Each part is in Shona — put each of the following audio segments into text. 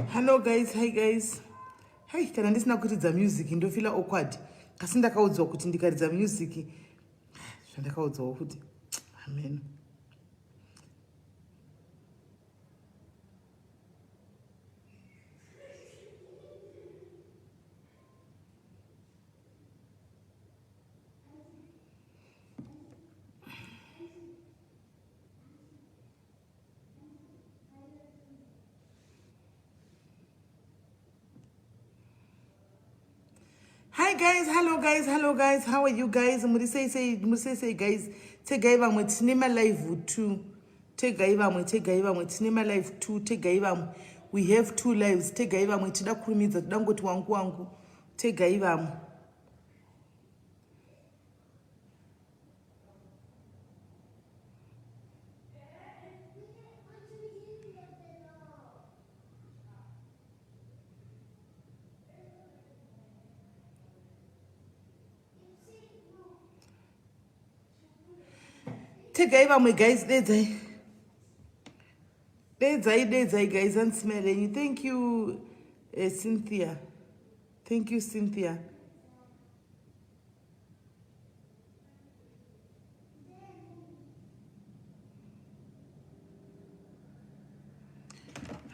Hello guys, hi guys. Hey, kana ndisina kuridza music ndofila awkward. Kasi ndakaudzwa kuti ndikaridza music. Zvandakaudzwa kuti amen. Hi guys, hello guys, how are you guys? Murisei guys, tegai vamwe tine ma live 2. Tegai vamwe tine ma live 2. Tegai vamwe. We have 2 lives. Tegai vamwe tida kurumidza tudangoti wangu. Tegai vamwe. Tegai vamwe guys, dedzai guys, and smelling you. Thank you, Cynthia. Thank you, Cynthia.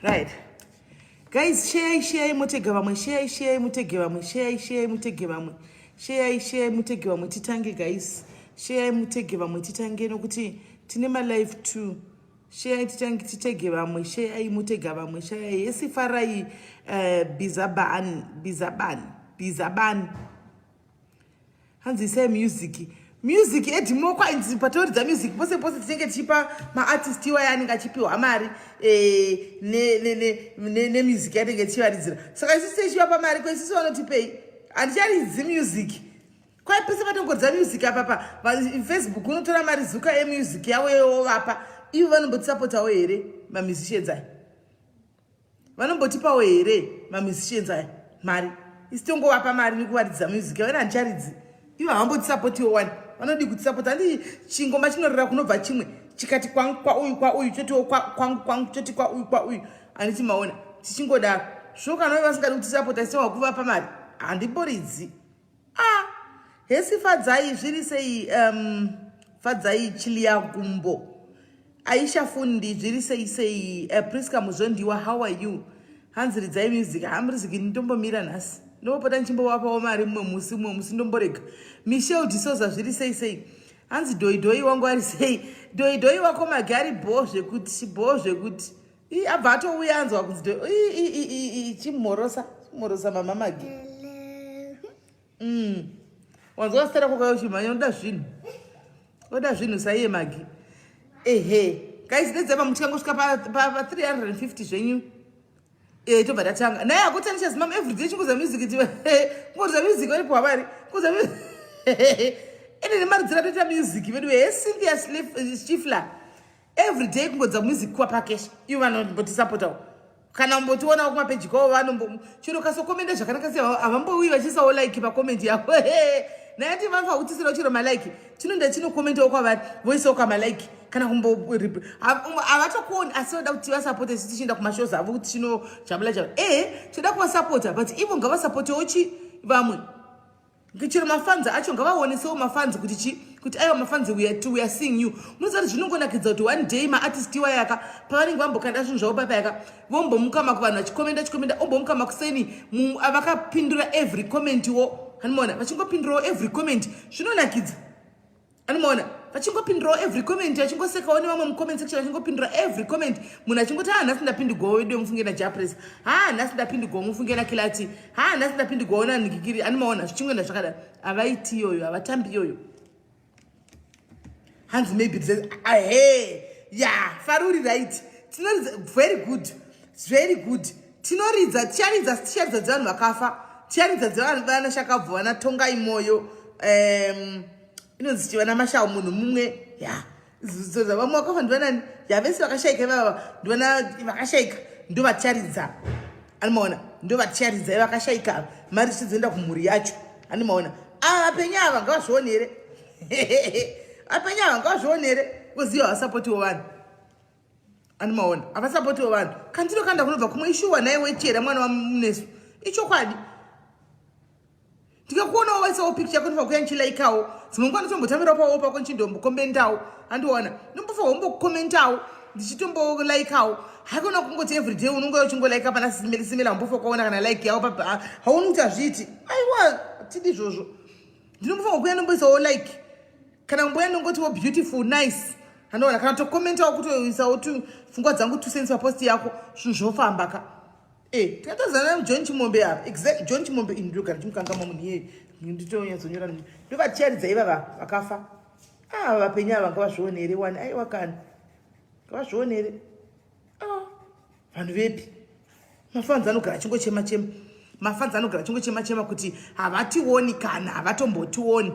Right. Guys, share mutege vamwe, share mutege vamwe, share mutege vamwe. Share mutege vamwe titange guys. Share mutege vamwe titange nokuti tine ma live 2. Share titange titege vamwe, share mutege vamwe, share yesifarai bizaban. Hanzi say music edimoko ainzi patoridza music pose tinenge tichipa ma-artist iwaya anenge achipiwa mari ne music yanenge tichivaridzira. Saka isusu tichiva mari kwaisusu vanotipei handicharidzi music kwai pese patongoridza music apapa Facebook unotora mari zuka emusic yavo yovapa ivo vanombotisapotawo here mamusicians aya vanombotipawo here mamusicians aya mari isi tongovapa mari nekuvaridza music yavo handicharidzi ivo havambotisapotiwo wani vanodi kutisapota handi chingoma chinorera kunobva chimwe chikati kwauyu chotiwo kwangu choti kwauyu handiti maona tichingodaro zvokana vasingadi kutisapota sitonga kuvapa mari handimboridzi hesi fadzai zviri sei fadzai chilia gumbo Aisha Fundi zviri sei Priska Muzondiwa, how are you? Hanzi ridzai music hamriziki ndombomira nhasi ndopota nchimbovapawo mari mumwe musi ndomborega. Michelle D'Souza zviri sei hanzi dhoidhoi wangu ari sei dhoidhoi wako magari bho zvekuti abva atouya anzwa kunzi chimhorosa mama magi wanzwa sitara kwakauchimhanya oda zvinhu saiye magi guys nedzaiva mutikangosvika pa 350 zvenyu tobva tatanga naye akutanisha zimam everyday chingoza music kungoza music varipo havari kungoza ine nemari dziratoita music vedu Cynthia Stifler everyday kungodza music kwa pakesha ivo vanombotisapotawo kana mbotiona kumapeji kwavo chino kasokomenda zvakanaka sei havambouyi vachisawo like pakomenti yavo naye tivanfa kutisirawo chiro malike chinonda chinokomentawo kwavari voisawo kwamalike kana havatokoni asi voda kuti vasapote isi tichienda kumashows avo kuti chino jabula toda kuvasapota but ivo ngavasapotewo vamwe chiro mafanzi acho ngavaonesewo mafanzi kuti aiwa mafanzi we are seeing you. Munozati zvinongonakidza kuti one day maartist iwayaka pavanenge vambokanda zvinhu zvavo papayaka vombomukama kuvanhu vachikomenda ombomukama kuseni vakapindura every comment wo hanimona vachingopindurawo every comment zvinonakidza hanimona vachingopindurawo every comment achingosekawo nevamwe mucomment section achingopindura every comment munhu achingoti nhasi ndapindi gowo wedu mufunge naJapress nhasi ndapindi gowo mufunge naKilati nhasi ndapindi gowo naNikikiri animaona zvichingoenda zvakadaro havaiti iyoyo havatambi iyoyo hanzi maybe faruri right tinoridza very good ticharidza dzevanhu vakafa ticharidza dzevanhu vanashakabvu vanatongai moyo inonzi chivana mashawo munhu mumwe vamwe vakafa ndivanani vese vakashaika ivava ndivana vakashaika ndo vaticharidza animaona ndo vaticharidza ivakashaika mari tichizoenda kumhuri yacho animaona vapenyu ava ngavazvionere apenyu ava ngavazvionere kuziva vasapotiwo vanhu Animaona avasapoti vanhu kandinokanda kunobva kumwe ishuwa naye wechera mwana wamunesu ichokwadi ndikakuonawo waisawo picture yako ndobva kuya nchilaikawo dzimwe nguva nditombotambirawo pawo pako nchindombokomentawo andiona nombofa wombokomentawo ndichitombolaikawo hakuna kungoti everyday unonge uchingolaika pana simela mbofa ukaona kana like yawo hauni kuti hazviiti aiwa tidi izvozvo ndinombofa ngokuya nomboisawo like kana mboya nongotiwo beautiful nice anoona kana tokomentawo kutoisawo pfungwa dzangu 2 cents paposti yako zvinhu zvofamba ka tikatozana naJohn Chimombe apa exactly John Chimombe indogara chimukangama munhu iyeye nditonyadzonyora ndovaticharidza ivava vakafa vapenyu ava ngavazvionere wani aiwa kana ngavazvionere vanhu vepi mafanzi anogara chingochema-chema mafanzi anogara chingochema-chema kuti havationi kana havatombotioni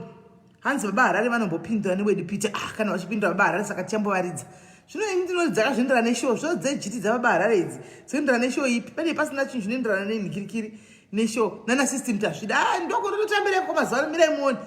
hanzi baba Harare vanombopindura newedu Peter kana vachipindura baba Harare saka tiambovaridza zvino ini ndinoti dzakazvienderana neshow zvo dzejiti dzababa Harare idzi dzinoenderana neshow ipi pane pasina chinhu zvinoenderana nenhikirikiri neshow nana system tazvida ndokunototambireko mazuva ano mirai muone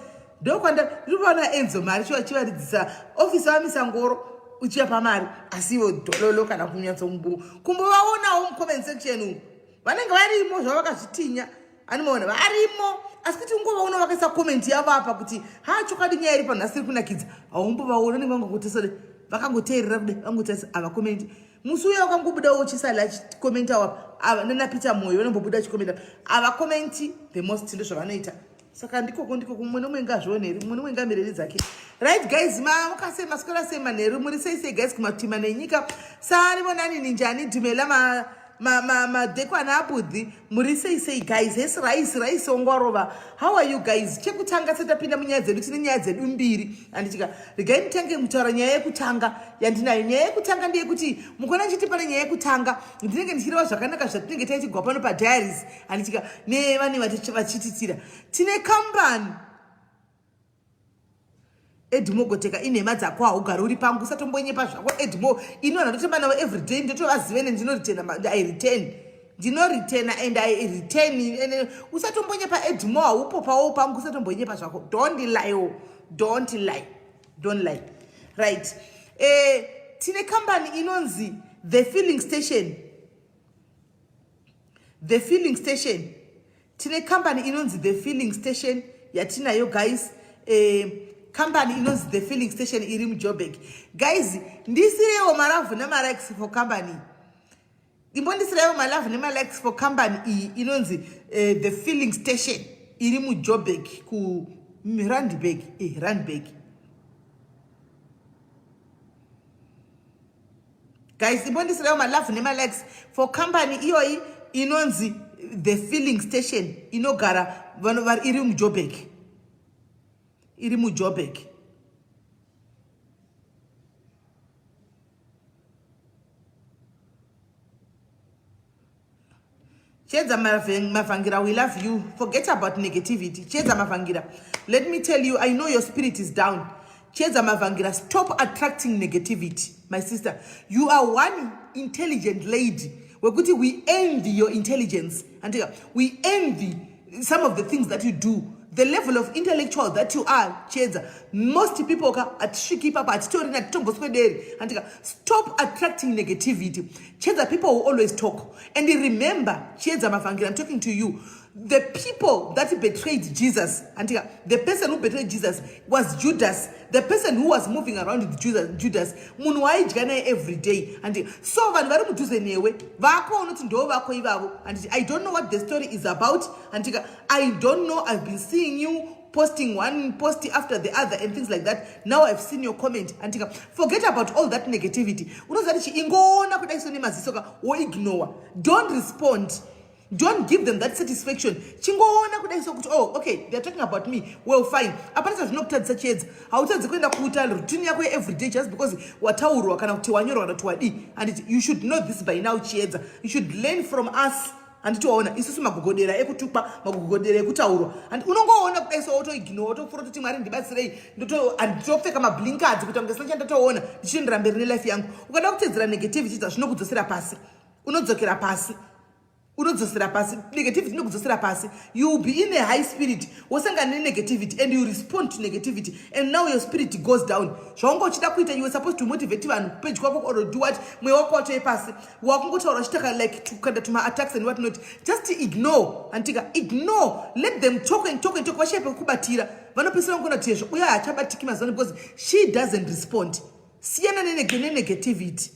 ndokwanda ndiripaona Enzo mari chivaridzisa ofisi vamisa ngoro uchiapa mari asi ivo dhololo kana kunyatsombu kumbovaonawo mucomment section umu vanenge varimo zvavakazvitinya animaona varimo asi kuti ungovaona vakaisa comment yavo apa kuti chokwadi nyaya iri panhasi iri kunakidza haumbovaona nenge vangangotesore vakangoteerera kudai vangotarisa havakomenti musi uya wakangobudawo uchisala achikomentawo apa nana Peter Moyo vanombobuda achikomenta havakomenti the most ndozvavanoita saka ndikoko mumwe nomwe ngazvioneri mumwe nomwe ngamireri dzake right guys makasema sikora sema nheru muri sei guys kumatima nenyika saarivonani ninjani dhumela madhekwana abudhi muri sei guys hesi raisi ongwarova how are you guys chekutanga setapinda munyaya dzedu tine nyaya dzedu mbiri anditika regai nditange mutaura nyaya yekutanga yandinayo nyaya yekutanga ndeyekuti mukona nchiti pane nyaya yekutanga ndinenge ndichireva zvakanaka zvatinenge taichigwa pano padiaries anditika nevane vachititira tine kambani Edmo goteka inhema dzako haugari uri pangu usatombonyepa zvako Edmo inoona ndotomba navo everyday ndotovazivene ndinoritena and I return usatombonyepa Edmo haupo pawo pangu usatombonyepa zvako don't lie right tine kambani inonzi the filling station tine kambani inonzi the filling station yatinayo guys company inonzi the filling station iri muJoburg guys ndisirewo malavhu nemalikes for company ndimbondisirewo malavhu nemalikes for company iyi inonzi the filling station iri muJoburg kuRandburg Randburg guys ndimbondisirewo malavhu nemalikes for company iyoyi inonzi the filling station inogara vanhu vari iri muJoburg iri muJoburg Chedza Mavangira, we love you. Forget about negativity. Chedza Mavangira, let me tell you, I know your spirit is down. Chedza Mavangira, stop attracting negativity. My sister, you are one intelligent lady. We envy your intelligence. And we envy some of the things that you do. The level of intellectual that you are, Chedza. Most people keep up at stop attracting negativity. Chedza, people will always talk. And remember, Chedza Mavangira, I'm talking to you. The people that betrayed Jesus, the person who betrayed Jesus was Judas. The person who was moving around with Judas. Every day. And so I don't know what the story is about. I don't know. I've been seeing you posting one post after the other and things like that. Now I've seen your comment. Forget about all that negativity. Don't respond. Don't give them that satisfaction. Oh, okay, they're talking about me. Well, fine. Apart not such aids. How does the routine every day just because and you should know this by now, Cheds. You should learn from us. And to honor is magodera ekutupa magodera ekutauro and unongoona kudaiso auto ignore to for to mari ndibatsirei ndoto and topfeka mablinkards kuti ngesacha ndatoona ndichindirambira nelife yangu ukada kutedzera negativity zvinokudzosera pasi unodzokera pasi unodzosera pasi negativity inokudzosera pasi. You will be in a high spirit wosangana negativity and you respond to negativity and now your spirit goes down. Zvaunga uchida kuita, you were supposed to motivate vanhu pedyo kwako or do what mweya wako watoye pasi wakungotaura uchitaka like kukanda tuma attacks and what not. Just ignore antika, ignore, let them talk and talk and talk. Vashape kubatira vanopesera ngona tezvo uya hachabatiki mazano because she doesn't respond. Siyana negativity.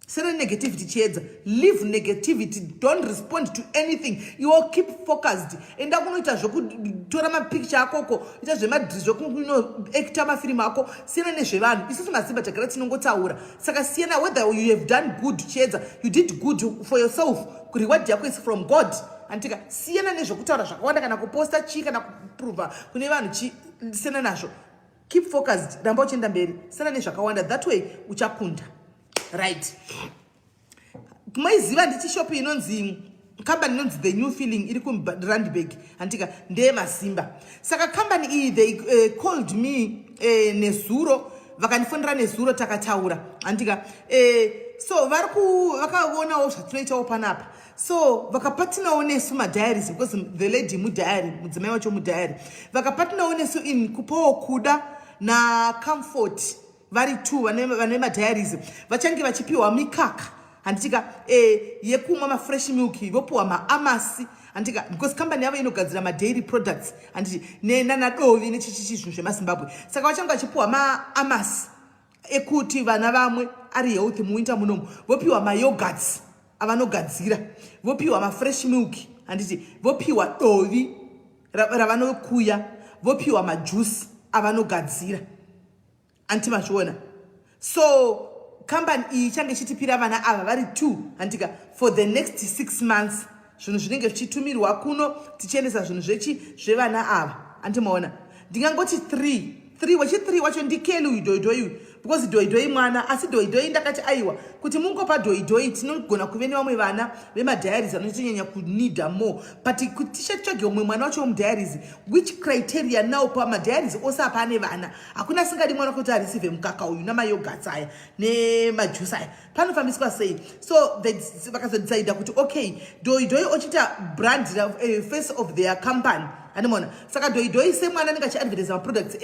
Send negativity chiedza. Leave negativity. Don't respond to anything. You all keep focused. Enda kunoita zvokutora mapicture akoko. Ita zvemadhizi zvokunoekta mafirimu ako. Siyana nezvevanhu. Isusu mazimba tagara tinongotaura. Saka siyana whether you have done good chiedza. You did good for yourself. Reward yako is from God. Antika siyana nezvokutaura zvakawanda kana kuposta chi kana kuprova kune vanhu chi siyana nazvo. Keep focused. Ramba uchienda mberi. Siyana nezvakawanda. That way uchakunda. Right. Maiziva ndichi shop inonzi company inonzi The New Feeling iri kuRandburg antika ndeye Masimba. Saka company iyi they called me nezuro vakandifonera nezuro takataura antika so vakaonawo zvatinoitawo panapa. So vakapatinawo nesu madiaries because the lady mudiary mudzimai wacho mudiary vakapatinawo nesu in kupawo kuda na comfort vari two vane madiaries vachange vachipiwa mikaka anditika yekumwa mafresh milk vopiwa maamasi anditika because company yavo inogadzira madairy products anditi nenanadovi nechichichi zvinhu zvemazimbabwe saka vachange vachipiwa maamasi ekuti vana vamwe ari healthy muwinter munomu vopiwa mayogurts avanogadzira vopiwa mafresh milk anditi vopiwa dovi ravanokuya vopiwa majuice avanogadzira antimazviona. So company iyi change ichitipira vana ava vari 2 antika for the next 6 months zvinhu zvinenge zvichitumirwa kuno tichiendesa zvinhu zvevana ava antimaona. Ndingangoti 3 wachi3 wacho ndikelu idhoidhoi because dhoidhoi mwana asi dhoidhoi ndakati aiwa kuti mungopa dhoidhoi tinogona kuve nevamwe vana vemadiaries vanotonyanya kunida more but kuti tichatsvage umwe mwana wacho womudhiaries which criteria now pamadiaries ose apane vana hakuna singadi mwana kuti areceive mukaka uyu namayogurts aya nemajuice aya panofambiswa sei. So vakazodecida kuti okay dhoidhoi ochita brand face of their company animona. Saka dhoidhoi semwana anenge achiadvertisa maproducts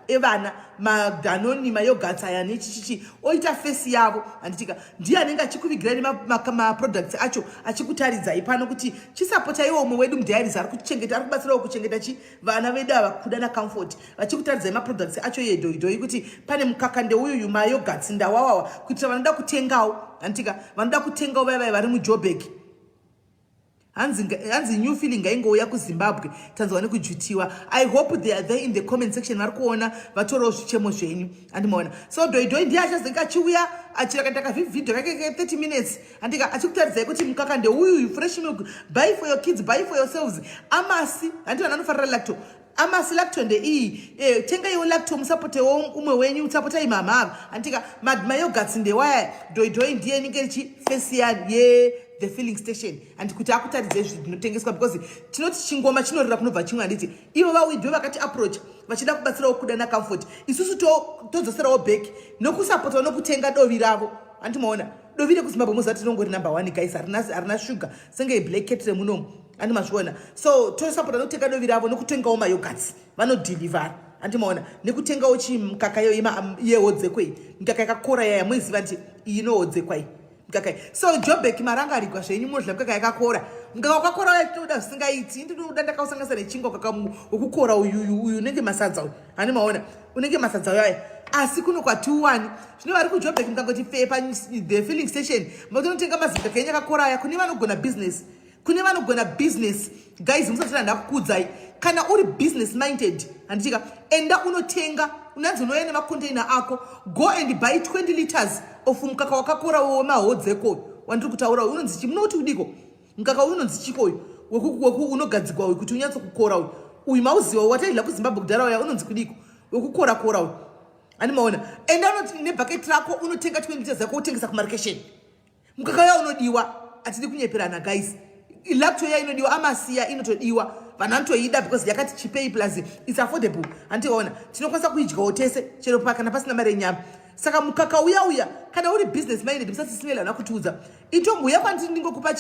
evana madanoni mayogurts aya nechichichi oita face yavo anditika ndiye anenge achikuvigirani maproducts acho achikutaridzai pano kuti chisapotaiwo umwe wedu mudiaries ari kuchengeta ari kubatsirawo kuchengeta chi vana vedu ava kuda naComfort vachikutaridzai maproducts acho yedhoidhoi kuti pane mukaka ndeuyu mayogurts ndawawawa kuitira vanoda kutengawo anditika vanoda kutengawo vaya vari muJoburg. Hanzi New Feeling ngaingouya kuZimbabwe tanzwa nekujutiwa. I hope they are there in the comment section vari kuona vatoro zvichemo zvenyu andimaona. So dhoidhoi ndiye achazenge achiuya achirakataka video kake 30 minutes andika achikutaridzai kuti mukaka ndeuyu fresh milk buy for your kids buy for yourselves amasi anditi vanhu vanofarira lacto amasi lacto ndeiyi tengaiwo lacto musapotewo umwe wenyu musapotai mama ava andika mayogurts ndewaya dhoidhoi ndiye inenge richi face the filling station and kuti akutaridze zvinotengeswa because tinoti chingoma chinorira kunobva chimwe handiti ivo vawidhwe vakati approach vachida kubatsirawo kuda naComfort isusu todzoserawo back nokusapota nokutenga dovi ravo andimaona dovi rekuZimbabwe muzati rinongori number 1 guys harina sugar senge black cat remunomu andimazviona. So tosapota nokutenga dovi ravo nokutengawo mayogurts vanodhilivhara andimaona nekutengawo chimukaka yehodzekwei mikaka yakakora yaya muiziva nti iyi inohodzekwai mukaka. So Joburg marangarigwa zvenyu munodla mukaka yakakora mukaka wakakora waya tinoda zvisingaiti ndinoda ndakausanganisa nechinga kakamu wokukora uyu unenge masadza uyu handimaona unenge masadza uyaya asi kuno kwatiwani zvino vari kuJoburg mukangoti pa the filling station matonotenga mazimukaka yenyu yakakora aya kune vanogona business guys musatira ndakukudzai kana uri business minded handitika enda unotenga unanzi unoya nemacontainer ako go and buy 20 liters of mukaka wakakora wemahodzeko wandiri kutaura unonzi chi munoti udiko mukaka uyu unonzi chiko uyu weku unogadzikwa uyu kuti unyatso kukora uyu mauziwa wataidla kuZimbabwe kudhara uya unonzi kudiko wekukora uyu animaona enda unoti nebhaketi rako unotenga 20 liters yako utengesa kumarkation mukaka uya unodiwa atidi kunyeperana guys lacto ya inodiwa amasiya inotodiwa vanhu vanotoida because yakati chipei plus it's affordable andiona tinokwanisa kuidyawo tese chero kana pasina mari yenyama saka mukaka uya kana uri business minded musasisimela nakutiudza itombuya kwandiri ndingokupa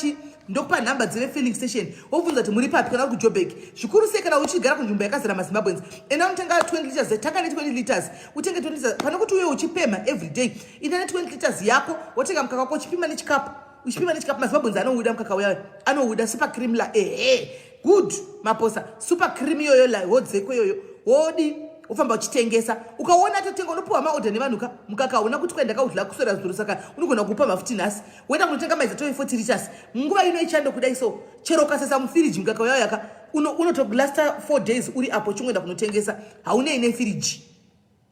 ndokupa nhamba dzeve filling station wobvunza kuti muri papi kana uri kuJoburg zvikuru sei kana uchigara kunzvimbo yakazara maZimbabweans ena unotenga 20 liters tanga ne 20 liters utenge 20 liters pana kuti uye uchipema every day ina ne 20 liters yako wotenga mukaka wako uchipima nechikapu maZimbabweans anouda mukaka uya anouda super cream la good maposa super cream yoyo la hodzeko yoyo wodi ufamba uchitengesa ukaona totenga unopuwa maorder nevanhu mukaka una kuti kwenda kaudla kuswera zuru saka unogona kupa mafuti nhasi wenda kunotenga maiza 40 liters nguva ino ichando kudai so chero kasasa mufiriji mukaka uya yaka unotoglasta 4 days uri apo chingwenda kunotengesa haune ine firiji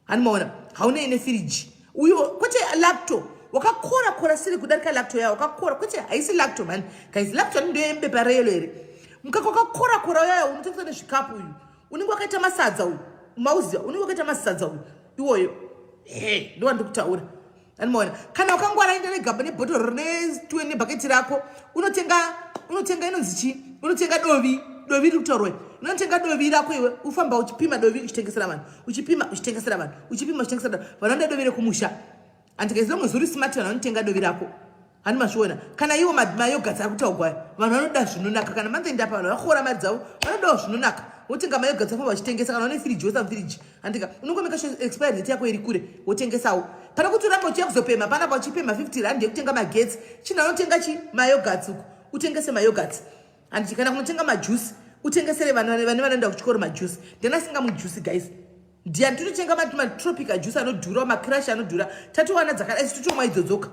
hanimaona haune ine firiji uyo kwete lacto wakakora siri kudarika lacto yao wakakora kwete haisi lacto man guys lacto ndio embepa reyelo ere mukaka wakakora yao unotengesa nezvikapu uyu unenge wakaita masadza uyu mauzi unenge wakaita masadza uyu iwoyo ndo ndikutaura hanimaona kana wakangwara enda negaba nebhotoro nebhaketi rako unotenga inonzi chi unotenga dovi riri kutorwe unotenga dovi rako iwe ufamba uchipima dovi uchitengesera vanhu uchitengesera vanhu vanoda dovi rekumusha andikaizomwe zuri smart vanhu vanotenga dovi rako hani mazviona kana iwo mayogats ari kutaugwa vanhu vanoda zvinonaka kana manzendapa vanhu vakora mari dzavo vanodawo zvinonaka wotenga mayogats afamba vachitengesa kana une firiji wosamfiriji andika unongomeka expiry date yako iri kure wotengesawo pana kuti uramba uchiya kuzopema panapa uchipema 50 rand yekutenga magetsi chinhu anotenga mayogats uku utengese mayogats handiti kana kunotenga majuice utengesere vane vanoenda kuchikoro majuice ndinasinga mujuice guys ndiani tinotenga matropical juice anodhura macrash anodhura tatiwana dzakadai titomwa idzodzoka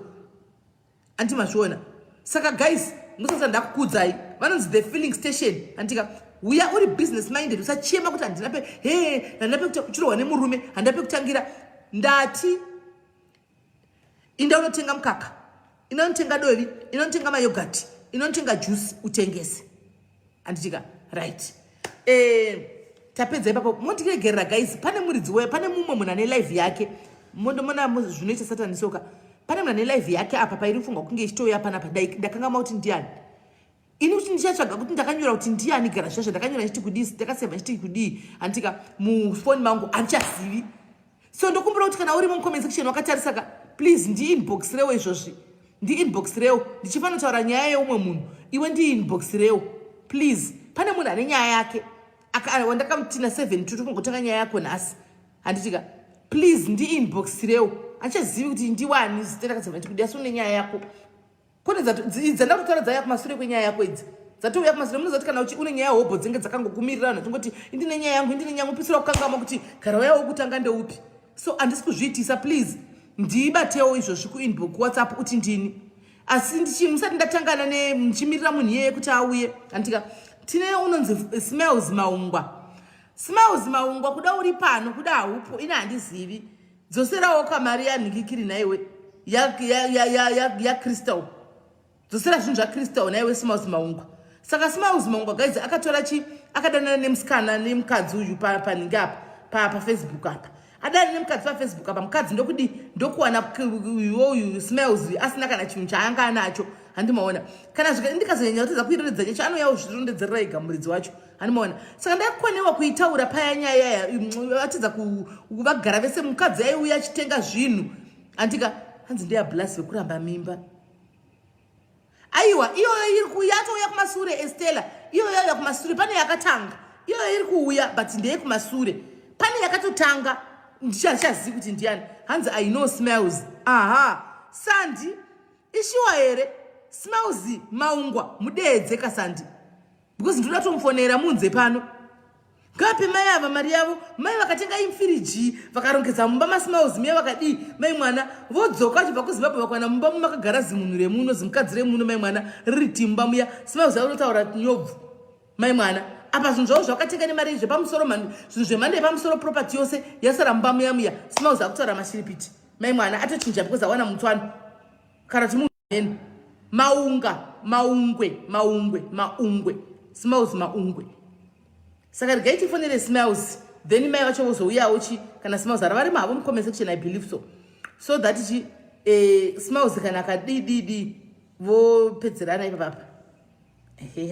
anti mazviona saka guys musasa ndakukudzai vanonzi the filling station andika uya uri business minded usachema kuti handinape kuchirohwa nemurume handape kutangira ndati inda unotenga mukaka inonotenga dovi inonotenga mayogati inonotenga juice utengese anditika right tapedza ipapo mondiregerera guys pane muridzi wewe pane mumwe munhu ane live yake mondomona zvinoita satanisoka pane munhu ane live yake apa pairi kufunga kunge ichitouya panapa ndakanga mauti ndiani ini kuti ndichatsvaga kuti ndakanyora kuti ndiani gara zvazvo ndakanyora chiti kudii ndakasema chiti kudii anditika mufoni mangu handichazivi so ndokumbira kuti kana uri mucomment section wakatarisaka please ndi-inbox rewo izvozvi ndi-inbox rewo ndichifanira kutaura nyaya yeumwe munhu iwe ndi-inbox rewo please pane munhu ane nyaya yake wandakamutina 7 tuti kungotenga nyaya yako nhasi handitika please ndi-inbox rewo handichazivi kuti ndiwani zitendakasema kuti asi une nyaya yako kune dzandakutora dzauya kumashure kwenyaya yako idzi dzatouya kumashure munozati kana une nyaya hobho dzenge dzakangogumirirana tongoti indine nyaya yangu pisira kukangama kuti gara uya wokutanga ndeupi so handisi kuzviitisa please ndiibatewo izvozvi kuinbox kuwhatsapp kuti ndini asi musati ndatangana muchimirira munhu iyeye kuti auye handika tine unonzi smells maungwa kuda uri pano kuda haupo ina handizivi dzoserawo kamari yanhikikiri naiwe yakrystal dzosera zvinhu zvakrystal naiwe smells maungwa saka smells maungwa guys akatora akadanana nemusikana nemukadzi uyu panhingi apa pafacebook apa adani nemukadzi pafacebook apa mukadzi ndokuwana uyu smells asina kana chinhu chaanga anacho handimaona kana ndikazonyanya kutedza kuiroredza nyacho anoyawo zvirondedzerera ega muridzi wacho handimaona saka ndakukwanewa kuitaura paya nyaya atedza vagara vese mukadzi aiuya achitenga zvinhu andika hanzi ndeyablas vekuramba mimba aiwa iyoyo yatouya kumasure estela iyoyo yauya kumasure pane yakatanga iyoyo iri kuuya but ndeye kumasure pane yakatotanga ndichazivi kuti ndiani hanzi I know smells sandi ishiwa here smells maungwa mudeedzeka sandi because ndoda tomufonera munze pano ngape mai ava mari yavo mai vakatenga imfiriji vakarongedza mumba masmells miya vakadii mai mwana vodzoka chibva kuZimbabwe vakwana mumba mumakagara zimunhu remuno zimukadzi remuno mai mwana riri timba muya smells yavo notaura nyobvu mai mwana apa zvinhu zvavo zvakatenga nemari zvepamusoro zvinhu zvemhando yepamusoro property yose yasara mumba muya smells akutaura mashiripiti mai mwana atochinja because awana mutswano kana kuti munhu mene maungwe smells maungwe saka regai tifonere smells then mai vacho vozouyawo kana smells ara vari mavo mucomment section I believe so that smells kana akadididi vopedzerana ipapapa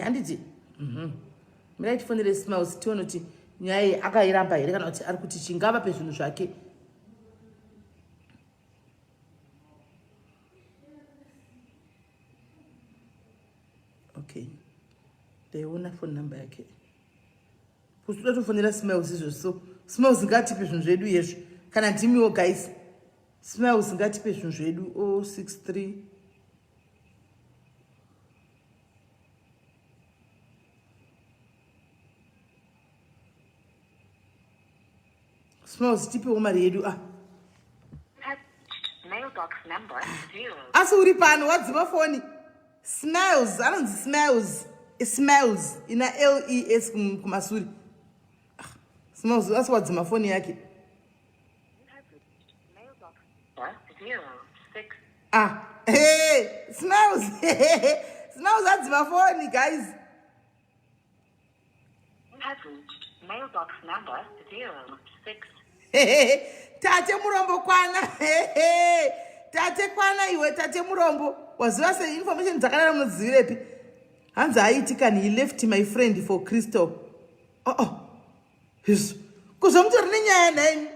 handiti mirai tifonere smells tione kuti nyaya akairamba here kana kuti ari kuti chingava pezvinhu zvake Okay, ndaiona phone number yake kuti toda tofonera Smiles izvozvo. So Smiles ngatipe zvinhu zvedu izvi kana ndimiwo guys. Smiles ngatipe zvinhu zvedu 063 Smiles tipewo mari yedu. Mailbox number 0. Asi uri pano wadzima foni. Smiles anonzi Smiles. Smiles ina LES kumasuri. Smiles asi wadzima foni yake. Mailbox number 06. Hey, Smiles. Smiles adzima foni guys. Mailbox number 06. Tate Murombo kwana. Tate kwana iwe tate Murombo. Waziva se information dzakadaro mudzivirepi? Hanzi aitika he left my friend for Crystal. Yes. Kuzomtu rini nyaya nani?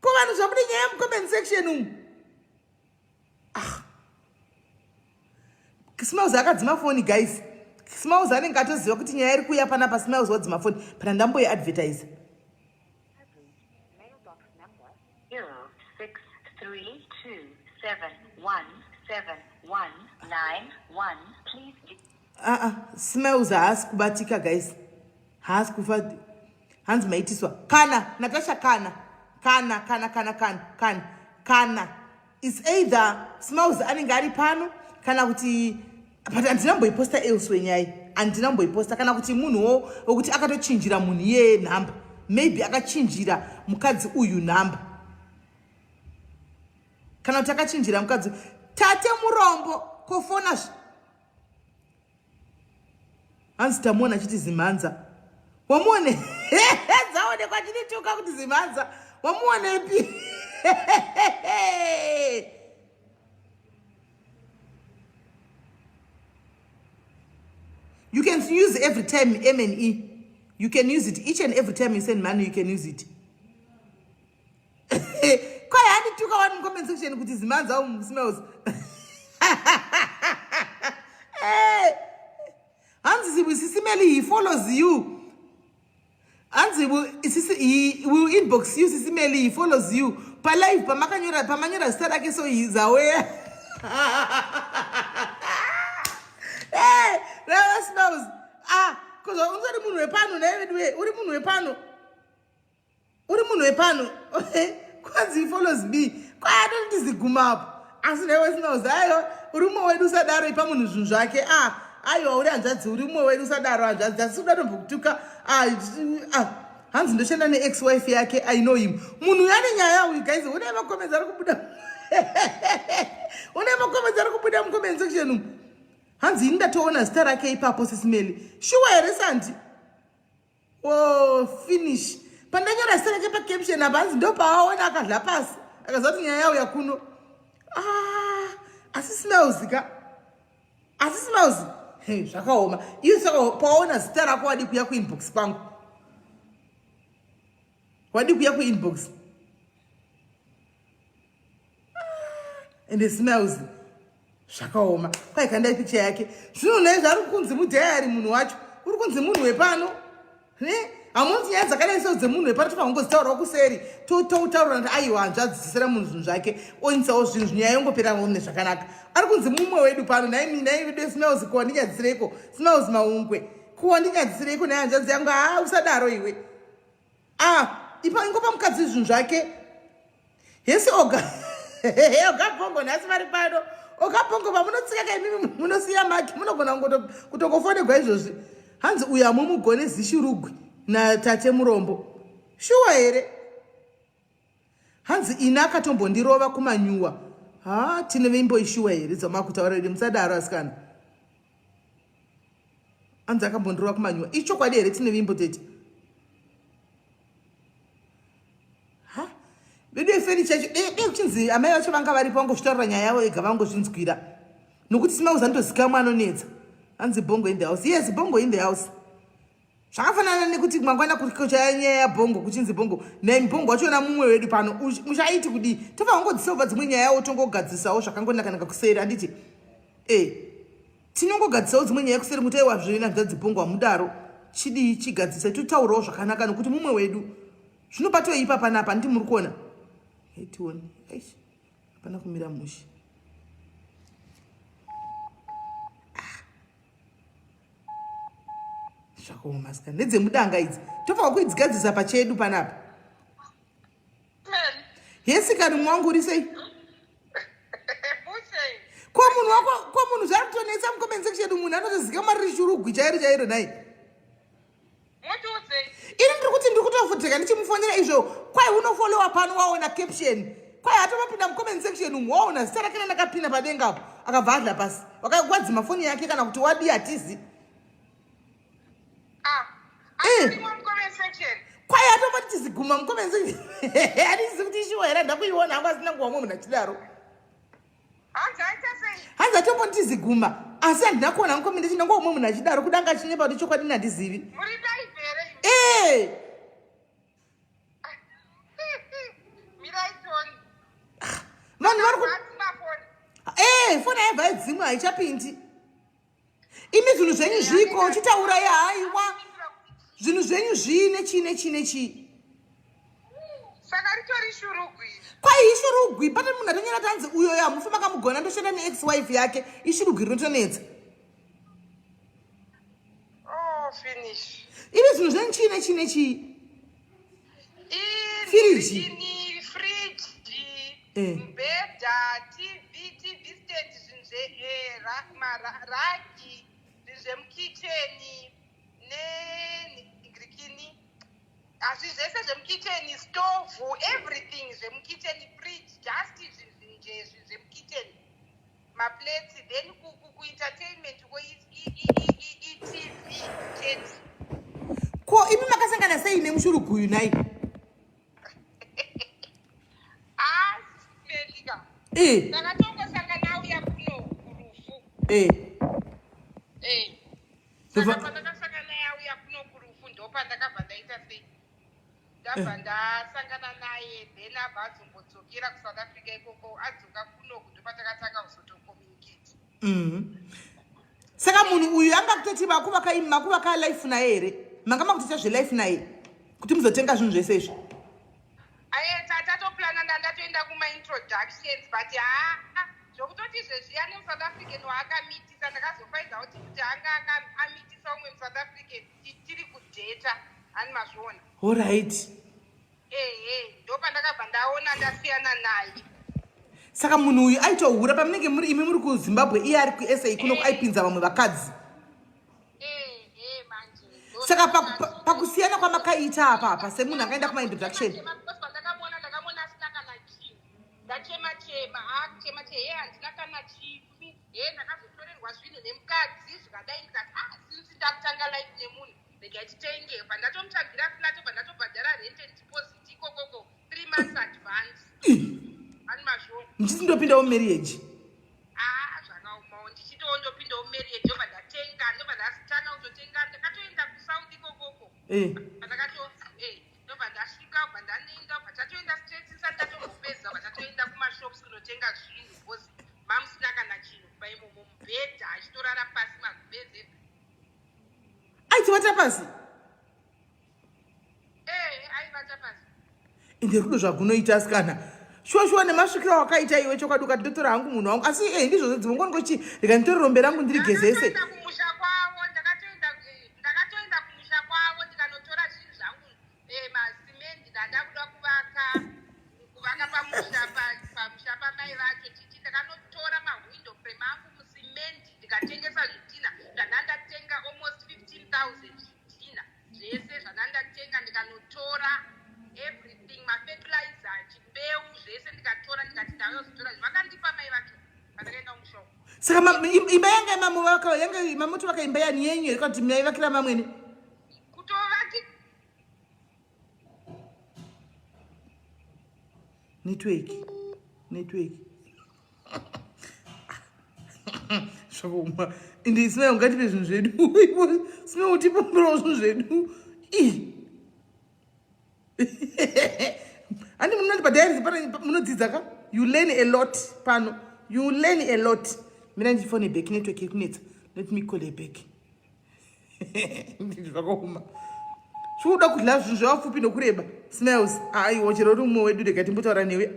Kuvanu zomuri nyaya comment section Smiles akadzima foni guys. Smiles anenge atoziva kuti nyaya iri kuuya panapa. Smiles wadzima foni pana ndamboye advertise. Mailbox number 0632717191. Please. Smiles haasi kubatika guys. Haasi kufa. Hanzi maitiswa. Kana. Natasha kana. Kana. It's either Smiles anenge ari pano kana kuti but andinamboiposta elsewhere nyai. Andinamboiposta kana kuti munhuwo wokuti akatochinjira munhu iye nhamba. Maybe akachinjira mukadzi uyu nhamba. Kana kuti akachinjira mukadzi tate Murombo kofona hanzi tamuona chiti Zimanza. Wamuone zaone kwa chini tuka kuti Zimanza. Wamuone pi. You can use every time M&E. You can use it each and every time you send money. You can use it. Kwa yani tuka one comment section kuti Zimanza Smiles. Hanzi Sisimeli, he follows you. Hanzi he will inbox you. Sisimeli, he follows you. Pa live pamanyora star ake so he is aware. Hey, never Smiles. Because unzari munhu wepano na evidwe uri munhu wepano. Kwanzi he follows me. Kwa don't ziguma up. Asi never Smiles. Ayo uri mwe wedu sadaro ipa munhu zvinhu zvake. Ayo uri hanzvadzi uri mwe wedu sadaro hanzvadzi suda mbokutuka. Hanzi ndoshanda ne ex wife yake. I know him. Munhu yane nyaya uyu guys. Unema comments ari kubuda. Unema comments ari kubuda mu comment section. Hanzi ndatoona star rake ipapo Sisimeli. Shuwa here sandi. Finish. Pandanyora star rake pa caption abanzi ndo pawaona akadla pasi. Akazoti nyaya yao ya kuno. Asi Smiles ka. Asi Smiles. Hey, zvakaoma. Iyo saka pawaona star rako wadi kuya ku inbox kwangu. Wadi kuya ku inbox. And the Smiles. Zvakaoma. Kwai kandai picture yake. Zvino naizvo ari kunzi mudhayari munhu wacho. Uri kunzi munhu wepano. Hamunzi nyaya dzakadai sedzemunhu wepano tofangongodzitaurawo kuseri. Totaura kuti aiwa hanzvadzisira munhu zvinhu zvake. Oinisawo zvinhu nyaya yongopera nezvakanaka. Ari kunzi mumwe wedu pano. Nai vedu Smiles kuwa ndinyadzisireko. Smiles maungwe. Kuwa ndinyadzisireko naye hanzvadzi yangu. Usadaro iwe. Ipa ingopa mukadzi zvinhu zvake. Yesi oga. Oga bongo nhasi vari pano. Okapongo pamunotsika kaimimi munosiya maki munogona kutokofonegwa izvozvi. Hanzi uyu hamumugone Zishurugwi natate Murombo. Shuwa here. Hanzi ina akatombondirova kumanyuwa. Tine veimboishuwa here dzamakutaura kuti musadaro asikana. Hanzi akambondirova kumanyuwa. Ichokwadi here tine veimboteti. Vedu furniture uchinzi amai vacho vanga varipo vangozvitaurira nyaya yavo ega vangozvinzwira. Nokuti Smiles anotozikamwa anonetsa. Hanzi Bongo in the house. Yes, Bongo in the house. Zvakafanana nekuti mangwana kuchaya nyaya yaBongo kuchinzi Bongo. Name Bongo wachona mumwe wedu pano. Muchaiti kudi tofa wangodzisolva dzimwe nyaya yawo tongogadzisawo zvakangonaka kuseri handiti. tinongogadzisawo dzimwe nyaya kuseri mutai wazvina dzadzipongwa mudaro chidii chigadzisa titaurawo zvakanaka nokuti mumwe wedu zvinopatoipa panapa nditi muri kuona tione hapana kumira mushi zvakaomaska nedzemudanga idzi tofanwa kuidzigadzisa pachedu panapa yesi kani mwangu uri sei ko munhu zvari kutonetsa mucomment section munhu anotozika mariri shurugwi chairo chairo nai ini ndiri kuti ndiri kutofudheka ndichimufonera izvo kwai unofolowa pano waona caption kwai hatomapinda mucomment section umu waona zita rake randakapinda padenga apo akabva adla pasi wakagwadzima foni yake kana kuti wadi hatizi kwai hatomati tiziguma mucomment section hatizi kuti ishiwa here ndakuiona hangu asina nguva mwe munhu achidaro hanzi atomboti tiziguma asi handina kuona mucomment section nanguva mwe munhu achidaro kudanga chinyepa kuti chokwadi ndandizivi vanhu vari foni yaibva yedzimwe haichapindi imi zvinhu zvenyu zviko uchitaura yahaiwa zvinhu zvenyu zvine chii saka ritori shurugwi kwai ishurugwi pane munhu atonyera tanzi uyo hamufamba kamugona ndoshanda neex wife yake ishurugwi rinotonetsa finish imi zvinhu zvenyu chii firiji mbedha tv stand raki zvemukicheni negrikini asi zvese zvemukicheni stovu everything zvemukicheni fridge just zvinhu zvemukicheni maplates then kuentertainment tv tet ko imi makasangana sei nemushuruguyu nai ndakatongosangana uya kuno kurufu saka pandakasangana yauya kuno kurufu ndopandakabva ndaita sei ndabva ndasangana naye then abva adzombodzokera kusouth africa ikoko adzoka kuno ndopatakatanga kuzotokommunicate saka munhu uyu anga kutoti makuvaka life naye here manga makutoita zvelife naye kuti muzotenga zvinhu zvese izvi tatatoplana ndandatoenda kumaintroductions but zvokutoti zvezviya nemusouth african waakamitisa ndakazofaidza kuti anga amitisa umwe musouth african tiri kudheta ani mazviona allright ndo pandakabva ndaona ndasiyana naye saka munhu uyu aitohura pamunenge muri imi muri kuzimbabwe iye ari kusa kuno aipinza vamwe vakadzi saka pakusiyana kwamakaita apapa semunhu akaenda kumaintroduction ndachema akuchema handina kana chipi ndakazotorerwa zvinhu nemukadzi zvikadai ndikati since ndakutanga life nemunhu regai titenge pandatomutangira flat obva ndatobhadhara rent and deposit ikokoko 3 months advance ani mazvona ndichindopindawo marriage zvakaomawo ndichitondopindawo marriage obva ndatenga ndobva ndasitanga kuzotenga ndakatoenda kusouth ikokoko ndobva ndasvika obva ndanenda obva tatoenda straight isati ndatombopedza obva tatoenda kumashops kunotenga zvinhu bcause mamusina kana chinhu kuba imomo mubhedha achitorara pasi mazibeze aitivata pasi aivata pasi ende rudo zvagunoita asikana shuwa nemasvikiro wakaita iwe chokwadi ukati ndotora hangu munhu wangu asi ndizvo zedzimongonigochi reka nditori rombe rangu ndiri gezese kumusha kwavo ndakatoenda kumusha kwavo ndikanotora zvinhu zvangu masimendi ndandakuda kuvaka pamusha pamai vacho titi ndakanotora mahwindo frame angu musimendi ndikatengesa zvidhina zvandandatenga almost 15,000 zvidhina zvese zvandandatenga ndikanotora everything mafertilizer chimbeu zvese ndikatora ndikati ndayozotora vakandipa mai vacho pandakaenda kumusha saka imba yange mamuti vakaimba yani yenyu here kana kuti maivakira mamwene kutovaki network zvakauma ende isina ungatipe zvinhu zvedu sina kutipambirawo zvinhu zvedu handi munoti padiaris pana munodzidza ka you learn a lot pano you learn a lot mina ndichifone back network yekunetsa let me call her back. Zvakaoma. Zvinoda kudla zvinhu zvavapfupi nokureba. Smells. Aiwa chero rumwe wedu rega timbotaura newe.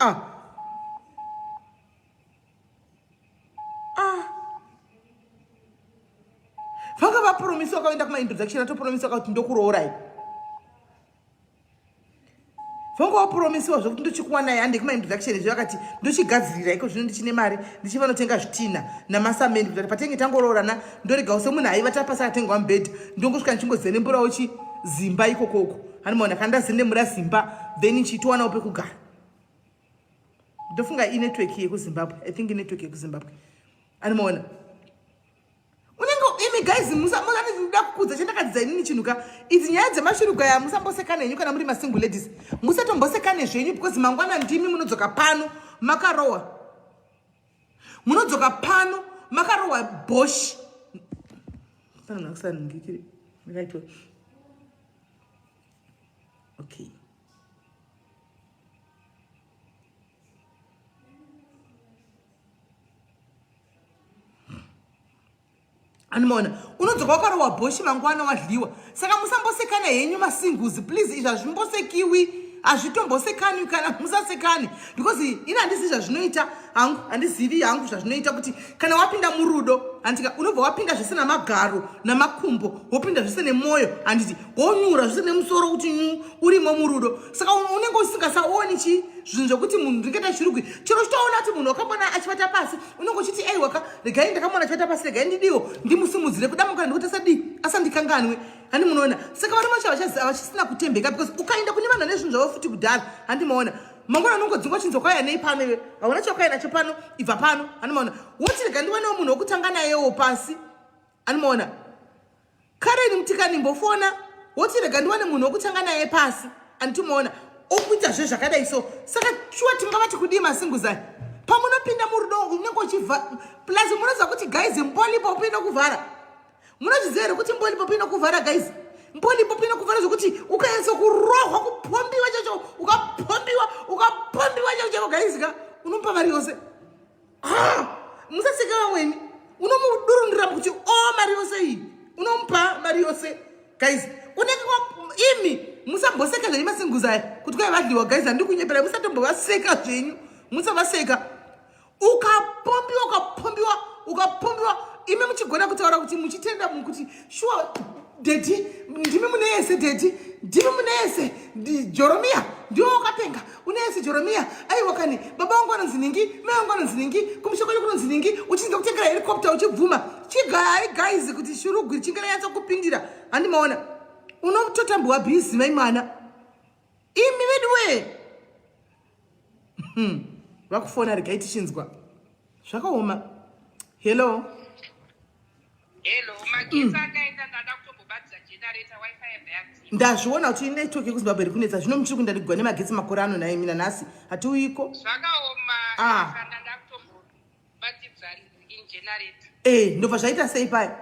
Vanga vapromisa wakaenda kuma-introduction atopromisa kuti ndokuroorai. Vanga vapromisiwa zvokuti ndochikuwa naye hande kuma-introduction izvo akati ndochigadzirira iko zvino ndichine mari ndichiva notenga zvitina namasamende kuti patenge tangoroorana ndorigawo semunhu aiva tapasa atengwa mubhedha ndongosvika ndichingozeremburawo chizimba ikokoko. Hanimaona kandazendemura zimba then nchitowanawo pekugara. Ndofunga inetwork yekuZimbabwe. I think inetwork yekuZimbabwe. Hanimaona. Imi guys musamboda kukudza chandakadzidza inini chinuka idzi nyaya dzemasvirugaya musambosekana henyu kana muri masingle ladies musatombosekane zvenyu because mangwana ndimi munodzoka pano makarowa bosh okay. Animona, unodzoka wakarowa boshi mangwana wadliwa. Saka musambosekana henyu masinguzi, please izva zvimbosekiwi, azvitombosekani kana musasekani because ina handisi zvazvinoita hangu, handizivi hangu zvazvinoita kuti kana wapinda murudo, handika unobva wapinda zvisina magaro namakumbo, wopinda zvisina moyo, handiti wonyura zvisina musoro kuti urimo murudo. Saka unenge usingasaoni zvinhu zvokuti munhu ndingeta chirugwi chero chitoona kuti munhu wakambona achivata pasi unenge uchiti ei waka regai ndakamona achivata pasi regai ndidiwo ndimusimudzire kudamuka ndikuti asandikanganwe. Handi munoona saka vari macho vachisina kutembeka because ukaenda kune vanhu nezvinhu zvavo futi kudhara handimaona mangwana anongodzinga chinzokwaya nei pano iwe hauna chaukai nacho pano ibva pano handimaona woti rega ndiwanewo munhu wokutanga nayewo pasi handimaona kareni mutikani mbofona woti rega ndiwane munhu wokutanga naye pasi handitimaona okuita zvakadai so saka shuwa tingavati kudii masinguzai pamunopinda murudo unenge uchivha plus munoziva kuti guys mpolipop inokuvhara munozviziva here kuti mpolipop inokuvhara guys mpolipop inokuvhara zvokuti ukaenza kurohwa kupombiwa chacho ukapombiwa chacho guys ka unomupa mari yose musaseka vamweni unomudurundira kuti mari yose iyi unomupa mari yose guys unenge imi musamboseka zvenyu masinguzaya kuti kwai vadliwa guys handikunyepera musatombovaseka zvenyu musavaseka ukapombiwa imi muchigona kutaura kuti muchitenda kuti shuwa dedi ndimi mune yese dedi ndimi mune yese Jeromia ndiwo wakapenga une yese Jeromia aiwa kani baba wangu anonzi ningi mai wangu anonzi ningi kumushoko kunonzi ningi uchinza kutengera helicopter uchibvuma chigari guys kuti shurugwi chinganyatsa kupindira handimaona unototambuwa bhizi mai mwana imi veduwe vakufona regai tichinzwa zvakaoma. Hello magesi akaenda ndada kutombobadza generator wifi yaBack ndazviona kuti network yekuZimbabwe iri kunetsa zvino muchiri kuenda ndigwa nemagesi makore ano naye mina nhasi hatiuyiko zvakaoma kana ndakutombobadzidza generator ndobva zvaita sei paya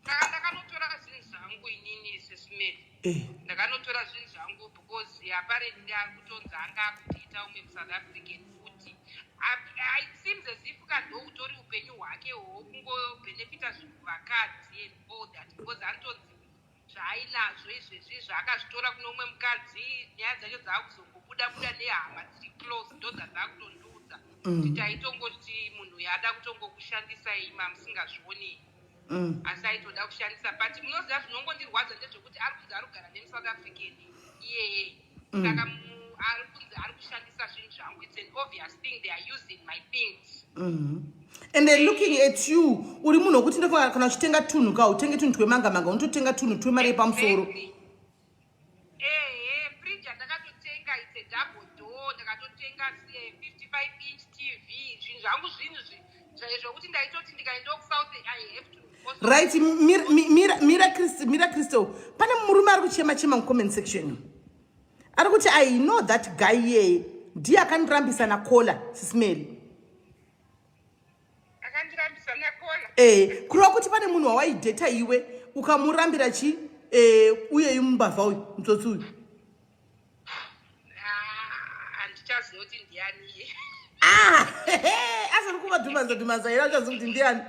ndakanotora zvinhu zvangu inini sesimeri ndakanotora zvinhu zvangu because apparently ndakutonzi anga akutiita umwe muSouth African futi it seems as if kandokutori upenyu hwake hwokungobhenefita zvinhu vakadzi and all that because anotonzi zvaainazvo izvezvi zvaakazvitora kuno umwe mukadzi nyaya dzacho dzaakuzongobuda nehama dziri close ndo dzadzakutondiudza kuti taitongoti munhu yada kutongokushandisa ima musingazvionei asi aitoda kushandisa but munoziva zvinongondirwadza ndezvekuti ari kunzi ari kugara nemuSouth African iyeye saka ari kunzi ari kushandisa zvinhu zvangu. It's an obvious thing they are using my things and they're looking at you uri munhu wokuti ndofa kana uchitenga tunhu ka utenge tunhu twemanga unototenga tunhu twemari yepamusoro fridge ndakatotenga it's a double door ndakatotenga 55 inch TV zvinhu zvangu zvokuti ndaitoti ndikaenda kuSouth I have to right. Mira Crystal pane murume ari kuchema mucomment section ari kuti I know that guy here ndiye akandirambisa nakola sisimeri akandirambisa nakola kureva kuti pane munhu wawaidheta iwe ukamurambira chi uyeyu mumbavha uyu mutsotsi uyu handichaziva kuti ndiani asiri kuvadhumaza ira uchaziva kuti ndiani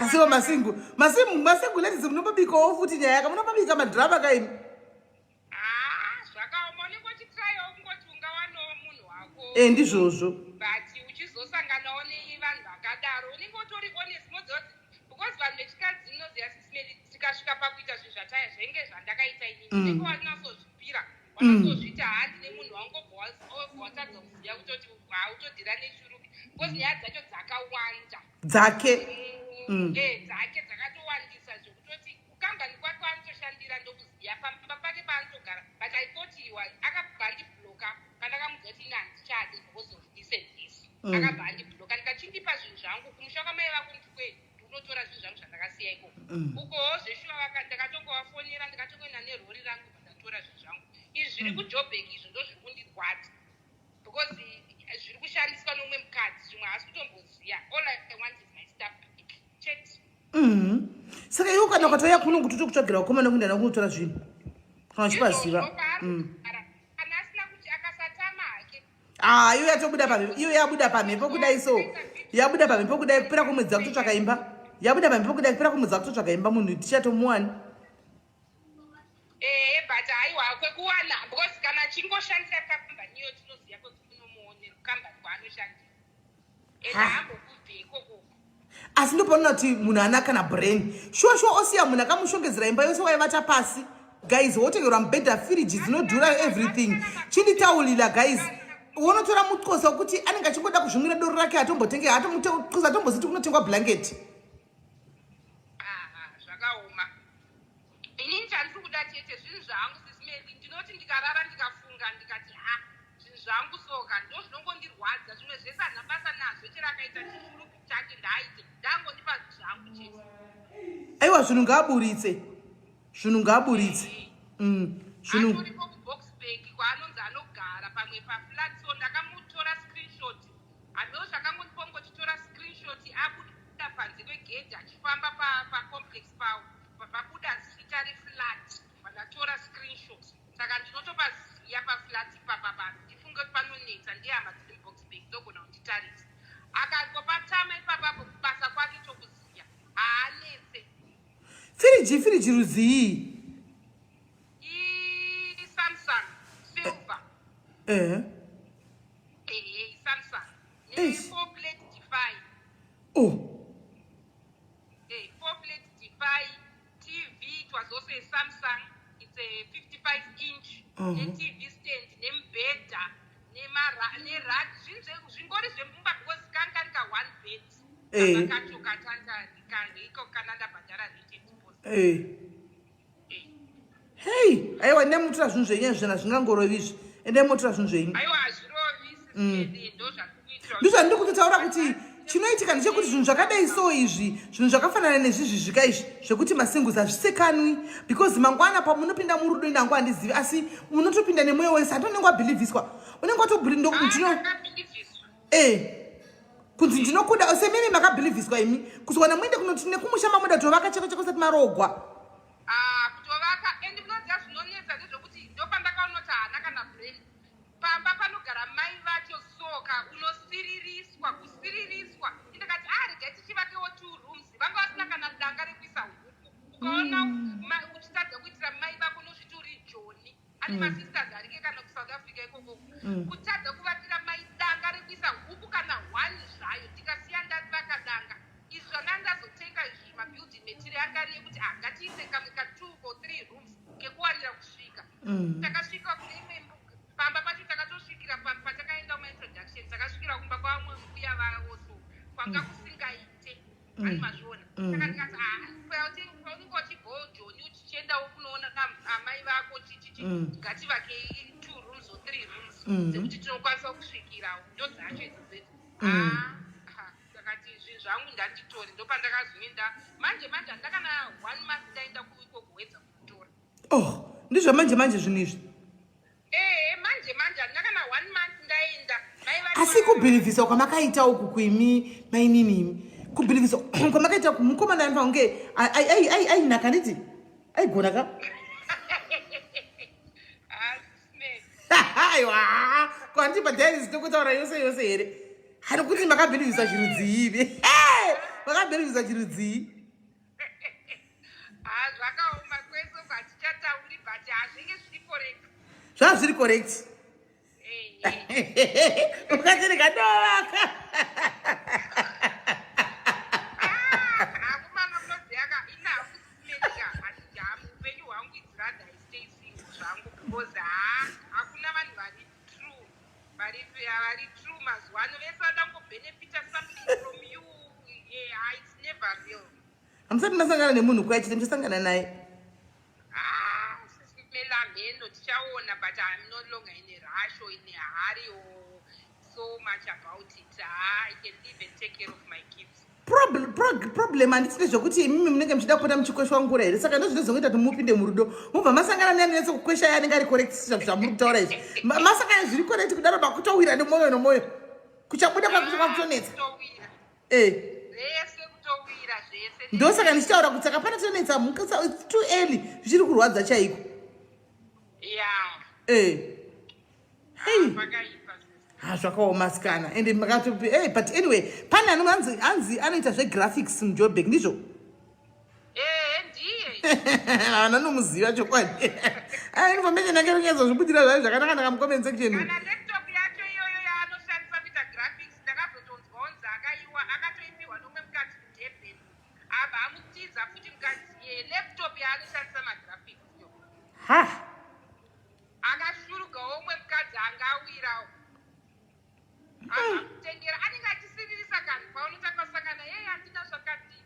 asiwo masingu ladies munopabikawo futi nyaya yaka munopabika madhirama kaini zvakaoma unenge uchitrayawo kungoti ungawanawo munhu wako ndizvozvo but uchizosanganawo nevanhu vakadaro unenge utori honest unoziva kuti because vanhu vechikadzi munoziva sisimeri tikasvika pakuita zvinhu zvataya zvenge zvandakaita inini unenge wanatsozvipira wanatozviti handi nemunhu wangobva watadza kuziva kutoti hautodhira neshuruki because nyaya dzacho dzakawanda dzake dzake dzakatowandisa zvokutoti kukambani kwake anotoshandira ndokuziva pamba pake paanotogara but I thought akabva andibhloka pandakamuudza kuti ine handichade because of this and this akabva andibhloka ndikachindipa zvinhu zvangu kumusha kwamai vako ndikwedu ndikunotora zvinhu zvangu zvandakasiya ikoko ukowo zveshuwa ndakatongovafonera ndikatongoenda nerori rangu ndatora zvinhu zvangu izvi zviri kujobhek izvo ndo zviri kundirwadza because zviri kushandiswa nomumwe mukadzi zvimwe haasi kutomboziva all I want is my stuff chete saka iwo kana ukatouya kuno kuti tokutsvagira ukomana kuenda nakunotora zvinhu kana uchipaziva kana asina kuti akasatama hake iyo yabuda pamhepo kudai so yabuda pamhepo kudai kupera kwemwedzi wakutotsvaka imba yabuda pamhepo kudai kupera kwemwedzi wakutotsvaka imba munhu tichatomuwani but haiwa kwekuwana because kana chingoshandisa kambani iyo tinoziva kuti kunomuonera kambani kwaanoshandisa and hambokubve ikoko asi ndopaona kuti munhu ana kana brain shuwa osiya munhu akamushongedzera imba yose waivata pasi guys wotengerwa mubhedha firiji dzinodhura everything chinditaurira guys unotora mutkosa wekuti anenge achingoda kuzvimwira doro rake hatombotenge hatomutkosa hatomboziti kunotengwa blanketi zvakaoma inini chandiri kuda chete zvinhu zvangu sisimedi ndinoti ndikarara ndikafunga ndikati zvinhu zvangu soka ndo zvinongondirwadza zvimwe zvese handina basa nazvo chero akaita chishuruku chake ndaite ndangondipa zvinhu zvangu chete aiwa zvinhu ngaaburitse atoripo kuboxbag kwaanonzi anogara pamwe paflat so ndakamutora screenshot handoo zvakangondipa ngochitora screenshot abuda panze kwegedhi achifamba pacomplex pawo pabuda zita reflat vandatora screenshot saka ndinotopaziya paflat ipapa ndifunge kuti panonetsa ndihama dziri muboxbag dzogona kunditarisa akangopatama ipapapo kubasa kwake chokuziya haanetse firiji ruzii Samsung silver Samsung 4-plate Defy 4-plate Defy TV. It was also a Samsung. It's a 55-inch TV stand nembhedha nerad zvingori zvemumba because kanga rika 1 bed akacho katanga iko kana ndabhadhara rate deposit hey aiwa nemutora zvinhu zvenye zvina zvingangorovizvi ende motora zvinhu zvenyu aiwa hazvirovisi ndo zvakuitira ndizvandiri kutotaura kuti chinoitika ndechekuti zvinhu zvakadai so izvi zvinhu zvakafanana nezvizvizvika izvi zvekuti masinguzi hazvisekanwi because mangwana pamunopinda murudo inangu handizivi asi unotopinda nemwoyo wese hatonenge wabhilivhiswa unenge watobhilindino kunzi ndinokuda semimi makabhilivhiswa imi kuzowana muende kunoti nekumusha mamuda tovaka cheko kusati marogwa kutovaka and munoziva zvinonetsa ndezvokuti ndopandakaonoti hana kana brain pamba panogara mai vacho soka unosiririswa kusiririswa indikati regai tichivakewo 2 rooms vanga vasina kana danga rekuisa huku ukaona uchitadza kuitira mai vako nozviti uri joni ane masisters arike kana kusouth africa ikoko kutadza kuvakira mai danga rekuisa huku kana 1 zvayo tikasiya ndati vakadanga izvi zvana ndazotenga izvi mabuilding material angari yekuti ngatiise kamwe ka 2 or 3 rooms kekuwanira kusvika takasvika kune imwe pamba pacho takatosvikira patakaenda kumaintroduction takasvikira kumba kwamwe mbuya vaoso kwanga kusingaite ani mazviona saka ndikati paunenge uchibvawo joni uchichiendawo kunoona amai vako chichichi ngativake 2 rooms or 3 rooms dzekuti tinokwanisa kusvikirawo ndo dzacho idzodzeti takati zvinhu zvangu ndanditori ndopandakazvinda manje handakana 1 month ndaenda kuiko kuwedza kutora ndizvo manje zvinhu izvi manje handakana 1 month ndaenda asi kubhilivhisa kwamakaita uku kuimi maininimi kubhilivhisa kwamakaita kumukomana anfa kunge ainaka nditi aigona ka aiwa kwandibhadhairi zitokutaura yose here hari kuti makabhilivhisa zvinhu dziivi Wakaberevisa chirudzi. Zvakaoma kwese vatichatauri but hazvinge zviri correct. Zvazviri correct. Ukati rikadovaka. Akomana munoziyaka inakusimenika hatijamu upenyu hwangu is rather I stay single zvangu because hakuna vanhu vari true vari true mazuva ano vese vada kungobenefita something from you. It's never real. Hamusati masangana nemunhu kwai chete muchasangana naye. Sisimela mhendo tichaona but I'm no longer in a rush or in a hurry or so much about it. I can live and take care of my kids. Problem handisine zvokuti imimi munenge muchida kupota muchikweshwa ngura here. Saka ndozvinozoita kuti mupinde murudo. Mubva masangana neanonetse kukwesha iye anenge ari correct zvamuri kutaura izvi. Masangana zviri correct kudaro makutowira nemoyo nomoyo. Kuchabuda kwakutonetsa. Zvese kutowira zvese. Ndosaka ndichitaura kuti saka pana tonetsa mukasa it's too early. Zvichiri kurwadza chaiko. Hey. Zvakaoma sikana ende makatopi but anyway pane anzi anoita zvegraphics muJoburg ndizvo. Ndiye. Anomuziva chokwadi. Information yake ingezo zvibudira zvayo zvakanaka mucomment section. Kana laptop yacho iyoyo yaanoshandisa kuita graphics ndakabvotonzwa unzi akaiwa akatoipiwa nomwe mukadzi kuDurban. Abva amutiza futi mukadzi laptop yaanoshandisa magraphics. Akashurugawo umwe mukadzi angawirawo. Akutengera anenge achisiririsa kanhu paunotanga kusangana handina zvakati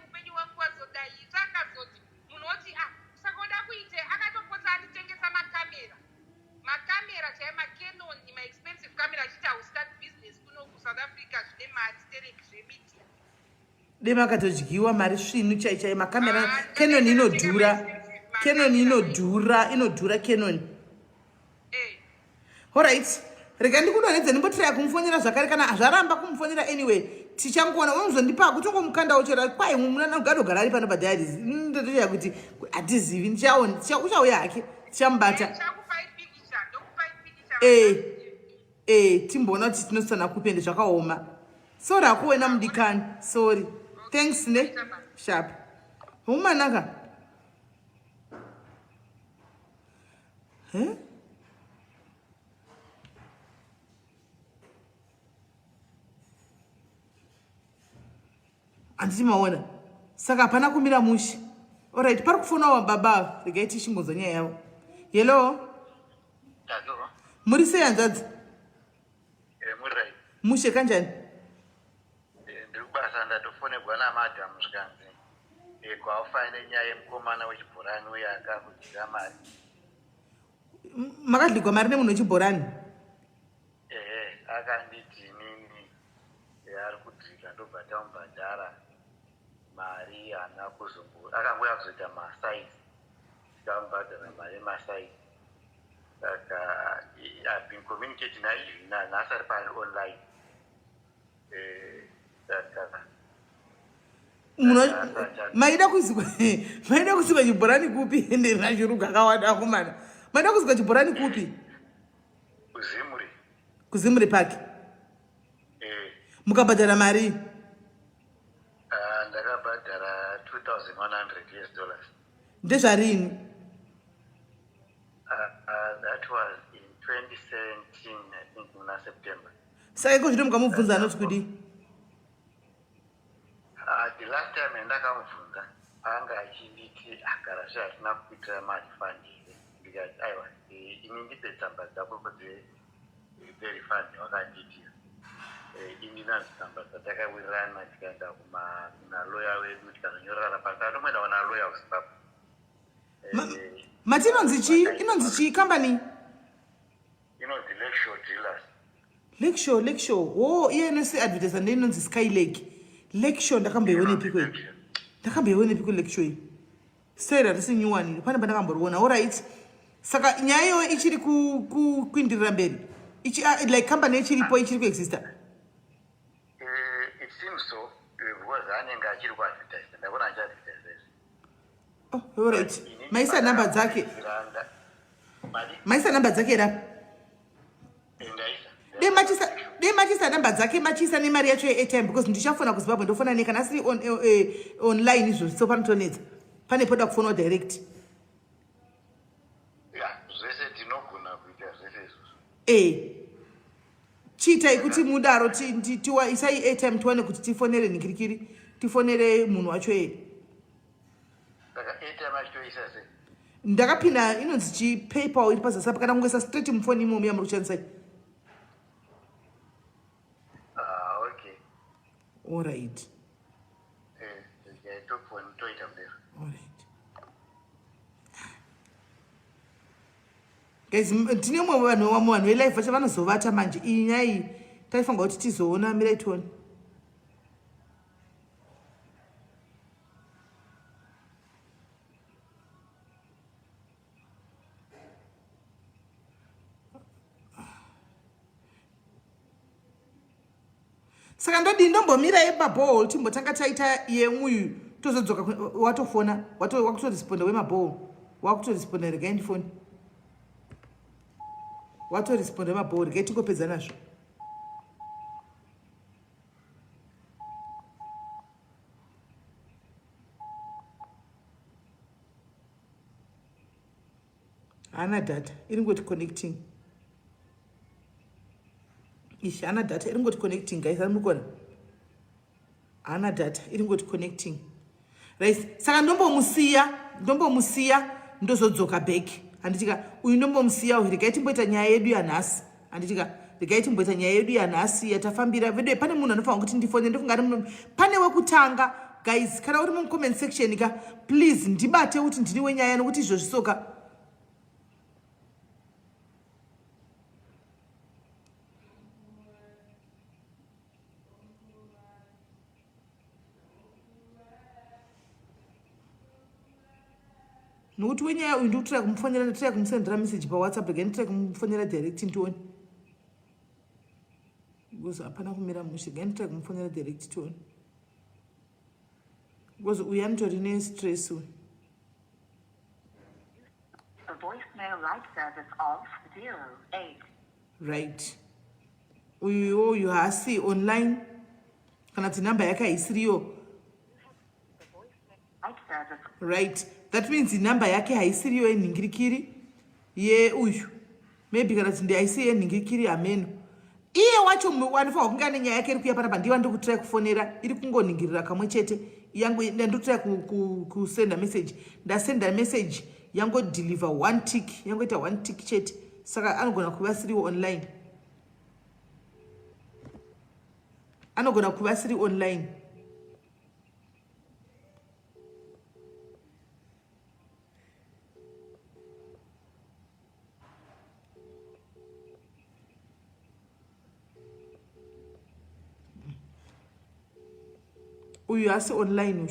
upenyu hwangu wazodai takazoti munhu oti saka uda kuite akatopota atitengesa makamera chaiye macanon maexpensive camera achiti haustart business kuno kuSouth Africa zvine matitereki zvemedia Dema katodyiwa mari svinu chaichai makamera Canon inodhura Canon. Alright. Rega ndikudonedza ndimbotraya kumufonyera zvakare kana zvaramba kumufonyera anyway tichangoona unozondipa kutongo mukanda uchera kwai muna gadogara ari pano padiaries ndotoya kuti atizivi ndichaona uchauya hake tichamubata timboona kuti tinosana kupende zvakaoma sorry akuwena mudikani sorry thanks ne sharp umanaka handiti maona saka hapana kumira mushe. Alright, pari kufonawo baba regai tichimbodzwa nyaya yavo. Hello muri sei hanzvadzi? Mushe kanjani? Ndiri kubasa ndatofonerwa namadhamu zvikanzi kwaufanire nyaya yemukomana wechibhorani uye akakudyira mari. Makadligwa mari nemunhu wechibhorani? Akanditi nini ari kudhika ndobva tamubhadhara mari haana akangoya kuzoita masaizi tikamubhadhara mari yemasaizi. Saka I've been communicating naizvi nhasi ari pari online. Saka maida kuzikwa chibhorani kupi ende rashuruga akawanda akomana maida kuzikwa chibhorani kupi? Kuzimuri Park. Mukabhadhara mari? Ndakabhadhara $2,100. Ndezvarini? That was in 2017, I think, in September. Saka iko zvino mukamubvunza anoti kudi? The last time ndakamubvunza anga achinditi agara zvaasina kuitira marefund here because aiwa ini ndipe tsamba dzako dzerefund wakanditira ini nadzo tsamba dzatakawirirana tikaenda kuna loya wedu tikanonyorerana pasi atomboenda kuna loya kuzimbabwe. Mati inonzi chii company? Inonzi Lakeshore Dealers. Lakeshore. Oh, iye inosi advertise and inonzi Sky Lake. Lakeshore ndakamboiwonepi kwe? Ndakamboiwonepi kwe Lakeshore? Sera risinyuwani pane pandakamboriona. Alright. Saka nyaya iyo ichiri kuindirira mberi. Ichi like company ichiripo ichiri kuexista. It seems so because anenge achiri kuadvertise ndakona achiadvertise. Oh, alright. Maisa namba dzake. Maisa namba dzake ra. dei machisa namba dzake machisa nemari yacho ye-airtime because ndichafona kuzimbabwe ndofona nekana asiri online izvozvi so panotonetsa pane poda kufonwa direct zvese tinogona kuita zvese izvozvo chiitai kuti mudaro isai airtime tiwane kuti tifonere nhingirikiri tifonere munhu wacho saka airtime achitoisa sei ndakapinda inonzi chipaypal iri pazasi apa kana kungoisa straight mufoni imomo yamuri kushandisai okay allright toita kudero allright guys tine umwe vanhu velife vacho vanozovata manje iyi nyaya iyi taifanga kuti tizoona mirai tione saka ndodii ndombomira yemabhol timbotanga taita yemuyu tozodzoka watofona wakutoresponda wemabhol wakutoresponda regai ndifoni watoresponda wemabhol regai tingopedza nazvo hana data iri ngoti connecting ishi hana data iri ngoti connecting guys anokona hana data iri ngoti connecting right saka ndombomusiya ndozodzoka back handitika uyu ndombomusiya uyu regai timboita nyaya yedu yanhasi handitika regai timboita nyaya yedu yanhasi yatafambira vedo pane munhu anofanira kuti ndifone ndofunga pane wekutanga guys kana uri mucomment section ka please ndibate kuti ndiri wenyaya nokuti izvozvi soka nokuti wenyaya uyu ndikutira kumufonera nditira kumusendera message pawhatsapp regai nditira kumufonera direct ndione because hapana kumira mushe regai nditira kumufonera direct tione because uyu anitori nestress uyu The voicemail light service of 08. right uyu haasi online kana kuti namba yake haisiriyo Light service. right that means namba yake haisiriyo yenhingirikiri yeuyu maybe kana kuti ndihaisi yenhingirikiri ameno iye wacho wanofanwa kunge ane nyaya yake iri kuya panapa ndiwa ndikutirai kufonera iri kungonhingirira kamwe chete yangu ndandotrai kusenda message ndasenda message yangodeliver one tick yangoita one tick chete saka anogona kuva asiriwo online anogona kuva asiri online uyu hasi online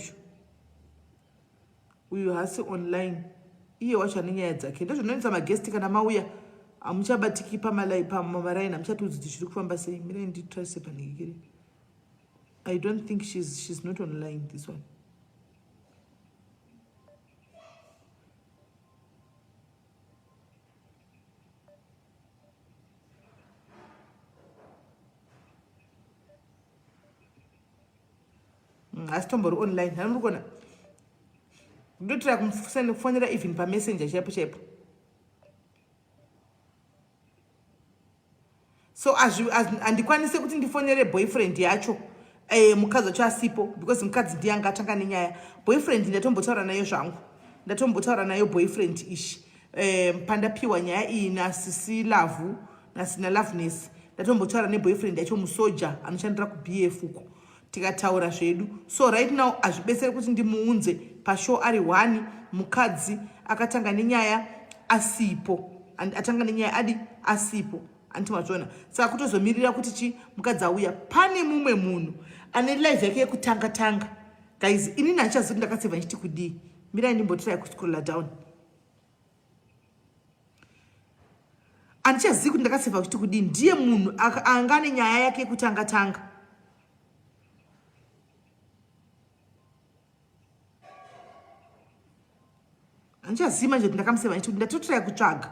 uyu hasi online iye wacho ane nyaya dzake ndozvinoita magesti kana mauya hamuchabatiki pamamaraini hamuchatudzi kuti zviri kufamba sei mirai nditraise panhingikiri I don't think she's not online this one asi tombori online hanuri kuona ndotira kufonera even pamessenger chaipo chaipo so handikwanise kuti ndifonere boyfriend yacho mukadzi wacho asipo because mukadzi ndiye anga atanga nenyaya boyfriend ndatombotaura nayo zvangu ndatombotaura nayo boyfriend ishi pandapiwa nyaya iyi nasisi lavhu nasina loveness ndatombotaura neboyfriend yacho musoja anoshandira kubf uko tikataura zvedu so right now hazvibetsere kuti ndimuunze pashow ari 1 mukadzi akatanga nenyaya asipo atanga nenyaya adi asipo antimazvona saka kutozomirira kuti chi mukadzi auya pane mumwe munhu ane live yake yekutanga guys inini handichazivi kuti ndakaseva nchiti kudii mirai ndimbotirai kuscrolla down handichazivi kuti ndakaseva kuti kudii ndiye munhu anga ane nyaya yake yekutanga handichazivi manje kuti ndakamuseva nchiti kuti ndatotirai kutsvaga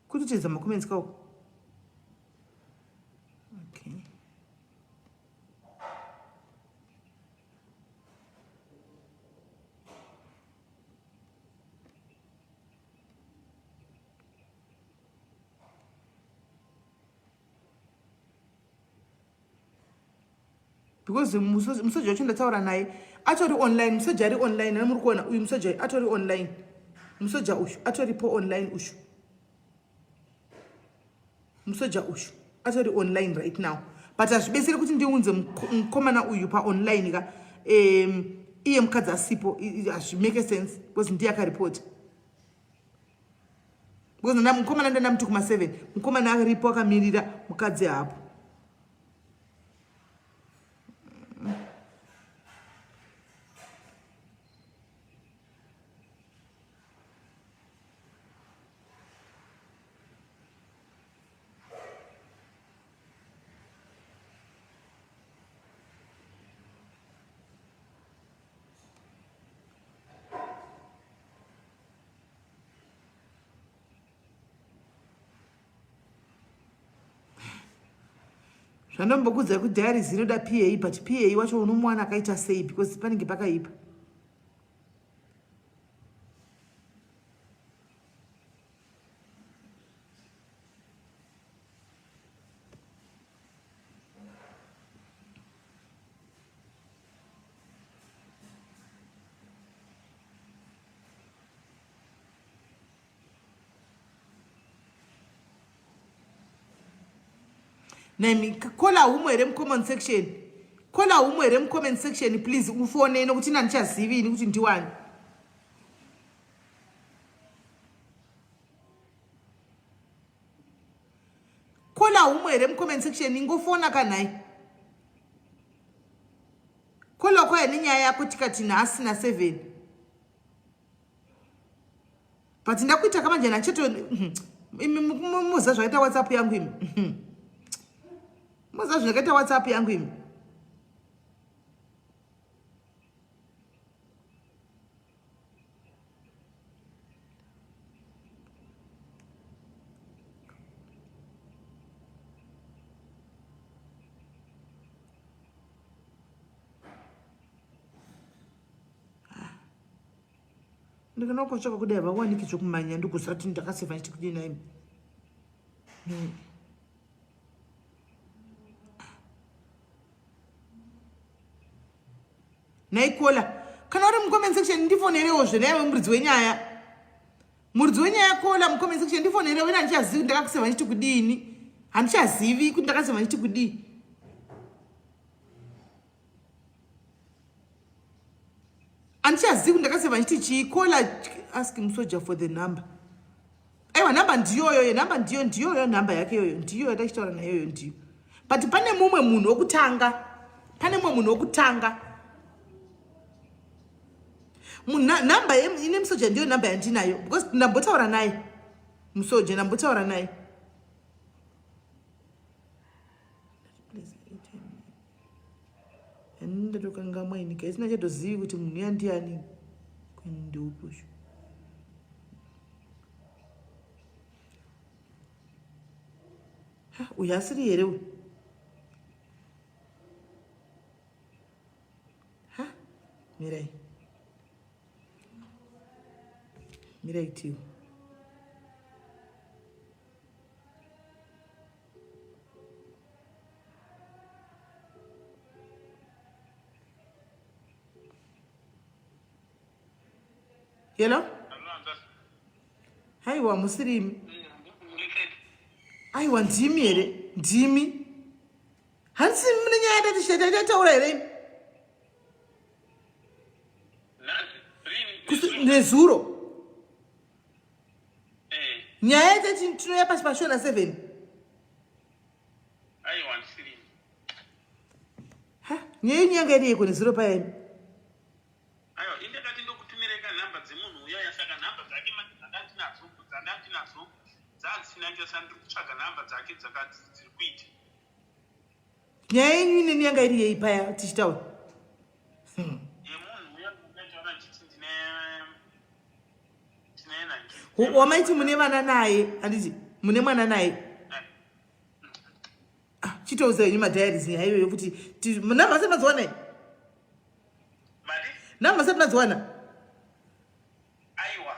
Could you change the comments? Go. Okay. Because the musoja wacho ndataura naye atori online, musoja ari online, na muri kuona uyu musoja atori online, musoja ushu atori po online ushu, musoja ushu atori online right now, but azvibesere kuti ndiunze mukomana uyu pa online ka iye mukadzi asipo, azvimake sense because ndiye akaripota, because mukomana ndandamuti kuma 7 mukomana aripo akamirira mukadzi hapo. Zvandombokudzai kuti diary dzinoda PA, but PA wacho unomwana akaita sei because panenge pakaipa. Nami kola umwere comment section. Kola umwere comment section please ufone nokuti nandichazivi kuti ndiwani. Kola umwere comment section ngofona kanai. Kola kwa nenyaya yako tikati na asina 7. But ndakuita kama jana cheto muza zvaita WhatsApp yangu imi. Muza zvaita WhatsApp yangu imi. Ndikanokochoka kudai vawaniki chokumanya ndokusati ndakaseva ndichikudina imi. Naikola kana uri mucomment section ndifonerewo zvenaye muridzi wenyaya. Muridzi wenyaya kola mucomment section ndifonerewo ina ndichazivi ndakaseva ndichikudini. Handichazivi kuti ndakaseva ndichikudini. Andichazivi ndakaseva ndichi kola asking Musoja for the number. Aiwa number ndiyoyo, number ndiyo number yake yoyo, ndiyo yatachitaura nayo yoyo ndiyo. But pane mumwe munhu wokutanga. Number ine Musoja ndiyo number yandinayo because ndambotaura naye. Musoja ndambotaura naye. Ndatoka mwaini isina chatozivi kuti munhu yandiani ndeuposho. Uyu asiri here uyu. Mirai tiyo. Hello? Haiwa musirimi. Aiwa ndimi here, ndimi. Hansi mnenyaya tatisheta tataura here. Nezuro. Nyaya yatati tinoya pasi pashona 7. Aiwa ndisirimi. Nyaya inyanga iri yeko nezuro payani. Nyaya yenyu ine nyanga iri yeipaya tichitaura. wamaiti mune vana naye handiti mune mwana naye chitouzenyu madhairis yaiyoyo kuti namhasi madziwana namhasi madziwana aiwa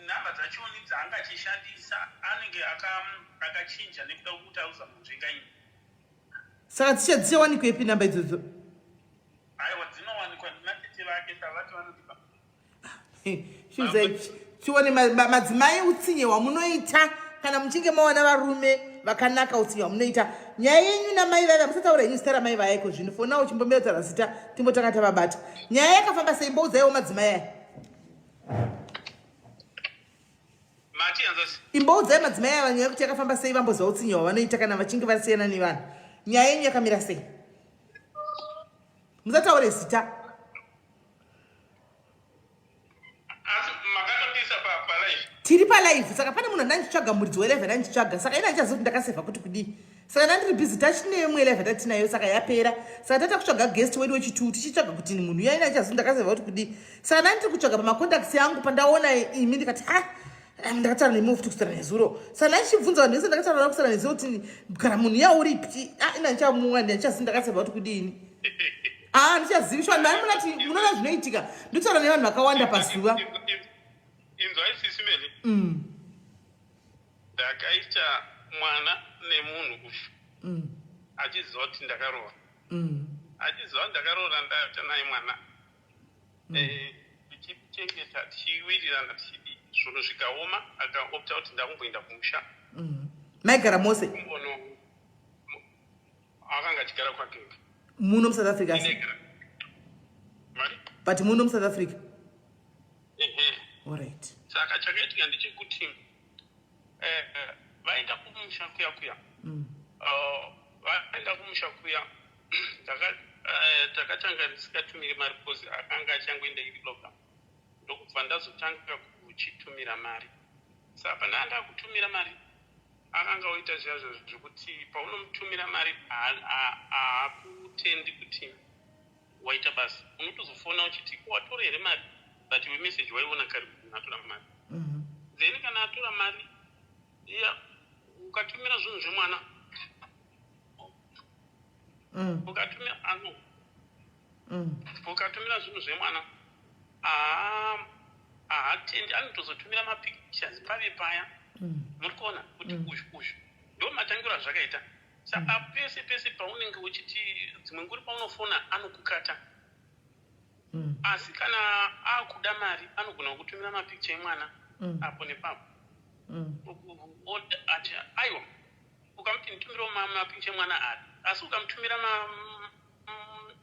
nhamba dzachoni dzaangachishandisa anenge akachinja nekuda kuti auza muzvingaini saka dzichawanikwa ipi namba idzodzo aiwa dzinowanikwa nematete vake savati vanotipa chione madzimai utsinye hwamunoita kana muchinge mawana varume vakanaka utsinye hwamunoita nyaya yenyu namai vaiva musataura henyu zita ramai vayaiko zvino fonawo chimbombeodzana zita timbotanga tavabata nyaya yakafamba sei mboudzaiwo madzimai aya imboudzai madzimai aya nyaya yekuti yakafamba sei vambozva utsinye hwavanoita kana vachinge vasiyana nevanhu nyaya yenyu yakamira sei musataure zita tiri palive saka pane munhu andandichitsvaga muridzi we11 andichitsvaga saka ina andichaziva kuti ndakasevha kuti kudii saka ndandiri bhizi tachineyo 11 tatinayo saka yapera saka tata kutsvaga guest wedu wechituu tichitsvaga kuti ni munhu yaina andichaziva kuti ndakasevha kuti kudii saka ndandiri kutsvaga pamacontacts yangu pandaona imi ndikati ndakataura nemi futi kusara nezuro saka ndandichibvunza vanhu vese ndakataura navo kusara nezuro kuti kana munhu yauripi ina ndichamuwa ndichaziva ndakasevha kuti kudini ndichazivishwa ndani munati munoona zvinoitika nditaura nevanhu vakawanda pazuva inzwai sisi mene ndakaita mwana nemunhu uyu achiziva kuti ndakaroora achiziva kuti ndakaroora ndaita naye mwana tichichengeta tichiwirirana tichidi zvinhu zvikaoma akaopta kuti ndakumboenda kumusha maigara mose akanga achigara kwake muno musouth africa but muno musouth africa alright saka chakaitika ndechekuti vaenda kumusha kuya vaenda kumusha kuya takatanga ndisingatumiri mari because akanga achangoenda iri loga ndokubva ndazotanga kuchitumira mari saka pandaanda kutumira mari akanga oita zvazvo zvekuti paunomutumira mari haakutendi kuti waita basa unotozofona uchiti watora here mari but we message waiona kari natora mari then kana atora mari ukatumira zvinhu zvemwana ukatumira zvinhu zvemwana haatendi anotozotumira mapictures pave paya muri kuona kuti uzhu ndo matangiro azvakaita saka pese pese paunenge uchiti dzimwe nguri paunofona anokukata asi kana akuda mari anogona kutumira mapicture emwana apo nepapo ati aiwa ukamuti nditumirawo mapicture emwana ari asi ukamutumira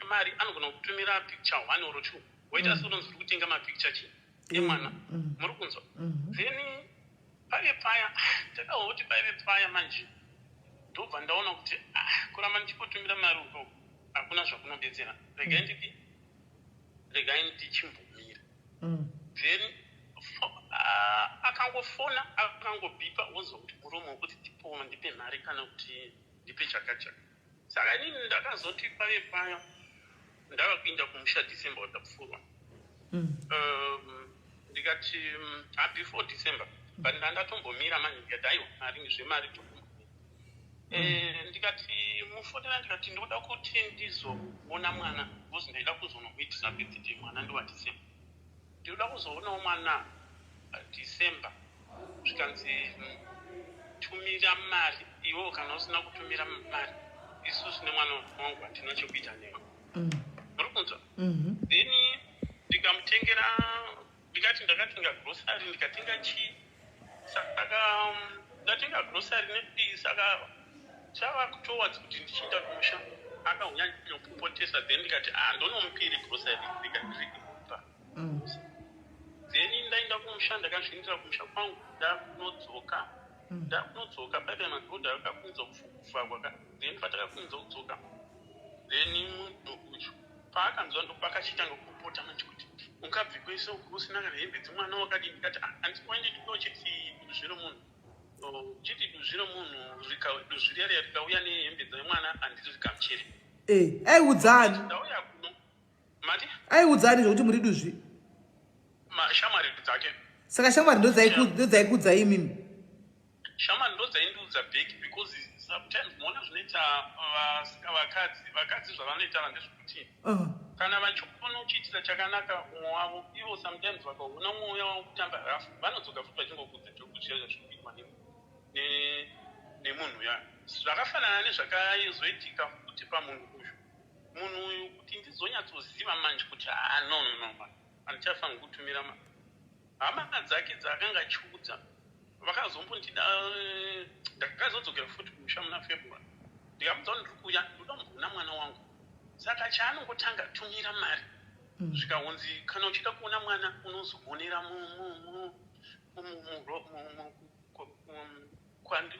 mari anogona kutumira picture 1 or 2 waita seunonzi uri kutenga mapicture chi emwana muri kunzwa then pave paya takaona kuti pave paya manje ndobva ndaona kuti kuramba ndichipotumira mari ukoko hakuna zvakunobetsera regai ndichimbomira then akangofona akangobhipa wonzwa kuti muromo wekuti tipoma ndipe mari kana kuti ndipe chakachaka saka inini ndakazoti pave paya ndava kuenda kumusha December watapfurwa ndikati before December but ndandatombomira manje ndikati aiwa mari zvemari ndikati mufotera ndikati ndoda kuti ndizoona mwana because ndaida kuzonomuitisa birthday mwana ndiwa December ndinoda kuzoonawo mwana December zvikanzi tumira mari iwo kana usina kutumira mari isusu nemwana wangu hatina chekuita newe muri kunzwa then ndikamutengera ndikati ndakatenga grocery ndikatenga chii saka ndatenga grocery nepii saka chava kutowards kuti ndichienda kumusha akaunyanyopopotesa then ndikati ndonomupiri grocery ndikandiriipa then ndaenda kumusha ndakazvinitira kumusha kwangu ndakunodzoka baibai madhodha akakunza kufagwa then patakakunza kudzoka then munhu uyu paakanzwa ndopakachitanga kupota manje kuti ungabvi kwese usina kana hembe dzemwana wakadii ndikati handikwaende ndikao chiti zviro munhu chiti duzviro munhu duzviriyariya rikauya nehembe dzemwana handiti zvikamuchere aiudzani ndauya kuno mati aiudzani zvokuti muri duzvi mashamwari dzake Saka shamwari ndodzaikudza imimi. Shamwari ndodzaindiudza bheki because sometimes muona zvinoita vakadzi zvavanoita ndezvekuti kana vachiona uchiitira chakanaka umwe wavo ivo sometimes vakaona mwoyo wavo kutamba rafu vanodzoka futi vachingokudza chokudya zvazvinoitwa nemunhu uya. Zvakafanana nezvakazoitika futi pamunhu uyu. Munhu uyu kuti ndizonyatsoziva manje kuti no handichafanira kutumira hama dzake dzaakanga achiudza vakazombondida ndakazodzokera futi kumusha muna February ndikamudza kuti ndiri kuuya ndoda kumbona mwana wangu. Saka chaanongotanga tumira mari zvikahunzi kana uchida kuona mwana unozogonera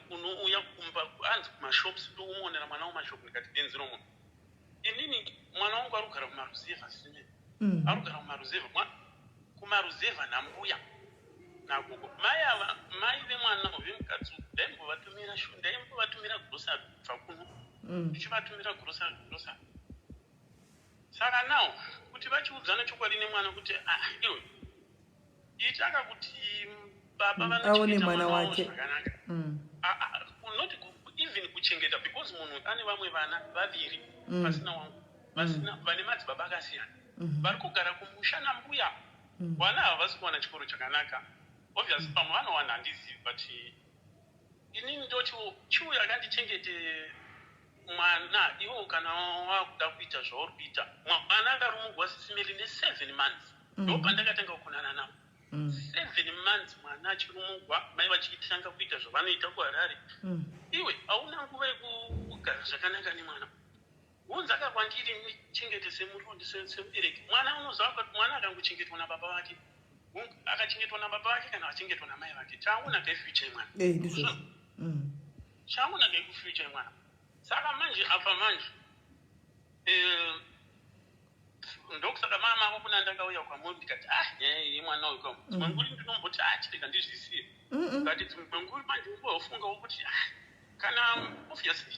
unouya kumba anzi kumashops ndoumuonera mwana mumashopu ndikati denziro munhu. Inini mwana wangu arikugara kumaruzevha sine arikugara kumaruzevha nambuya nagogo mai vemwana vemukadzi ndaimbovatumira grocery kubva kuno ndichivatumira grocery. Saka nawo kuti vachiudzana chokwadi nemwana kuti iwe itaka kuti baba vanochengeta mwana wake zvakanaka not even kuchengeta because munhu ane vamwe vana vaviri pasina wangu vane madzibaba akasiyana vari kugara kumusha nambuya vana havasi kuwana chikoro chakanaka obviously pamwe vanowana handizivi but inini ndoti chiuya akandichengete mwana iwo kana wakuda kuita zvauri kuita mwana akarumugwa sisimeli ne7 months ndopandakatanga kukunana navo 7 months mwana achirumugwa mai vachitanga kuita zvavanoita kuharare iwe hauna nguva yekugara zvakanaka nemwana unzi akakwandiri nichengete semurundi semubereki mwana unoziva kuti mwana akangochengetwa nababa vake akachengetwa nababa vake kana achengetwa namai vake chaunaka ifuture yemwana chaunaka ikufuture yemwana. Saka manje apa manje ndokusaka mama vakuna ndakauya kwamuri ndikati mwana uyu dzimwenguri ndinomboti chireka ndizvisiye ngati dzimwenguri manje ungofungawo kuti kana obviously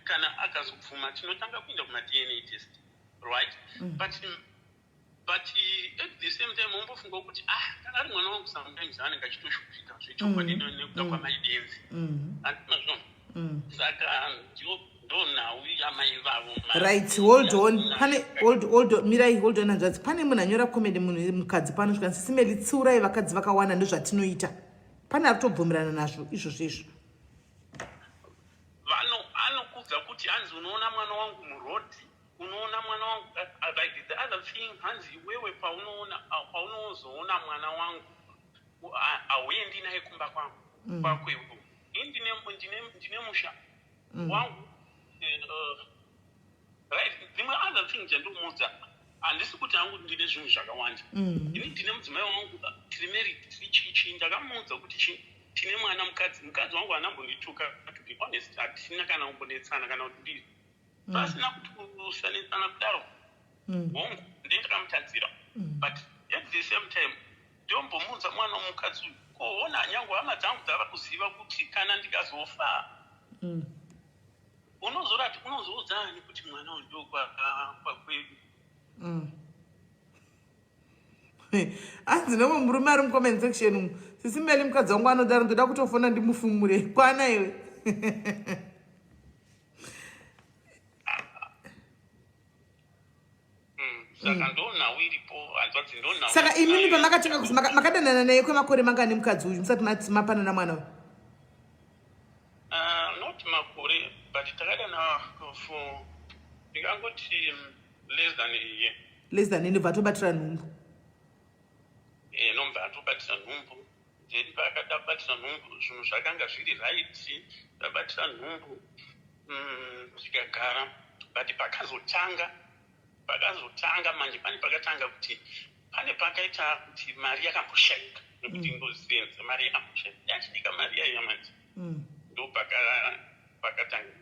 kana akazopfuma tinotanga kuenda kuma-DNA test right but at the same time umbofungawo kuti kana ari mwana wangu sometimes anenge achitoshupika zvechokwadi nekuda kwamaidenzi andinazvona. Saka ndonhau yamai vavo right. Hold on mirai hold on hanzvadzi pane munhu anyora komende munhu mukadzi pano svika sisimeli tsiurai vakadzi vakawana ndozvatinoita pane ari kutobvumirana nazvo izvozvo izvo anokudza kuti hanzi unoona mwana wangu murodhi unoona mwana wangu like the other thing hanzi iwewe paunozoona mwana wangu hauendi naye kumba kwakwewo ndine musha wangu right. Dzimwe other thing chandimudza handisi kuti hangu ndine zvinhu zvakawanda ini ndine mudzimai wangu tiri married tichichi ndakamudza kuti tine mwana mukadzi wangu anambondituka to be honest hatina kana kumbonetsana kana kuti ndiri pasina kuti kusanetsana kudaro hongu ndendakamutadzira but at the same time ndombomudza mwana womukadzi uyu kuona nyange hama dzangu dzava kuziva kuti kana ndikazofa unozoudzaani kuti mwana uyu ndo kwakwedu. hanzi nomwe murume ari mucomment section umu sisimeli mukadzi wangu anodaro ndoda kutofona ndimufumure kwana iwe saka ndonhau iripo hanzvadzi ndonhau. Saka imimi pamakatanga makadanana naye kwemakore mangani mukadzi uyu musati mapanana mwana uyu? Not makore but takadana for ndingangoti less than a year. Less than ndobva tobatira nhumbu. Nobva tobatira nhumbu then pakadabatira nhumbu zvinhu zvakanga zviri right tabatira nhumbu zvikagara but pakazotanga manje pane pakatanga kuti pane pakaita kuti mari yakamboshaika nekuti ndozenza mari yakamboshaika yachinika mari yaiyamanzi ndo pakatanga.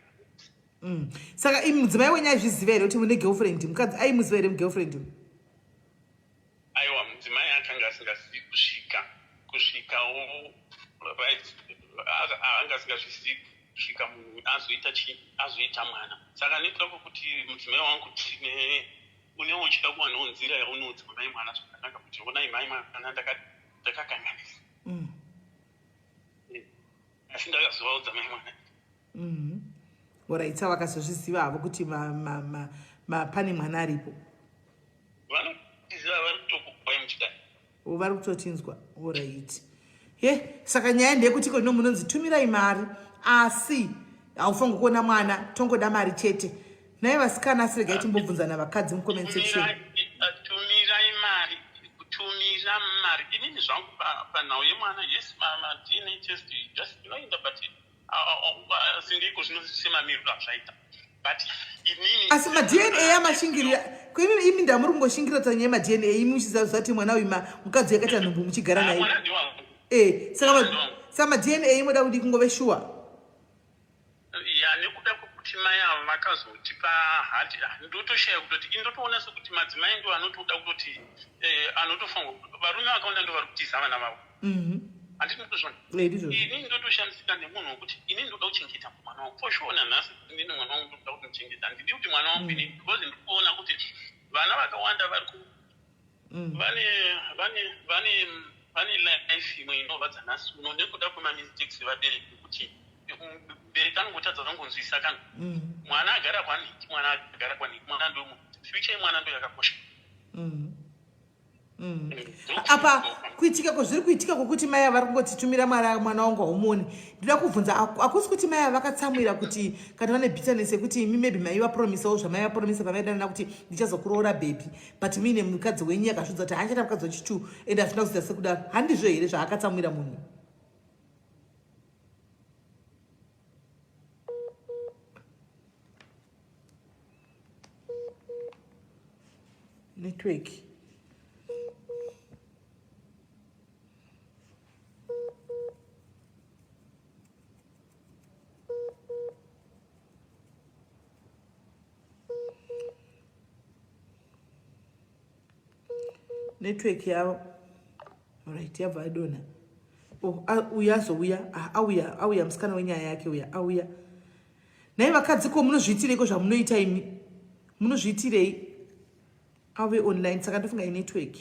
Saka imi mudzimai wenyu aizviziva here kuti mune girlfriend? Mukadzi aimuziva here mugirlfriend uyu? Aiwa, mudzimai akanga asingazivi kusvikawo right anga asingazvizivi kusvika munhu azoita mwana. Saka nekuda kwokuti mudzimai wangu unewo uchida kuwanawo nzira yaunodzi mai mwana zvakanaka kuti onai mai mwana ndakakanganisa asi ndakazovaudza mai mwana oraita vakazozviziva havo kuti pane mwana aripo vanotiziva vari kutokukwai muchidai vari kutotinzwa oraiti saka nyaya ndeyekuti iko munonzi tumirai mari asi haufangi kuona mwana tongoda mari chete naye vasikana asiregai timbobvunzana vakadzi mucomment section tumirai mari kutumira mari inini zvangu panhau yemwana yes madna test just inoinda but singeiko zvinosemamiriro azvaita but inini asi madna amashingirira koinini imi ndamuri kungoshingira tanyaya yemadna imi muchiziva kuti mwana uyu mukadzi yakaita nhumbu muchigara naye mwana ndiwangu saka madna imoda kuti kungove shuwa nekuda kwekuti mai avo vakazotipa hati ndotoshaya kutoti indotoona sekuti madzimai ndo anotoda kutoti anotofanwa varume vakawanda ndo vari kutiza vana vavo handiti ndotozvona inini ndotoshandisika nemunhu wekuti inini ndoda kuchengeta mwana wangu foshuona nhasi inini mwana wangu ndoda kuti muchengeta handidi kuti mwana wangu inini because ndikuona kuti vana vakawanda vari ku vane life imwe inovadza nhasi uno nekuda kwemamistakes vabereki kuti bereki anongotadza vanongonzwisa kana mwana agara kwanhiki mwana agara kwanhiki mwana ndo future yemwana ndo yakakosha apa kuitika kwazviri kuitika kwokuti mai ava vari kungotitumira mwana wangu haumoni ndoda kubvunza hakusi kuti mai ava vakatsamwira kuti kana vane bitterness yekuti imi maybe mai vapromisawo zvamai vapromisa pavaidanana kuti ndichazokuroora bhebhi but muine mukadzi wenyu yakazvidza kuti handichata mukadzi wechitu ende hazvina kuziita sekudaro handizvo here zvaakatsamwira munhu network network yavo right yabva adonha uya azouya auya musikana wenyaya yake uya auya nai vakadziko munozviitireiko zvamunoita imi munozviitirei ave online saka ndofunga inetwork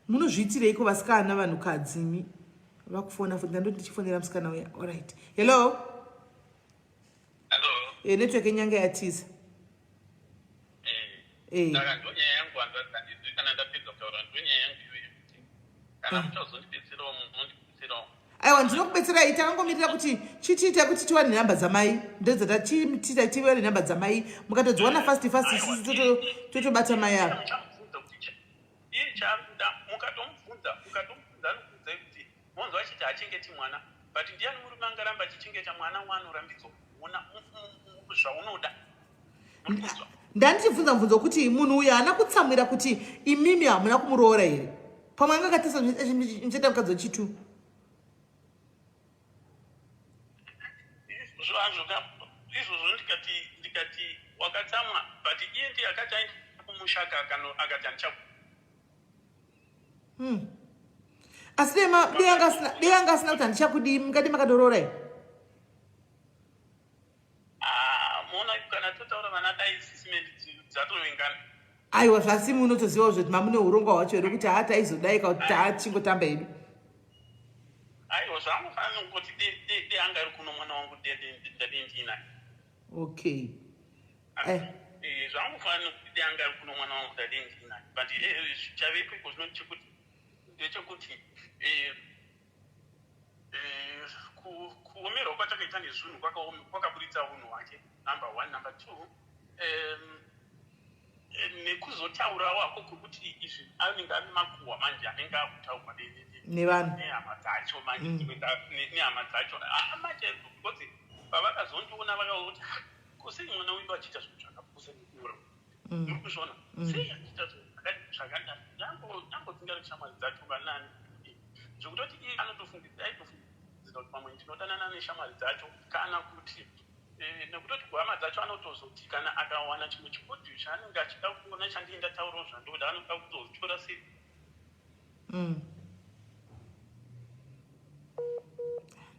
munozviitireiko vasikana vanhukadzi imi vakufona futi ndandoti ndichifonera musikana uya alright hello network yenyanga yatiza ndakandonyaya yangu andazandizvi kana ndapedza kutaura ndonyaya yangu iyoyo kana muchazondibetserawo munondibetserawo aiwa ndinokubetserai takangomirira kuti chitiita kuti tiwane nhamba dzamai ndodzata chitiita tiwane nhamba dzamai mukatodziwana fast isusu totobata mai avo muchamubvunza kuti iye chaakuda mukatomubvunza anokuudzai kuti monzwa achiti hachengeti mwana but ndiani murume angaramba achichengeta mwana waanorambidzwa kuona zvaunoda munobvunzwa ndandichibvunza mubvunzo wekuti munhu uyu haana kutsamwira kuti imimi hamuna kumuroora here pamwe anga akatisa muchenda mukadzi wechitu izvozvo ndikati wakatsamwa but iye ndiye akati aenda kumushaka akati handichaku asi dei anga asina kuti handichakudii mungadi makadoroora here mona kana totaura vana dai sisimendi dzatoingana aiwa zvasi munotozivawo zvoti mamune urongwa hwacho here kuti haati aizodaika kuti taachingotamba hedu aiwa zvamufanira kuti de anga ari kuno mwana wangu dadendinaye okay zvamufanira kuti de anga ari kuno mwana wangu dadendinaye but chavepo iko zvinoti ndechekuti kuomerwa kwatakaita nezvinhu kwakaburitsa unhu hwake number 1 number 2 nekuzotaurawo ako kwekuti izvi anenge ane makuhwa manje anenge akutaurwa nevanhu nehama dzacho manje nehama dzacho manje because pavakazondiona vakauti kusei mwana wenyu achiita zvinhu zvakapusa nekuro muri kuzviona sei achiita zvakadaro nyambodzinga shamwari dzacho vanani zvekutoti iye aitofungidzira kuti pamwe ndinodanana neshamwari dzacho kana kuti nekutoti kuhama dzacho anotozoti kana akawana chimwe chipodhi chaanenge achida kuona chandienda taurawo zvandoda anoda kutozitora sei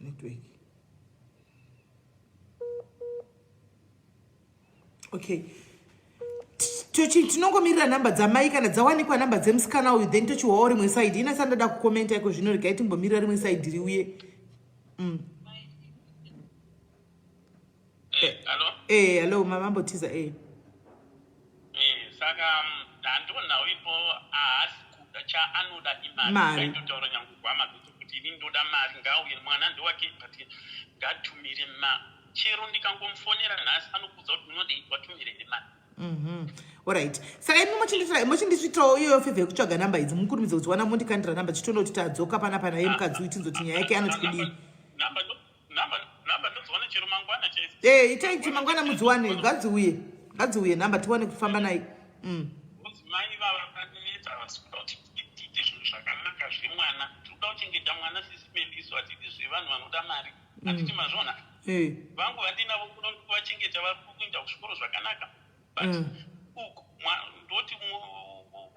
network okay tinongomirira nhamba dzamai kana dzawanikwa nhamba dzemusikana uyu then tochiwawo rimwe saidi ina sandada kukomenta iko zvino regai timbomirira rimwe saidi riuye. Hello mamambotiza saka handionawo ipo haasi kuda chaanoda imari aitotaura nyangu kwamabvito kuti ini ndoda mari ngauye mwana ndowake but ngatumire chero ndikangomufonera nhasi anokudza kuti unodei watumire nemari. Alright. Saka imi mochindisvitawo iyoyo fevha yekutsvaga nhamba idzi mukurumidza kuti wana mondikandira nhamba chitonda kuti tadzoka panapa naye mukadzi uyu tinzoti nyaya yake anoti kudini. Namba ndodziwana chero mangwana chese. Itai kuti mangwana mudziwane ngadziuye nhamba tiwane kufamba naye. Mudzimai vakaneta vasikuda kuti tiite zvinhu zvakanaka zvemwana. Tinoda kuchengeta mwana sisi meliso hatidi zvevanhu vanoda mari. Hatiti mazvona. Vangu vandinavo kuvachengeta vari kuenda kuzvikoro zvakanaka. But ndoti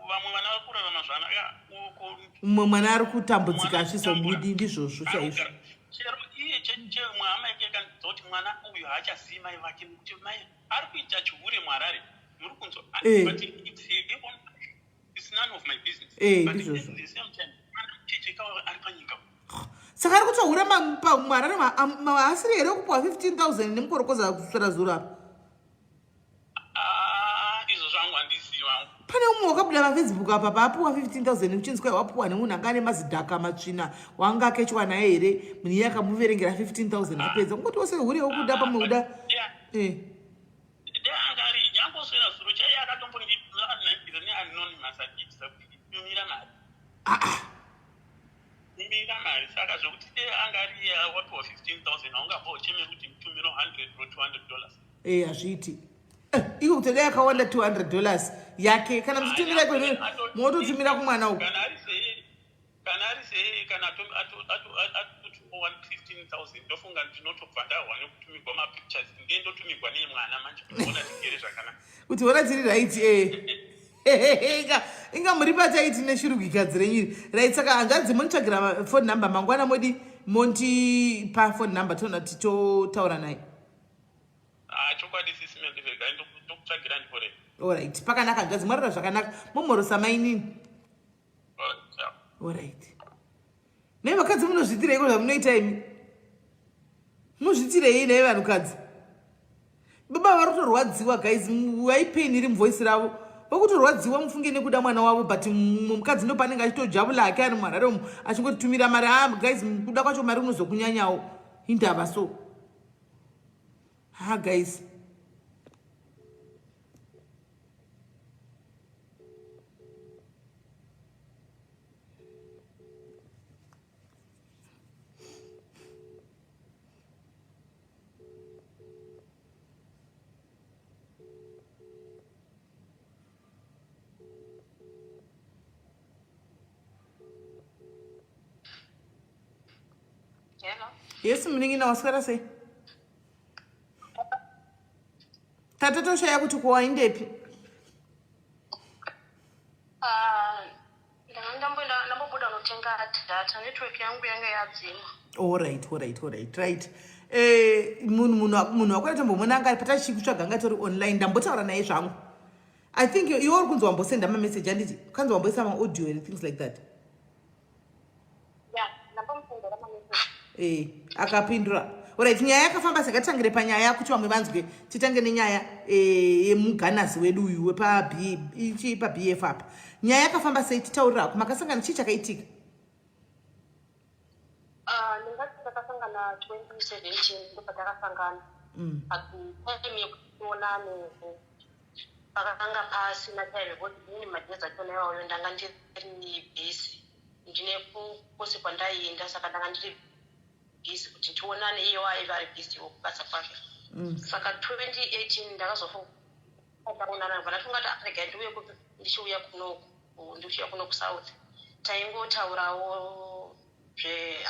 vamwe vana vari kurarama zvakanaka uko. Mumwe mwana ari kutambudzika achizobudi ndizvozvo chaizvo. Chero iye chemwe hama yake akanzwa kuti mwana uyu haachazivi mai vake nekuti mai ari kuita chihure muharare muri kunzwa but it's none of my business but at the same time mwana mucheche ari panyika. Saka ari kutohura muharare asiri here kupuwa 15,000 nemukorokoza kusvera zuro apa. Izvo zvangu handiziva. Pane umwe wakabuda pafacebook apa paapuwa 15,000 uchinzwa wapuwa nemunhu anga ane mazidhaka matsvina wanga akechwa naye here munhu iye akamuverengera 15,000 apedza kungoti wose hure wokuda pamwe uda. Angari nyangoswera zuro chaiye akatombondiranaidzira neanonymous achiitisa kuti tumira mari. Tumira mari saka zvokuti angari wapiwa 15,000 haungabva uchemera kuti mutumiro $100 or $200. Hazviiti. Iko kutoda yakawanda $200 yake kana muchitumira ikwe mototumira kumwana uku. Kana ari sei kana atotumowa 15,000 ndofunga ndinotobva ndawa nekutumigwa mapictures ndendotumigwa neye mwana manje kuona tigere zvakanaka. Kuti ona tiri right inga muri pataiti neshurugikadzire nyiri right. Saka hanzvadzi monitsvagira phone number mangwana modi montipa phone number toona tichotaura naye. Chokwadi sisi mendevega ndokutsvagira ndikore. Alright, pakanaka hanzvadzi mwarora zvakanaka momhorosa mai nini. Alright. Nei vakadzi munozviitirei ko zvamunoita imi? Muzviitirei nei vanhukadzi? Baba vari kutorwadziwa guys, waipeni iri muvoisi ravo. Vakutorwadziwa mufunge nekuda mwana wavo but mukadzi ndo panenge achitojabula hake ari muharare umu achingotitumira mari. Guys, kuda kwacho mari unozokunyanyawo indava so. Guys. Hello. Yes, mningi na waswera sei? Tata toshaya kuti kuwaindepi? Ndambobuda notenga data network yangu yanga yadzima. Alright. Right. Munhu wakwenda tombomona anga pata chikutsvaga ngati uri online ndambotaura naye zvangu. I think you uri kunzwa wambosenda message anditi kanzwa wamboisa audio and things like that. Yeah, ndambomsendera message. Akapindura. Alright, nyaya yakafamba sakatangire panyaya kuti vamwe vanzwe titange nenyaya yemuganasi wedu uyu wepa BF apa. Nyaya yakafamba sei titaurira kumakasangana chii chakaitika? Ndingati takasangana 2017 ndo patakasangana. Time yekuonana pakanga pasina time kuti ini mageza tona iwayo ndanga ndiri busy. Ndine kose kwandaienda saka ndanga ndiri busy kuti tionane iyo aivari busy wokubasa kwake. Saka 2018 ndakazofunga ndaonana vanatongati arega ndiuye kuti ndichiuya kuno kusouth. Taingotaurawo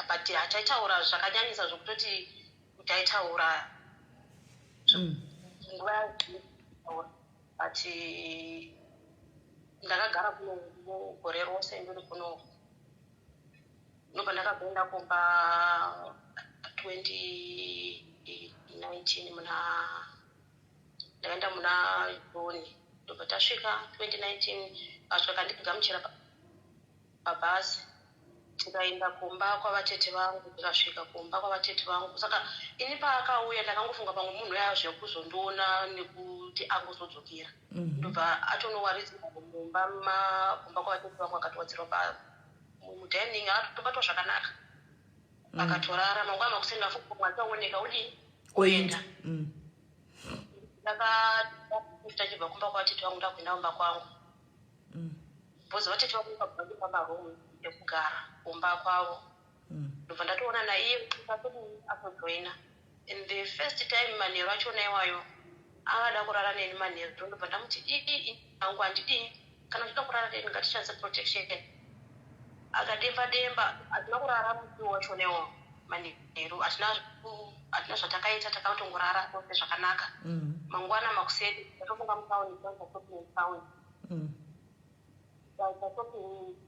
but hataitaura zvakanyanyisa zvokutoti taitaura nguva but ndakagara kuno gore rose ndiri kuno nobva ndakazoenda kumba 2019 ndakaenda muna June ndobva tasvika 2019 asvika ndigamuchira pabhazi tikaenda kumba kwavatete vangu tikasvika kumba kwavatete vangu saka ini paakauya ndakangofunga pamwe munhu yaya zvekuzondiona nekuti angozodzokera ndobva atonowarisira mumba kumba kwavatete vangu akatowadzirwa mudhining atobatwa zvakanaka akatorara mangwana makusenda fukuataoneka udi oenda ndakachibva kumba kwavatete vangu ndakuenda kumba kwangu bhozi vatete vangu vakabva pamarumu ekugara kumba kwavo ndobva ndatoona naiye kuti azojoina and the first time manheru achona iwayo akada kurara neni manheru ndobva ndamuti angu handidii kana uchida kurara neni ngatishandise protection akademba hatina kurara musi wachona iwayo manheru hatina zvatakaita takatongorara tose zvakanaka mangwana makuseni tatofunga mutauni tautaundi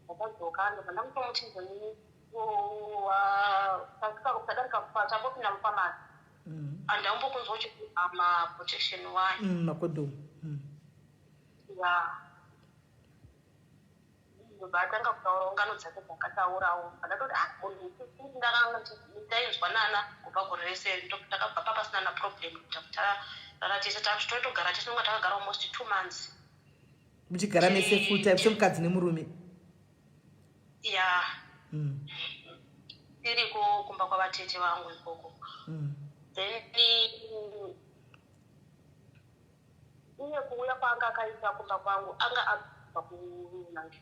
ndakadzoka ndobva ndamutomutinza nini tambopinda mufamasi handambokunzwa kuti maprotection wayo makondomu ya ndobva atanga kutaura ungano dzake dzakataurawo ndatoti munhu ndakanga ndainzwa nana kubva gore rese takabva papasina na problem tarara tese toitogara tese nonga takagara almost 2 months muchigara mese full time semukadzi nemurume ya tiriko kumba kwavatete vangu ikoko then iye kuuya kwanga akaita kumba kwangu anga abva kunange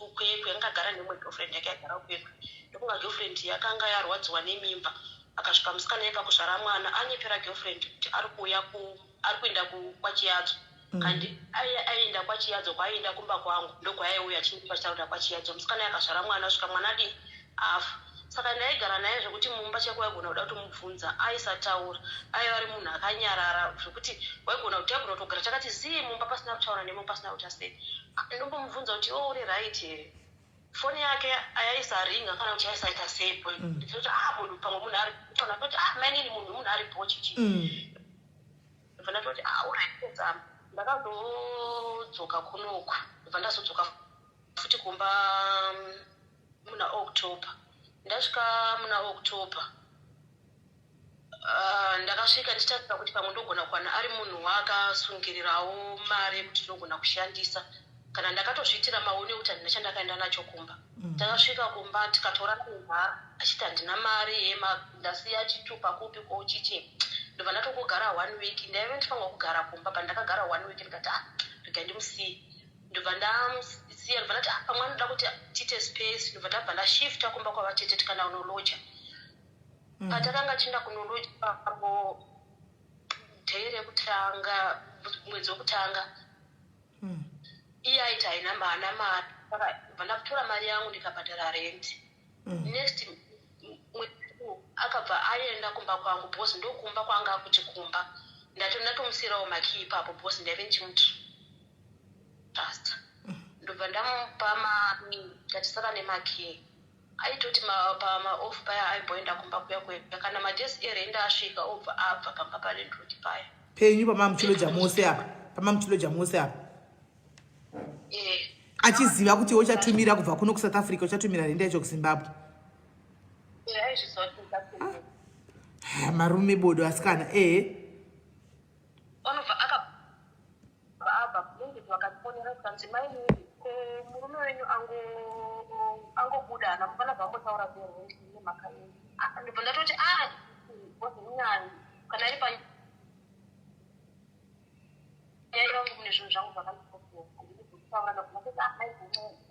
ukwekwe angagara nemwe girlfriend yake agara ukwekwe ndokunga girlfriend yakanga yarwadziwa nemimba akasvika musikana yepakuzvara mwana anyepera girlfriend kuti ari kuenda kwachiyadzo kandi aienda kwachiyadzo kwaaienda kumba kwangu ndokwaiuya chimba chitaura kwachiyadzo musikana yakazvara mwana asvika mwana adi afa saka ndaigara naye zvekuti mumba chako waigona kuda kutomubvunza aisataura aiva ari munhu akanyarara zvekuti waigona kuti taigona kutogara takati zii mumba pasina kutaura nemo pasina kuti asei ndombomubvunza kuti iwo uri right here foni yake ayaisaringa kana kuti aisaita sepo nditoti munhu pamwe munhu ari kutaura kuti mainini munhu aripo chichi ndobva ndatoti uraitezama ndakazodzoka kunoku ndobva ndazodzoka futi kumba muna october ndasvika muna october ndakasvika ndichitarisa kuti pamwe ndogona kuwana ari munhu wakasungirirawo mari yekuti ndogona kushandisa kana ndakatozviitira maoni ekuti handina chandakaenda nacho kumba takasvika kumba tikatorana nenhara achiti handina mari ndasiya chitupa kupi kochichi ndobva ndatongogara 1 week ndaive ndifanwa kugara kumba pandakagara 1 week ndikati rega ndimusiye ndobva ndamusiya ndobva ndati pamwe anoda kuti tiite space ndobva ndabva ndashifta kumba kwavatete tikana unoloja patakanga tienda kunoloja pambo dhei rekutanga mwedzi wekutanga iye aiti haina mana mari saka ndobva ndakutora mari yangu ndikabhadhara rent next mwedzi akabva aenda kumba kwangu bhosi ndokumba kwanga akuti kumba ndatomusiyirawo makii ipapo bhosi ndaive ndichimuti trust ndobva ndamupa ndatisara nemakii aitoti pamaofu paya aimboenda kumba kuya kwega kana madhesi erenda asvika obva abva pamba parendrodi paya penyu pamamuchiloja mose apa achiziva kuti uchatumira kubva kuno kusouth africa uchatumira renda yacho kuzimbabwe marume bodo asikana anobva akabva kunenge vakatiponera kukanzi maini murume wenyu angobuda hana mufana bvambotaura nemhaka yenyu ndobva ndatoti bozinyani kana iri panyaya yangu mune zvinhu zvangu zvakandikutaura ndobva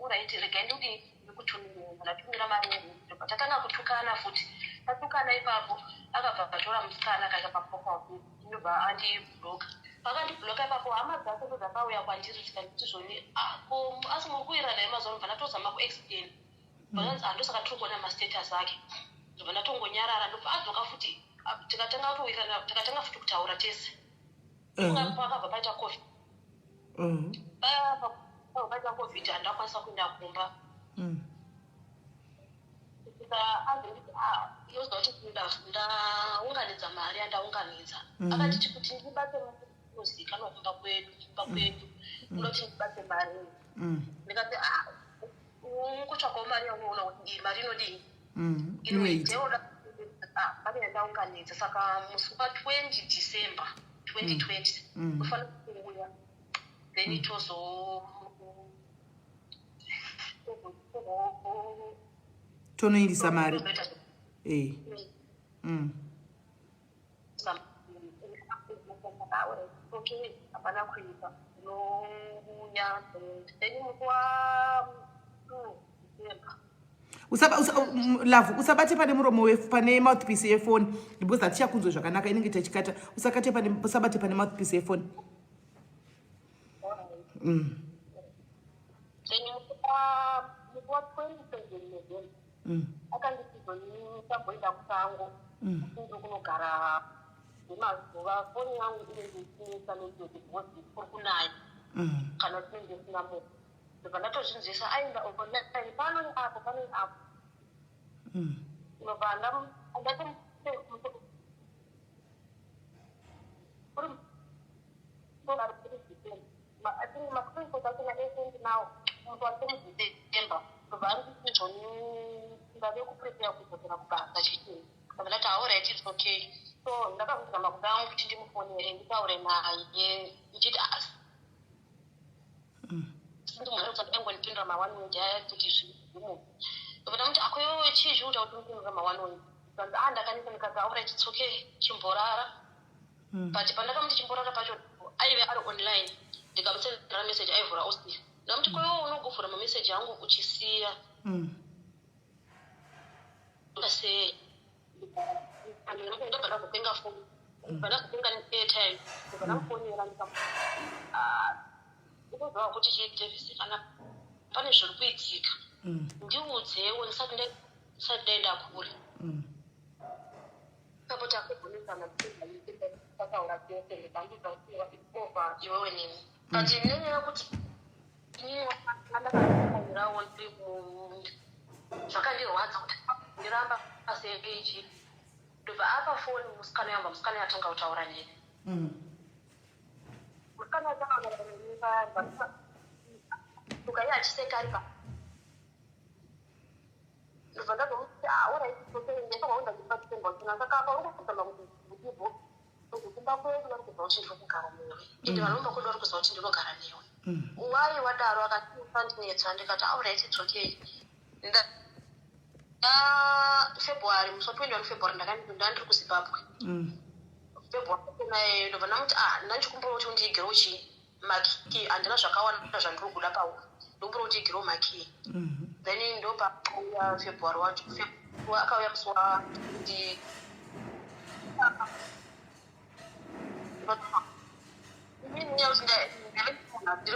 uraiti regai ndikudii ndikutumire ndatumira mari ndobva tatanga kutukana futi tatukana ipapo akabva atora musikana akaisa paprofile ndobva andibloka pakandibloka ipapo hama dzake ndo dzakauya kwandiri tikanditi zvoni asi muri kuwira naye mazuva ndobva ndatozama kuexplain vanonzi handosaka tiri kuona mastatus ake ndobva ndatongonyarara ndobva adzoka futi tikatanga futi kutaura tese pakabva paita covid paita covid handakwanisa kuenda kumba yozwa kuti ndaunganidza mari yandaunganidza akatiti kuti ndibate muzi kumba kwedu unoti ndibate mari ndikati kutsvakawo mari yanguona kuti mari inodini inoiteoda pane ndaunganidza saka musi wa20 December 2020 ufanira kuuya then tonoindisa mari hapana kuipa unouya then musi Love, usabate pane muromo pane mouthpiece yefoni because hatichakunzwa zvakanaka inenge tachikata. Usabate pane mouthpiece yefoni. akanditizonitamboenda kusango kuti kunogara nemazuva foni yangu inengeisa nezvekuti kuri kunaya kana tinenge sina munhu ndobva ndatozvinzwisa aenda online pano neapo pano neapo ndobva nawo muntu wasemudecember ndobva ndave kuprepare kudzokera kubasa chitini ndobva ndati alright it's okay so ndakabvunza makuda angu kuti ndimufonere nditaure naye ndichiti ndingondipindura ma1 minute ayatoti zvimu ndobva ndamuti akoyo chii zvikuita kuti ndipindura ma1 minute ndakanisa ndikati alright it's okay chimborara but pandakamuti chimborara pacho aive ari online ndikamusendera message aivhura ausia ndamuti koyo unogovhura mameseji angu uchisiya sei ndobva ndazopenga foni ndobva ndazopenga airtime ndobva ndamufonera ndikuzva kuti chiitevisi kana pane zviri kuitika ndiudzewo ndisati ndaenda kure kapoti akubvunisana tataura tese ndikandibvasiwa over iwewe nini but nenyaya kuti andakairawo ndiri zvakandirwadza kuti ndiramba paseichi ndobva apa foni musikana yamba musikana yatanga kutaura neni musikana yatanga kutaura tukaiye achiseka ari pa ndobva ndazomuti oraitokendesakaunda ndipatisemba china saka apa uri kutamba kuti ndibvo kumba kwedu vari kubva kuti ndiri kugara newe ende vanomba kwedu vari kuziva kuti ndinogara newe wai wadaro akandinetsa ndikati alright it's okay February musi wa21 February ndandiri kuZimbabwe February naye ndobva ndamuti ndandichikumbura kuti undiigirewo maki handina zvakawanda zvandiri kuda pauri ndokumbura kuti igirewo maki then ndopa akauya February wacho akauya musi wa ndiri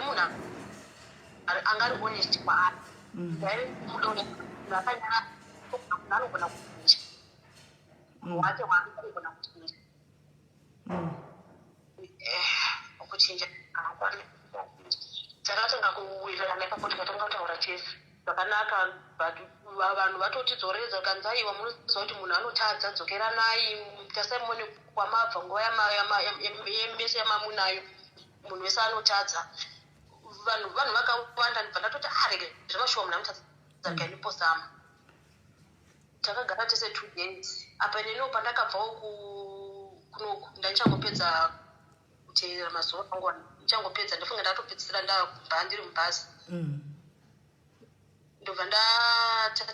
munhu angari honest kwaari anogona kuchinja wake waanogona kuchinja kuchinja takatanga kuwirirana ipapo tikatanga kutaura chese zvakanaka vanhu vatotidzoreredza kanzaiwa munoziva kuti munhu anotadza dzokeranai tasaimone kwamabva nguva yemese yamamunayo munhu wese anotadza vanhu vakawanda ndibva ndatoti arege zvamashuwa munhu anotadza kainiposama takagara tese 2 days apa neno pandakabvawo kunoku ndandichangopedza kuteerera mazuva angu ndichangopedza ndafunga ndatopedzisira ndabva ndiri mubhazi ndobva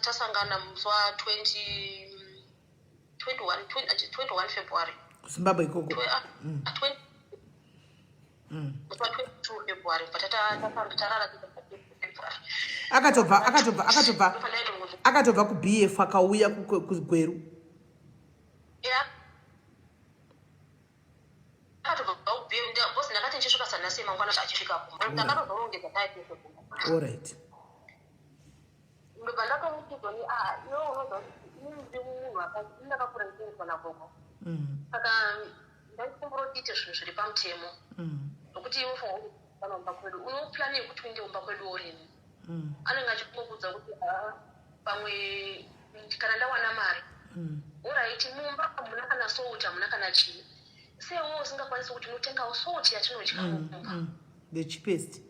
tasangana musi wa 21 February Zimbabwe ikoko musi wa 22 February but tarara akatobva kuBF akauya kugweru akatobva kuBF bosi ndakati ndichisvika sanasi mangwana achifika kumba ndakatozorongedza taitese kumba alright ndobva ndakamuti zoni iwe unoziva kuti ndi munhu ndakakura ndichinisana koko saka ndandikumbura kuti ite zvinhu zviri pamutemo nokuti iwe funga kuti panomba kwedu unoplani yekuti uinde umba kwedu orini anenge achikungudza kuti pamwe kana ndawana mari oraiti mumba hamuna kana souta hamuna kana chii sewo usingakwanisi kuti unotengawo soti yatinodya mumba. The cheapest.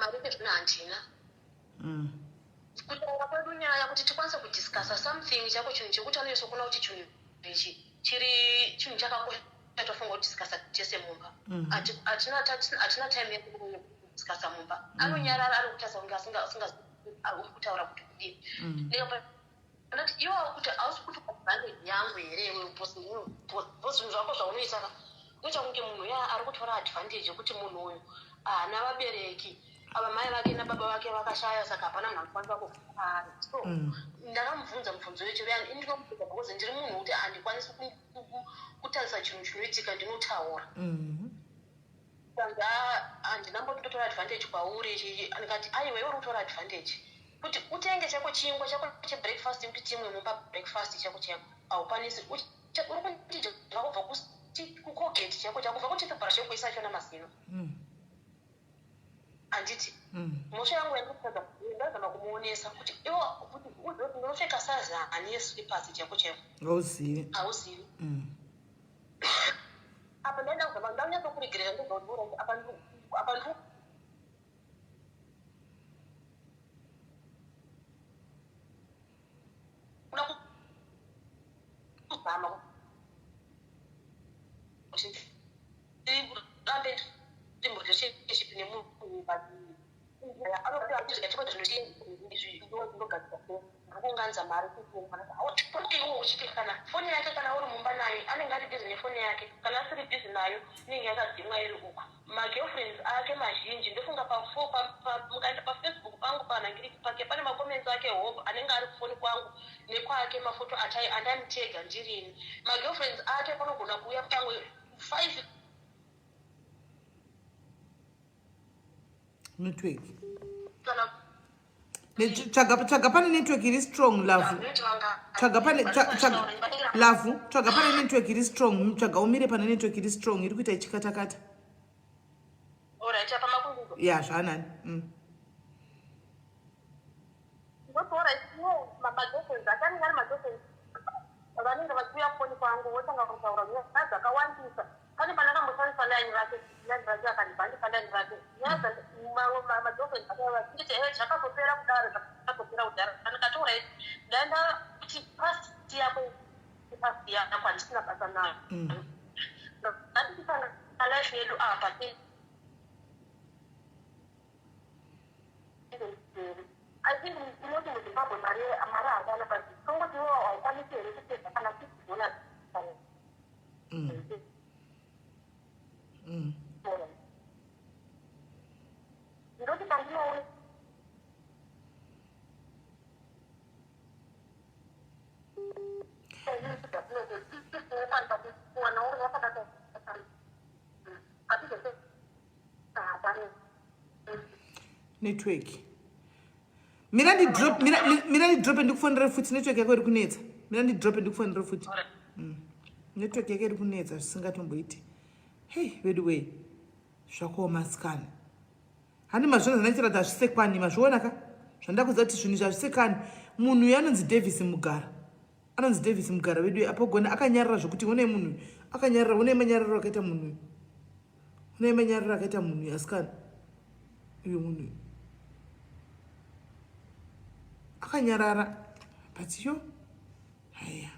Mari pezvino handina. Kutaura kwedu nyaya kuti tikwanise kudiscussa something chako chinhu chekuti anoisa kuona kuti chinhu ichi chiri chinhu chakakosha tofunga kudiscussa tese mumba. Hatina time yekudiscussa mumba. Anonyarara ari kutaura kunge uri kutaura kuti kudini. Ndati iwo kuti hausi kuti advantage yangu here iwe bosi zvinhu zvako zvaunoita unoita kunge munhu ari kutora advantage yekuti munhu uyu haana vabereki ava mai vake nababa vake vakashaya saka hapana munhu anokwanisa kufara. So ndakamubvunza mubvunzo wecho uyani indinomubvunza because ndiri munhu wekuti handikwanisi kutarisa chinhu chinoitika ndinotaura. Saka handinambotora advantage kwauri. Ndikati aiwe uri kutora advantage kuti utenge chako chingwa chako chebreakfast kuti timwe mumba breakfast chako chako haukwanisi. Uri kunditi zvakubva kucolgate chako chakubva kuchitobhurasha kuisa chona mazino. Handiti mhosva yangu ndazama kumuonesa kuti iwo kuti uzoti ndinopfeka sazani yeslippers chako chako hauzivi. Apa ndaenda kuzama ndanyatsokurigirira ndozodura apa kuzama kuunganidza mari foni yake kana uri mumba nayo anenge ari bhizi nefoni yake kana asiri bhizi nayo inenge yakadzimwa iri uku. Magirlfriends ake mazhinji ndofunga mukaenda pafacebook pangu panhangiri pake pane makoments ake hope anenge ari kufoni kwangu nekwake mafoto andamutega ndirini. Magirlfriends ake panogona kuuya pamwe 5 network. Tsvaga pane network iri strong lavu. Tsvaga pane lavu. Tsvaga pane network iri strong. Tsvaga umire pane network iri strong iri kuita ichikatakata. Alright, apa makungu. Yeah, zvanani. Alright, no, madhokens akani ngari madhokens. Vanenge vachiuya kufoni kwangu votanga kutaura nyaya dzakawandisa. Pane panakamboshandisa line rake akandibhandika line rake. Nyaya madhokens akavachiti zvakatopera kudaro ndikati alright ndaenda kuti past yako handisina basa nayo. Ndatipanga life yedu apa I think unoti muzimbabwe mari havana but tongoti iwo haukwanisi here kupedza kana $6. Ndoti pandinoona network. Mira ndi drop ndikufonera futi network yako iri kunetsa. Mira ndi drop ndikufonera futi. Network yako iri kunetsa zvisingatomboiti. Hey, wedu we. Zvakaoma masikana. Hani mazvona zvanaitira zvazvisekani mazviona ka? Zvandakuziva kuti zvinhu zvazvisekani. Munhu uyu anonzi Davis Mugara. Anonzi Davis Mugara wedu apogona akanyarara zvokuti une munhu akanyarara une manyararo akaita munhu. Une manyararo akaita munhu asikana. Uyu munhu akanyarara but yo haya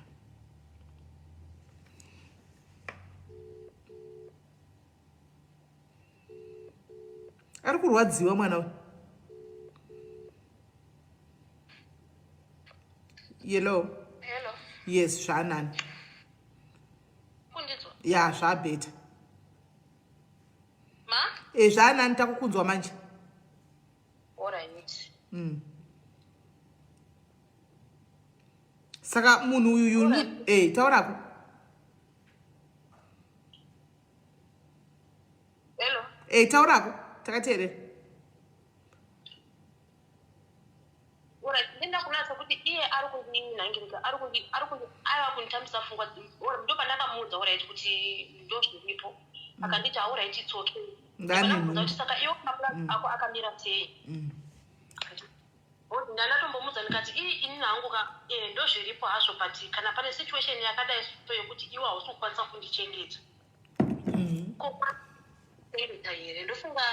ari kurwadziwa mwana we. Hello. Yes, zvanani. Kundizwa? Ya, zvabheta. Ma? Zvanani takukunzwa manje. Alright. Saka munhu uyu taurako. Hello. Taurako takateerera. Alright, ndenda kunatsa kuti iye ari kundinangirika ari kunditambisa pfungwa ndo pandakamuudza alright kuti ndo zviripo akanditi alright it's okay. Ndakamuudza kuti saka iwo mapulani ako akamira sei. Bhozi ndanatombomuudza ndikati ini nangu ndo zviripo hazvo but kana pane situation yakadai so yekuti iwe hausi kukwanisa kundichengeta koita here ndofunga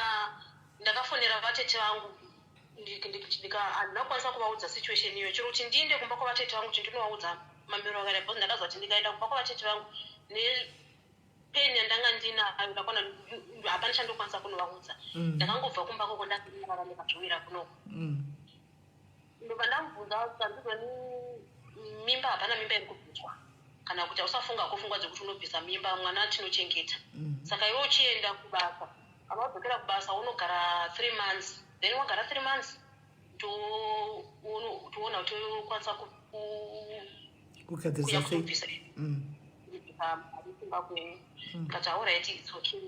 ndakafonera vatete vangu handinakwanisa kuvaudza situation iyo chiro kuti ndiende kumba kwavatete vangu kuti ndinovaudza mamiro akadai bhozi ndakazwa kuti ndikaenda kumba kwavatete vangu nepeni yandanga ndinayo ndakona hapana chandokwanisa kunovaudza ndakangobva kumba koko ndakarara ndikadzvowira kunoko ndobva ndamubvunza kuti handizoni mimba hapana mimba iri kubviswa kana kuti hausafunga kufungwa dzekuti unobvisa mimba mwana tinochengeta saka iwe uchienda kubasa kana wadzokera kubasa unogara 3 months then wagara 3 months toona kuti ukwanisa kugadzirisa kubvisa mimba kwenyu kati alright it's okay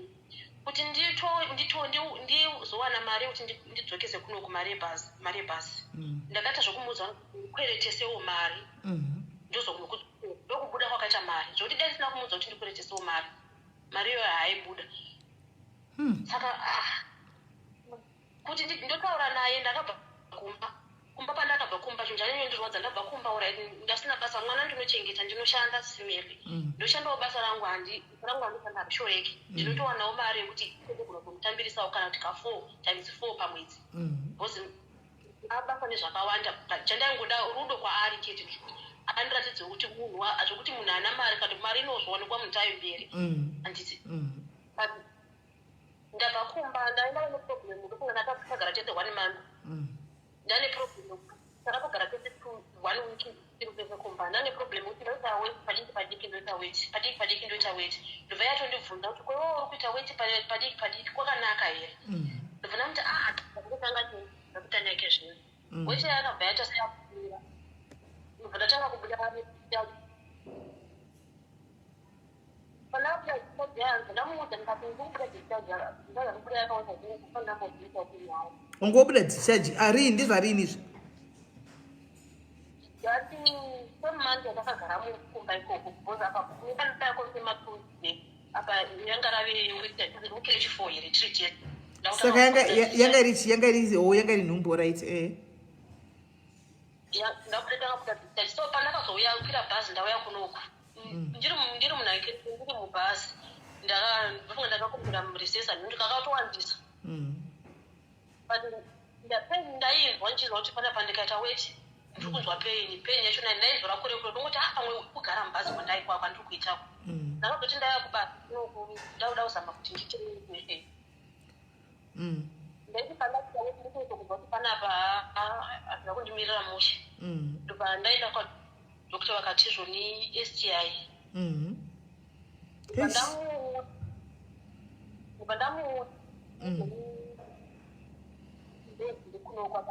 kuti ndizowana mari kuti ndidzokese kuno kumari bhasi ndakaita zvokumuudza ndikweretesewo mari ndokubuda kwakaita mari zvokuti dai ndisina kumuudza kuti ndikweretesewo mari iyoyo haaibuda saka kuti ndotaura naye ndakabva kumba pandakabva kumba chinhu chanyanya ndirwadza ndabva kumba orit ndasina basa mwana ndinochengeta ndinoshanda simeri ndoshandawo basa rangu handishanda kushoreki ndinotowanawo mari yekuti kugona kumutambirisawo kana kuti ka4 times 4 pamwedzi bhozi abasa nezvakawanda chandaingoda rudo kwaari chete andiratidze kuti munhu zvokuti munhu ana mari kana mari inozoonekwa mutayo mberi handiti ndabva kumba ndaenda neproblem ndofunga ndakagara chete 1 month ndane problem takatogara chete 1 week tiri kuenda kumba ndane problem kuti ndoita weight padiki ndoita weight ndobva yatondibvunza kuti kwewo uri kuita weight padiki kwakanaka here ndobva ndamuti ndakutanga ndakutanyake zvino weight yakabva yaita seyapfuura ndobva ndatanga kubuda ungobuda discharge arii ndizvo arini izvi yati semanje ndakagara mukumba ikoko bhozi apa nepandakonsematuze apa yanga rave ukile chifo here tiri chete saka yanga iri nhumbo right ndakudetanga kuda discharge so pandakazouya kwira bhazi ndauya kunoku ndiri munhu ndiri mubhazi ndofunga ndakakumbira muresesa ndikakatowandisa but ndainzwa nchizwa kuti panapa ndikaita weti ndiri kunzwa peni yachona ndainzwira kure ndongoti pamwe kugara mubhazi kwandaikwakwa ndiri kuitako ndakazoti ndaya kubasa ndauda kuzama kuti ndichee ndaiti pandaiita weti ndikuita kubva kuti panapa hazvina kundimirira mushe ndobva ndaenda kwadokta vakatizvo ni STI ndamuudza ndikunokwa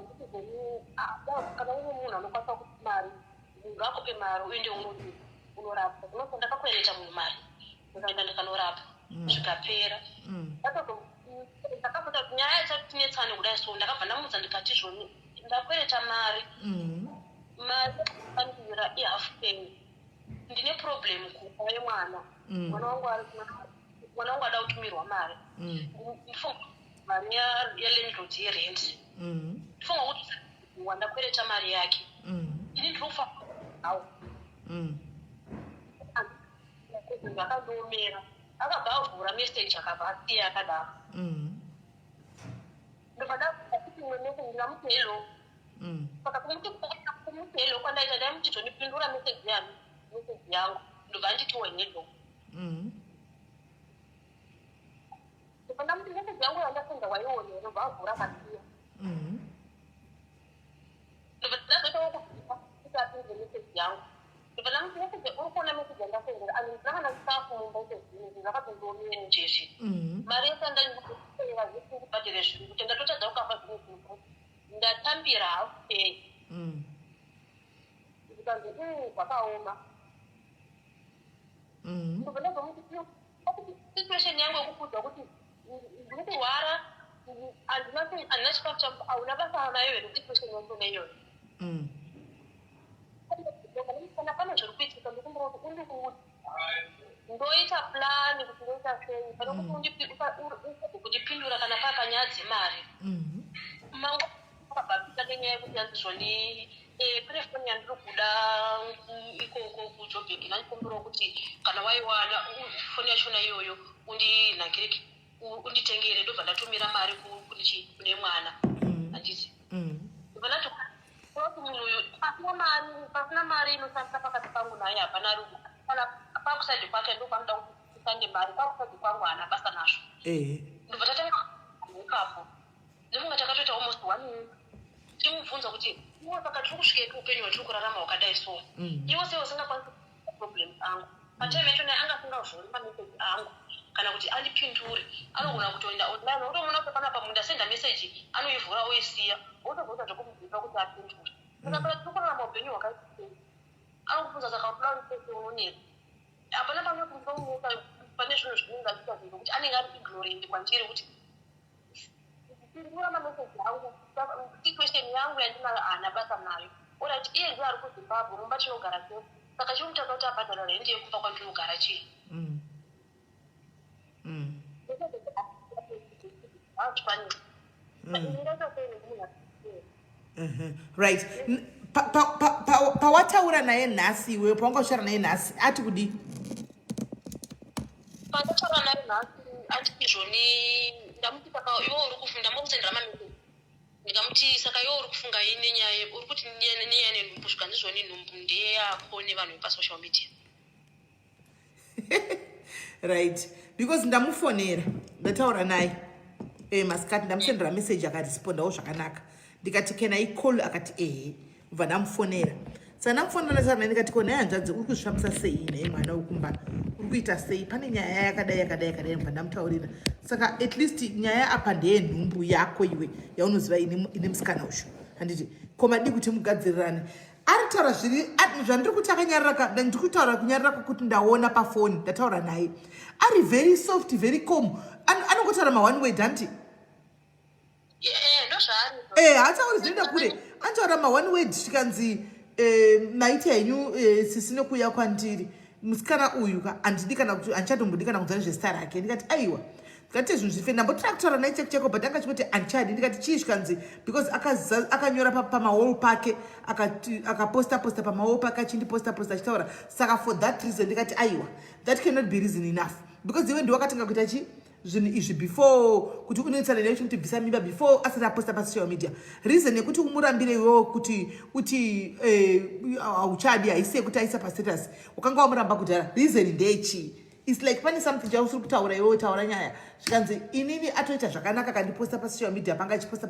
kana une munhu anokwanisa kuti mari munhu akupe mari uende unorapa zvinoti ndakakwereta munhu mari ndikaenda ndikanorapa zvikapera ndakabvunza kuti nyaya isatinetsane kudai so ndakabva ndamuudza ndikati zvoni ndakwereta mari andira ihalf penny ndine problem kupa yemwana mwana wangu ada kutumirwa mari ndifunga mari yalandlord yerent ndifunga kuti wandakwereta mari yake ini ndirofa awo akanomera akabva avhura message akabva asiya akadaro ndobva kuti mweneko ndingamuti hello saka kumuti hello kwandaita ndaimuti zvonipindura message yangu ndobva nditi wenhedho ndobva ndamuti message yangu yandasenda waione ndobva avhura kasiya ndobva ndazoitawo kuti apinze message yangu ndobva ndamuti message uri kuona message yandasendera ani ndinanga ndasikafu mumba izvezvinhu ndakatondoomieni njezvi mari yese ndandikuera zvisi ndibhadhire zvinhu kuti ndatotadza kukafa zvimwe zvinhu ndatambira half pay ndikanzi kwakaoma ndobva ndazomuti situation yangu yekukudza kuti ndiri kurwara handina chikafu changu hauna basa nayo here situation yangu neyoyo kana pane zviri kuitika ndikumbira kuti undikuudza ndoita plani kuti ndoita sei pane kuti kutipindura kana paa panyaya dzemari wakabhabhisa nenyaya yekuti yanzizvoni kune foni yandiri kuda ikoko kujobheki ndandikumbirawo kuti kana waiwana foni yachona iyoyo undinhakire unditengere ndobva ndatumira mari kune mwana handiti ndobva ndati kuti munhu uyu pasina mari inoshandisa pakati pangu naye hapana rume kana pakusaidhi kwake ndokwaanoda kuti tisange mari pakusaidhi kwangu haana basa nazvo ndobva tatanga ipapo nemunga takatoita almost 1 year timubvunza kuti iwe saka tiri kusvikepi upenyu hwatiri kurarama hwakadai so iwe sewo usingakwanisi problems angu patime yacho naye angasingavhuri mameseji angu kana kuti andipindure anogona kutoenda online utomuona kuti panapa munhu ndasenda meseji anoivhura oisiya otozoita zvekumubvisa kuti apindure saka kana tiri kurarama upenyu hwakaisei anokubvunza saka kuda unisese unonera hapana panokumuneka pane zvinhu zvinenge achiita zvinhu kuti anenge ari ignorant kwandiri kuti ndirikurama meseji angu iquestion yangu yandinayo haana basa nayo orati iye ndiye ari kuzimbabwe mumba tinogara sefu saka chimutaka kuti abhadhara rendi yekufa kwandinogara chii right pawataura naye nhasi iwewe pawanga ushara naye nhasi ati kudi pandataura naye nhasi ati izvoni ndamuti saka iwe uri kufunda ndamusendera mameseji ndikamuti saka iwe uri kufunga ii nenyaya uri kuti nenyaya nenhumbu svika ndizvoni nhumbu ndeyako nevanhu vepasocial media right because ndamufonera ndataura naye masikati ndamusendera meseji akarespondawo zvakanaka ndikati can I call akati ehe ubva ndamufonera saka ndamufonera ndataura naye ndikati ko naye hanzvadzi uri kuzvifambisa sei naye mwana wekumba uri kuita sei pane nyaya yakadai mbva ndamutaurira saka at least nyaya apa ndeyenhumbu yako iwe yaunoziva ine musikana usho handiti koma dii kuti mugadzirirane ari taura zviri zvandiri kuti akanyarira ndiri kutaura kunyarira kwokuti ndaona pafoni ndataura naye ari very soft very calm anongotaura ma1 word handiti haatauri zvinoenda kure anotaura ma1 word zvikanzi maiti henyu sisine kuuya kwandiri musikana uyu handidi kana kuti handichatombodi kana kunzwa nezvezita rake ndikati aiwa ndikati zvinhu zvife ndambotira kutaura naye cheko but anga chikuti handichadi ndikati chii zvikanzi because akanyora pamawall pake akaposta pamawall pake achindiposta achitaura saka for that reason ndikati aiwa that cannot be reason enough because iwe ndiwakatanga kuita chi zvinhu izvi before kuti unoitsana naye kuti bvisa mimba before asati aposta pasocial media reason yekuti umurambire iwewo kuti uti hauchadi haisiye kuti aisa pastatus wakanga wamuramba kudhara reason ndeyechii its like pane something chausiri kutaura iwewo taura nyaya zvikanzi inini atoita zvakanaka kandiposta pasocial media panga achiposta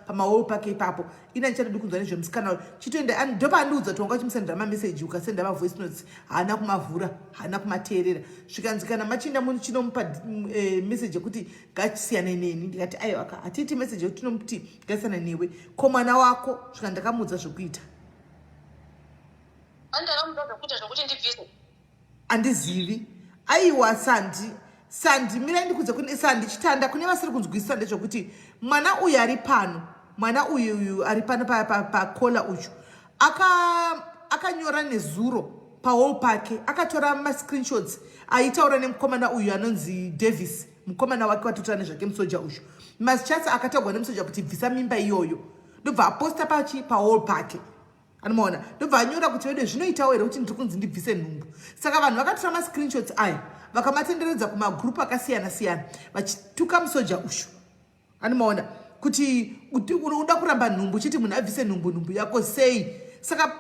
pamawall pake ipapo ini handichadodi kunzwa nezvemusikana chitoenda ndopa andiudza kuti wanga uchimusendera mameseji ukasenda mavoice notes haana kumavhura haana kumateerera zvikanzi kana machinda chinomupa meseji yekuti ngachisiyane neni ndikati aiwa hatiiti meseji yekuti tinomuti ngasiyana newe ko mwana wako zvika ndakamuudza zvokuita andakamuudza zvokuita zvokuti ndibvise handizivi aiwa sandi mirai ndikudza kuti sandi chitanda kune vasiri kunzwisisa ndezvokuti mwana uyu ari pano mwana uyu ari pano pakola uchu akanyora nezuro pawall pake akatora mascreenshots aitaura nemukomana uyu anonzi Davis mukomana wake watotora nezvake musoja uchu mazichatsa akatagwa nemusoja kuti bvisa mimba iyoyo ndobva aposta pawall pake anomaona ndobva anyora kuti wedo zvinoitawo here kuti ndiri kunzi ndibvise nhumbu saka vanhu vakatora mascreenshots aya vakamatenderedza kumagrupu akasiyana-siyana vachituka musoja ushu anomaona kuti unoda kuramba nhumbu chiti munhu abvise nhumbu yako sei saka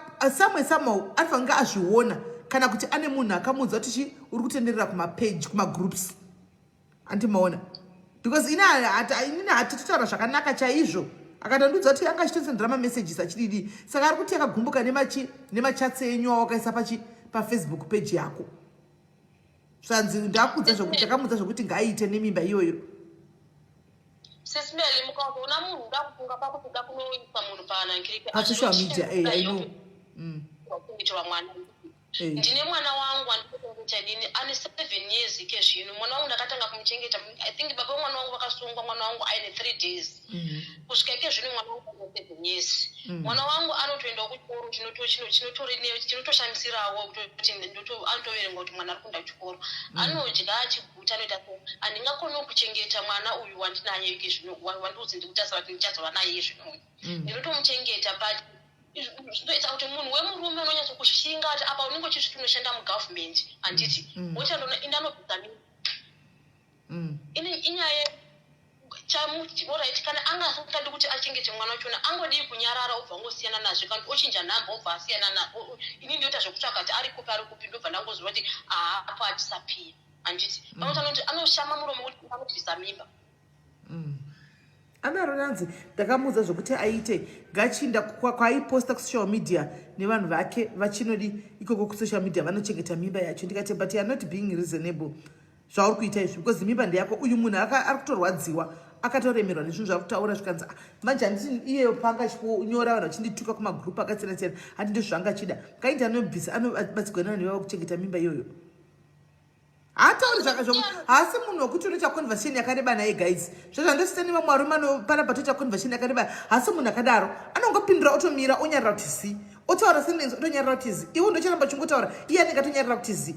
somehow anofanira azviona kana kuti ane munhu akamuudza kuti uri kutenderera kumapage kumagroups andimaona because inini hatitotaura zvakanaka chaizvo akatandiudza kuti anga achitosendera mamessages achididi saka ari kuti akagumbuka nemachats enyu awakaisa pafacebook page yako zvanzi ndakudza zvokuti akamuudza zvokuti ngaaite nemimba iyoyo sesimeli mukaona munhu uda kufunga pakuti uda kunoisa munhu panangirike pasocial media I know kuitirwa mwana ndine mwana wangu andikutonge kumuchengeta inini ane 7 years ke zvino mwana wangu ndakatanga kumuchengeta I think baba mwana wangu vakasungwa mwana wangu aine 3 days kusvika ke zvino mwana wangu ane 7 years mwana wangu anotoenda kuchikoro chinotoshamisirawo kuti anotoverengwa kuti mwana ari kuenda kuchikoro anodya achiguta anoita so handingakoni kuchengeta mwana uyu wandinaye ke zvino wandiudzi ndikutasira kuti ndichazova naye zvino ndinotomuchengeta but zvinoita kuti munhu wemurume unonyatsa kushinga kuti apa unenge uchisviti unoshanda mugavhmendi handiti wochandona indanobvisa inyaya chamuorit kana angasingadi kuti achengete mwana wachona angodii kunyarara obva angosiyana nazvo kandi ochinja nhamba obva asiyana ini ndoita zvekutsvaga kuti ari kupi ndobva ndangoziva kuti apo hatisapiya handiti pamwe kuti anoshama muromo kuti anobvisa mimba anaro nanzi ndakamuudza zvokuti aite ngachinda kwaaiposta kusocial media nevanhu vake vachinodi ikoko kusocial media vanochengeta mimba yacho ndikati but youare not being reasonable zvauri kuita izvi because mimba ndeyako uyu munhu ari kutorwadziwa akatoremerwa nezvinhu zvaari kutaura zvikanzi manje handiti iyeyo panga achikunyora vanhu vachindituka kumagrupu akasiyana-siyana hati ndizvo zvanga achida kaindi anobvisa anobatsirwa nevanhu vava kuchengeta mimba iyoyo hatauri zvakazvo haasi munhu wekuti unoita conversation yakareba naye guys zvezvandositani vamwe varume anopana patoita conversation yakareba haasi munhu akadaro anongopindura otomira onyarira kuti zi otaura sentence otonyarira kuti zi iwe ndocharamba chungotaura iye anenge atonyarira kuti zi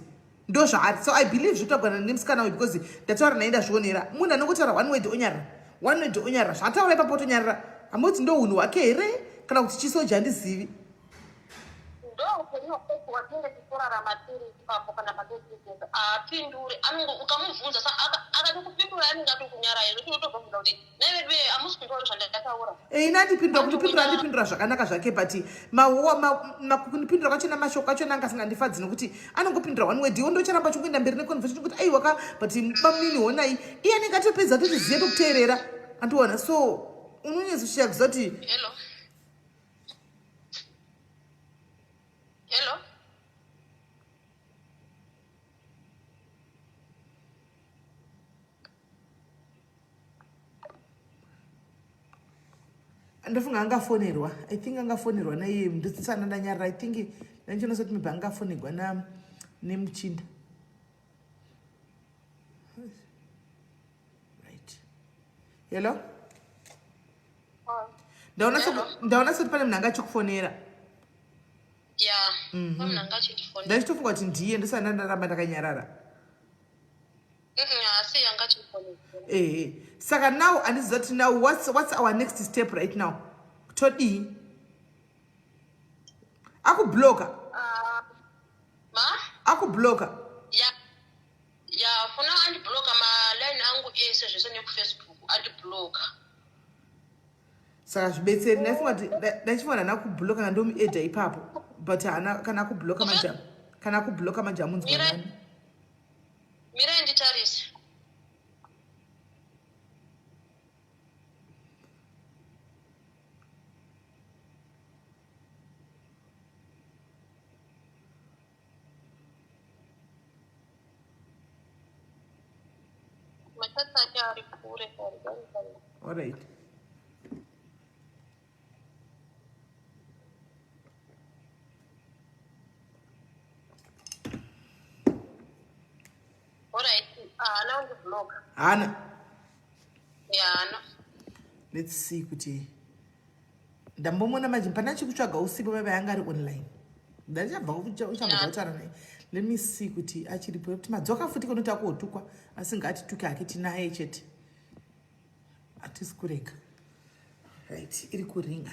ndo zvaari so I believe zvitogwana nemusikana uyu because ndataura naye ndazvionera munhu anongotaura one word onyarira zvataura ipapo otonyarira hamoti ndo unhu hwake here kana kuti chisoja handizivi watinge tikurarama tiri ipapo kana patosisa apindure ukamubvunza akatokupindura anenge atokunyara here tinotobvunza kuti naivedu hamusi kuntaura zvandataura ina andipindura zvakanaka zvake but kunipindura kwachona mashoko achona angasingandifadzi nokuti anongopindura one word iwo ndocharamba chikuenda mberi neconversation kuti aiwaka but bamini honai iye anenge atopedza totizive tokuteerera andiona so unonyezoshiya kuziva kuti hello ndofunga angafonerwa I think angafonerwa naiye ndisana ndanyarira I think nandichonosoti maybe angafonerwa nemuchinda right hello ndaona soti pane munhu angachikufonera ndachitofunga kuti ndiye ndosana ndaramba ndakanyarara saka now handiziva kuti now what's our next step right now todii akubloka fona andibloka maline angu ese zvese nekufacebook andibloka saka zvibetseri ndaifunga kuti ndachifanira nakubloka kandomuedha ipapo but kana akubloka manje amunzwa nani mirai nditarise all right hana let's see kuti ndambomona manje pana chikutsvaga usipo baba yanga ari online ndachabva uchambotaura naye let me see kuti achiripo kuti madzoka futi kunoti akuotukwa asi ngatituke hake tinaye chete hatisi kurega right iri kuringa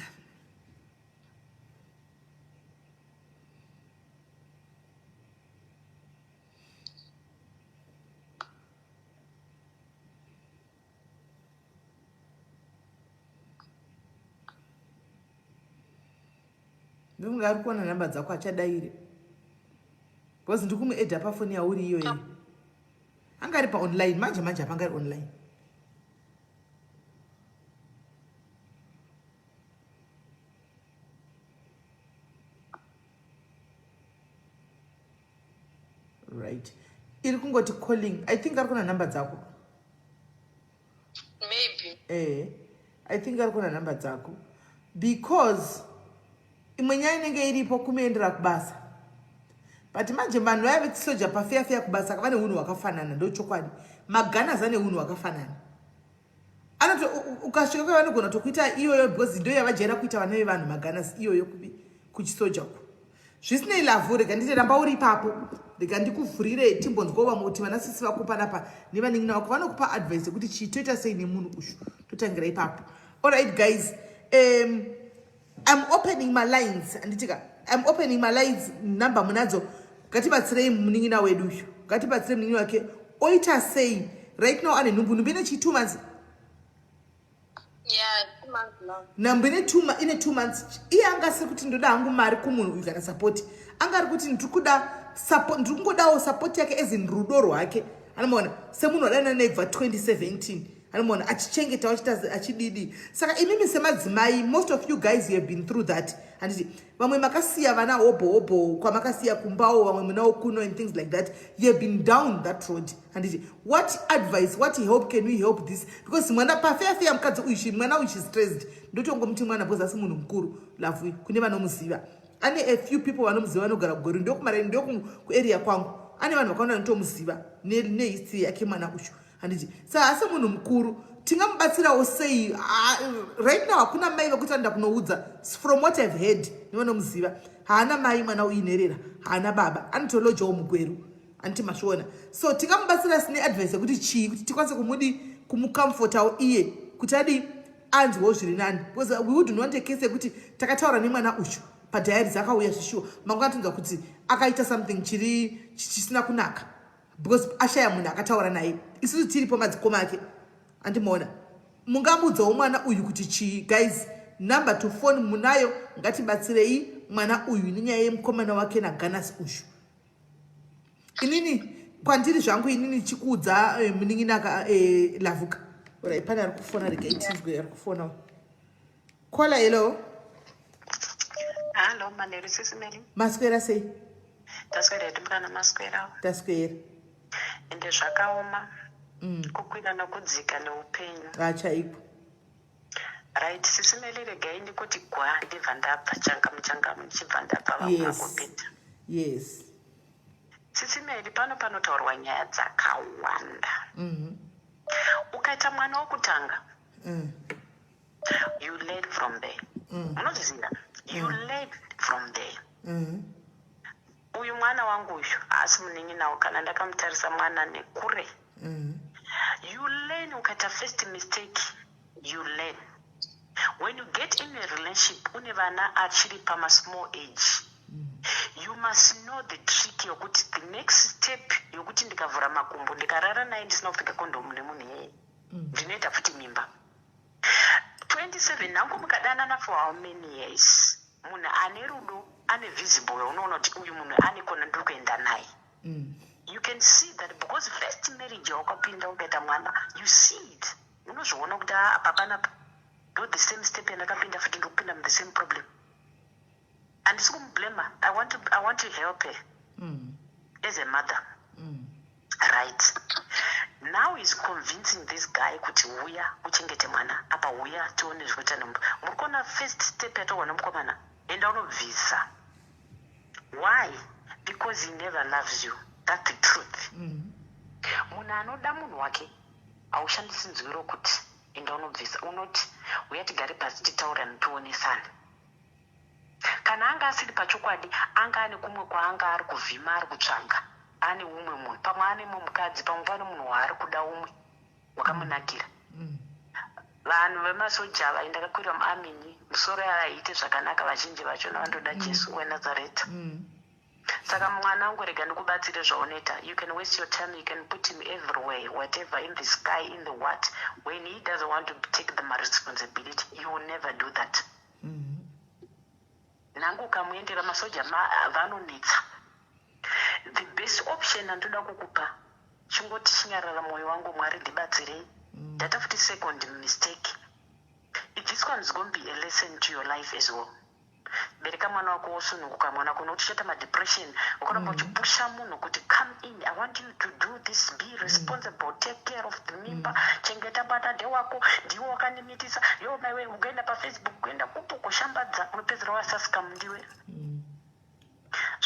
ndomunga ari kuona nhamba dzako achadaire because ndikumuedha pafoni yauri iyoyi anga ari paonline manje apanga ari online right iri kungoti calling I think ari kuona nhamba dzako maybe I think ari kuona nhamba dzako because imwe nyaya inenge iripo kumeendera kubasa but manje vanhu vaya vetisoja pafeya kubasa vane unhu hwakafanana ndochokwadi maganas ane unhu hwakafanana ukasvika kwevanogona tokuita iyoyo because ndo yavajaira kuita vana vevanhu maganas iyoyo kuchisoja uku zvisinei lavhu rega nditi ramba uri ipapo rega ndikuvhurire timbonzwa vamwe kuti vanasisi vakupa napa nevaningina vako vanokupa advice yekuti chitoita sei nemunhu ushu totangira ipapo. Alright guys, I'm opening my lines anditika I'm opening my lines number munadzo ngatibatsirei muningina wedu uyu ngatibatsirei muningina wake oita sei right now ane nhumbu ine 2 months. Yeah, 2 months now. Nambe ine 2 months iye angase kuti ndoda hangu mari kumunhu uyu kana support angari kuti ndikuda support ndikungodawo support yake as in rudo rwake anomaona semunhu wadana nebva 2017 anomaona achichengeta achididi saka imimi semadzimai most of you guys you have been through that anditi vamwe makasiya vana hobo kwamakasiya kumbawo vamwe munawo kuno and things like that you have been down that road anditi what advice what help can we help this because mwana pafeya mukadzi uyu mwana uyu stressed ndotongomuti mwana because asi munhu mukuru lavui kune vanomuziva ane a few people vanomuziva vanogara kugori ndokumara ndokuarea kwangu ane vanhu vakaona notomuziva nehistory yake mwana uyu anditi saka asi munhu mukuru tingamubatsirawo sei right now hakuna mai vekuti anoda kunoudza from what I've heard nevanomuziva haana mai mwana uinherera haana baba anotolojawo mugweru anditi masviona so tingamubatsira sine advice yekuti chii kuti tikwanise kumucomfortawo iye kuti adi anzwewo zviri nani because we wouldn't want a case yekuti takataura nemwana uyu padhayari dzakauya zvishuwa mangwana tonzwa kuti akaita something chisina kunaka because ashaya munhu akataura naye isusu tiripo madzikoma ake andimaona mungamudzawo mwana uyu kuti chii guys number to phone munayo ngatibatsirei mwana uyu nenyaya yemukomana wake naganas uyu inini kwandiri zvangu inini chikuudza muninginaka lavuka ora pana ari kufona rega itinzwe ari kufonawo kola hello Hello, Maneri Sisimeli. maswera sei Taswera tumukana maswera. taswera Ende zvakaoma. Kukwira nokudzika neupenyu. chaiko Right, Sisimeli regai ndikuti gwa ndibva ndabva changa muchibva ndabva vamwakupinda. yes Sisimeli panotaurwa nyaya dzakawanda. Ukaita mwana wokutanga. You learn from there. Unozviziva? You learn from there. Uyu mwana wangu uyu asi munin'inawo kana ndakamutarisa mwana nekure. You learn ukaita first mistake. You learn. When you get in a relationship une vana achiri pama small age. You must know the trick yokuti the next step yokuti ndikavhura makumbo ndikarara naye ndisina kupfeka kondomu nemunhu yeye. Ndinoita futi mimba. 27 nangu mukadanana for how many years? Munhu ane rudo ane visible unoona kuti uyu munhu ane kona ndiri kuenda naye. You can see that because first marriage wakapinda ukaita mwana you see it. Unozviona kuti apa panapa do the same step yandakapinda futi ndiri kupinda the same problem. And so blame I want to help her as a mother. Right. Now he's convincing this guy kuti uya uchengete mwana apa uya tione zvikuita nemba. Murikona first step yatowana mukomana enda unobvisa. Why? Because he never loves you. That's the truth. Munhu anoda munhu wake aushandisi nzwi rokuti enda unobvisa unoti uya tigare pasi titaurane tionesane. Kana anga asiri pachokwadi anga ane kumwe kwaanga ari kuvhima ari kutsvaga ane umwe munhu pamwe ane mumwe mukadzi pamwe pane munhu waari kuda umwe wakamunakira. Vanhu vemasoja ndakakwira muamini musoro aiite zvakanaka vazhinji vachona vandoda Jesu weNazareta. Saka mwana wangu rega ndikubatsire zvaunoita. You can waste your time, you can put him everywhere, whatever, in the sky, in the what. When he doesn't want to take the responsibility, you will never do that. Nangu ukamuendera masoja vanonetsa. The best option andoda kukupa chingoti chinyarara mwoyo wangu Mwari ndibatsirei. Data futi second mistake. This one is going to be a lesson to your life as well. Bereka mwana wako wosununguka mwana kuno uchishata depression ukonomba uchipusha munhu kuti come in, I want you to do this, be responsible, take care of the mimba, chengeta bata wako ndiwo wakanimitisa yo maiwe ukaenda pa Facebook kuenda kupo kushambadza unopedzera wasasika mundiwe.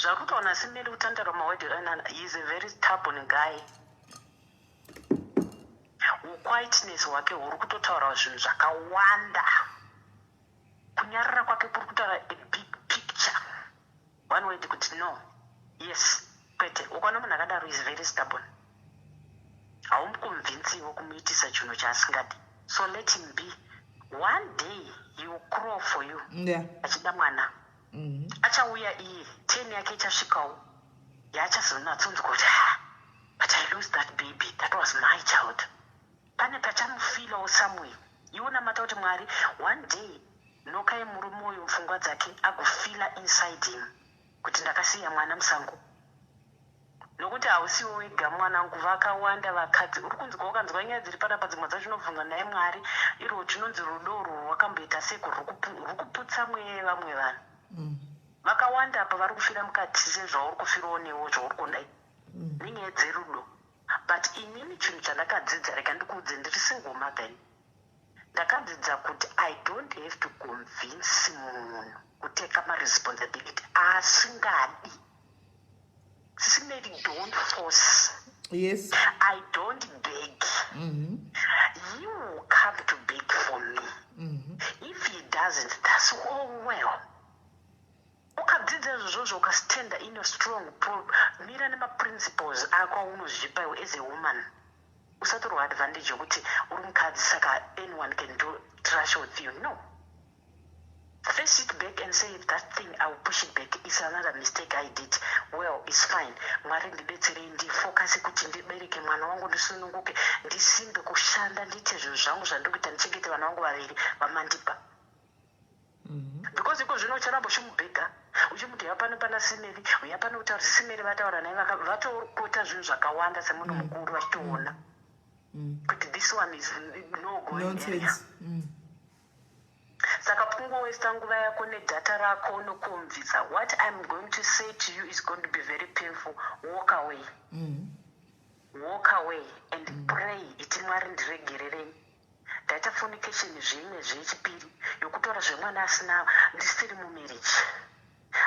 Zvakutoona Simeli kutandara mawedding, he is a very stubborn guy. Quietness wake huri kutotaura zvinhu zvakawanda. Kunyarara kwake kuri kutaura a big picture. One word kuti no. Yes. Kwete, ukaona munhu akadaro is very stubborn. Haumukonvinsiwo kumuitisa chinhu chaasingadi. So let him be. One day he will crawl for you. Yeah. Achida mwana. Achauya iye 10 yake ichasvikawo yaachazonatsonzwa kuti but I lost that baby, that was my child. Pane pachamufilawo somewhere. Iwona mata kuti Mwari one day nhoka yemurume uyu pfungwa dzake agofila inside him kuti ndakasiya mwana musango. Nokuti hausiwo wega mwanangu, vakawanda vakadzi. Uri kunzwa ukanzwa nyaya dziri panapa dzimwe dzacho unobvunza naye Mwari iro chinonzi rudo urwu rwakamboita seko rwuri kuputsa mweya yevamwe vanhu. Vakawanda apa vari kufira mukati sezvauri kufirawo newo zvauri kudai nenyaya dzerudo. But inini chinhu chandakadzidza, reka ndikuudze ndiri single mother, ndakadzidza kuti I don't have to convince munhu kuteka maresponsibility asingadi. Simeli, don't force. Yes. I don't beg. You will come to beg for me. If he doesn't, that's all well. Ukadzidza izvozvo ukastanda in a strong mira nemaprinciples ako aunozvipa iwe as a woman. Usatorwa advantage yokuti uri mukadzi saka anyone can do trash with you. No. First sit back and say, if that thing I will push it back, it's another mistake I did. Well, it's fine. Mwari ndidetsere ndifocus kuti ndibereke mwana wangu ndisununguke ndisimbe kushanda ndiite zvinhu zvangu zvandikuita ndichengete vana vangu vaviri vamandipa. Because iko zvino ucharamba uchimubhega uchimuti yapano pana Simeli yapano kutaura Simeli vataura naye vatokota zvinhu zvakawanda semunhu mukuru vachitoona kuti this one is no going area. Saka pungowesta nguva yako nedhata rako unokonvisa. What I'm going to say to you is going to be very painful. Walk away. Walk away and pray. Iti Mwari ndiregererei. Ndaita fornication zvimwe zvechipiri yokutora zvemwana asina ndisiri mumarriage.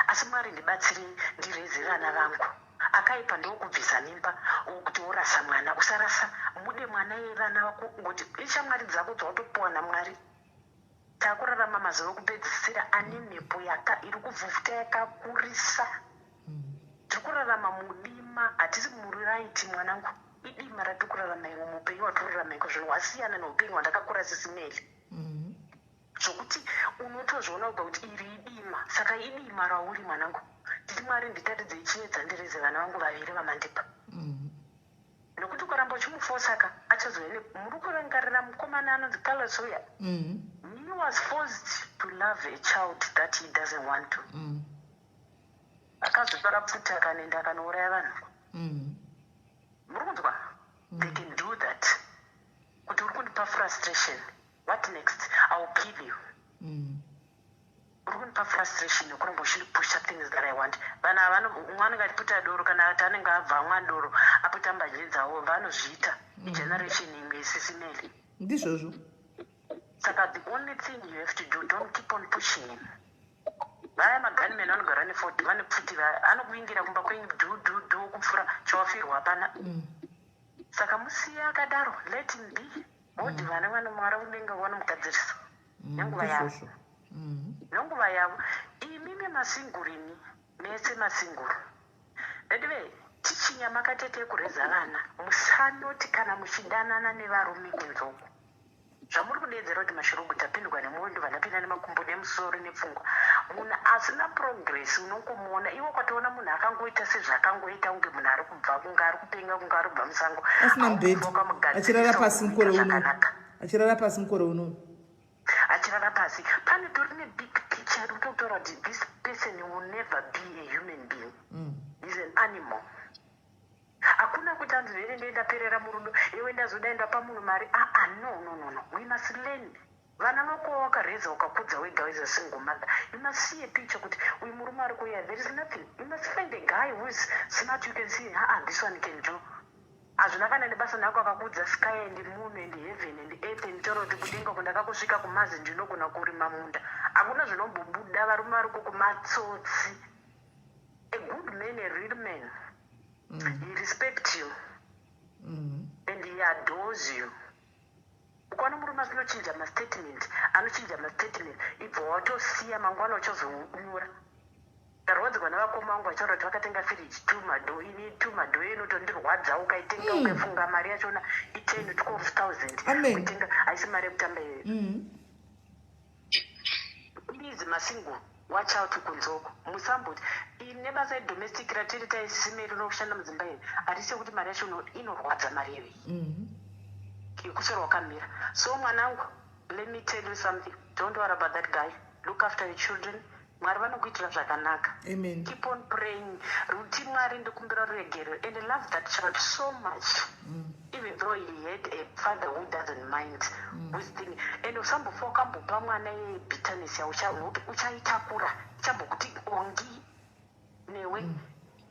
Asi Mwari ndibatsire ndireze vana vangu. Akaipa ndokubvisa mimba kuti urasa mwana. Usarasa mude mwana yevana vako ngoti ishamwari dzako dzautopuwa naMwari. Takurarama mazuva okupedzisira ane mhepo iri kuvhuvhuta yakakurisa. Tiri kurarama mudima, hatisi muriraiti mwanangu. Idima ratiri kurarama iwe muupenyu watorarama iko zvinhu wasiyana neupenyu hwandakakura sesimeli. Zvokuti unotozviona kuga kuti iri idima, saka idima rauri mwanangu. Nditi Mwari nditaridze chiedza ndireze vana vangu vaviri vamandipa. Nokuti ukaramba uchimufosaka achazove muri kurangarira mukomana anonzi Carlos uya. He was forced to love a child that he doesn't want to. Akazotora pfuti akaenda akanouraya vanhu. Muri kunzwa? They can do that. Kuti uri kundipa frustration. What next? I will kill you. Uri kundipa frustration yokuramba uchindipusha things that I want. Vanhu ava mwana ngatiputa doro kana kuti anenge abva amwa doro aputa mbazhe dzawo vanozviita. Igeneration imwe isisimeli. Ndizvozvo. Saka the only thing you have to do, don't keep on pushing him. Vaya maganimeni vanogara nefoti vane pfuti anokuingira kumba kwenyu do kupfura chawafirwa hapana. Saka musiya akadaro, let him be. Odi vana vana Mwari udenga vanomugadzirisa. Nenguva yavo. Nenguva yavo. Imimi masingurini, mese masinguru. Anyway, tichinya makatete kureza vana. Musanoti kana muchidanana nevarume kunzoko. Zvamuri kudedzera kuti mashurugu tapindwa nemundi vandapinda nemakumbo nemusoro nepfungwa. Munhu asina progress unongomuona iwo kwatoona munhu akangoita sezvakangoita unge munhu ari kubva kunge ari kupenga kunge ari kubva musango. Asina mbedi. Achirara pasi mukore uno. Achirara pasi mukore uno. Achirara pasi. Pane tori nebig picture rinotaura kuti this person will never be a human being. He's an animal. Hakuna kuti anzi vere ndoenda perera murudo iwe ndazodaenda pamunhu mari. No. We must learn. Vana vako wakareza ukakudza wega as a single mother. You must see a picture kuti uyu murume ari kuuya. There is nothing. You must find a guy who is smart. You can see this one can do. Hazvina kana nebasa nako akakudza sky and moon and heaven and earth and taura kuti kudenga kwandakakusvika kumazi ndinogona kurima munda. Hakuna zvinombobuda varume vari kumatsotsi. a good man, a real man, he respects you and he adores you. Ukwana murume asinochinja mastatement, anochinja mastatement, ibva watosiya mangwana uchazounyura. Ndarwadzirwa navakoma vangu vachaura kuti vakatenga firiji 2 madho, ini 2 madho inotondirwadza, ukaitenga ukafunga mari yachona 10 12,000 kuitenga haisi mari yekutamba iyoyo. Please masingo, watch out kunzoko. Musamboti nebasa redomestic ratiri taisime rinoshanda mudzimba ino harisi yekuti mari yacho inorwadza mari iyoyi yekuswera wakamira. So mwanangu, let me tell you something, don't worry about that guy, look after your children. Mwari vanokuitira zvakanaka. Amen. Keep on praying. Ruti Mwari ndokumbira ruregero and love that child so much. Even though he had a father who doesn't mind with thing. And usambofoka mbopa mwana ye bitterness ya uchaitakura. Chambokuti ongi newe.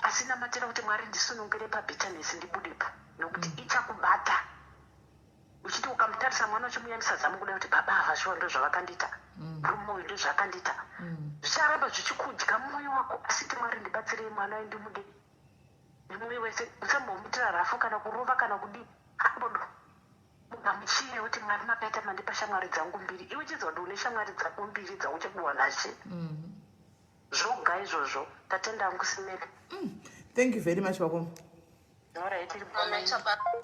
Asina matera kuti Mwari ndisunungire pa bitterness ndibudepo. Nokuti ichakubata. Uchiti ukamtarisa mwana uchimuyamisa zamu kuda kuti baba havashuwa ndo zvavakandita. Rumo ndo zvakandita. Zvichiramba zvichikudya mwoyo wako, asi kuti Mwari ndibatsirei mwana ndimude. Nemwoyo wese usambomuitira rafu kana kurova kana kudii. Ambodo mugamuchire kuti Mwari makaita mandipa shamwari dzangu 2. Iwe chiziva kuti une shamwari dzako 2 dzauchapiwa nashe. Zvoga izvozvo tatenda angu Simere. Thank you very much Vakomo.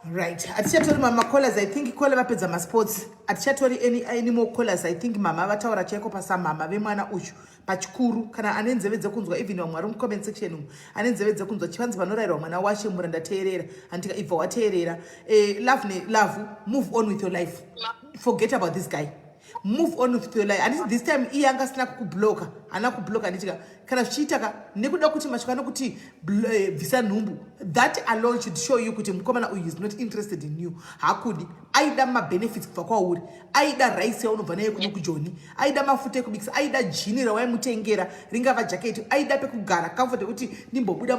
Right. Atichatori mama callers, I think call vapedza masports. Atichatori any more callers, I think mama vataura chaiko pasa mama vemwana uchu pachikuru kana anenzeve dzekunzwa even vamwe vari mucomment section umu anenzeve dzekunzwa chivanzi vanorayirwa mwana washe muranda teerera andika ibva wateerera love move on with your life, forget about this guy, move on with your life. And this time iye angasina kubloka, ana kubloka nditika kana zvichiitaka nekuda kuti mashikana kuti bvisa nhumbu, that alone should show you kuti mukomana uyu is not interested in you. Hakudi aida mabenefits kubva kwauri, aida rice yaunobva nayo kuno kujoni, aida mafuta ekubikisa, aida jini rawaimutengera ringava jaketi, aida pekugara comfort kuti ndimbobuda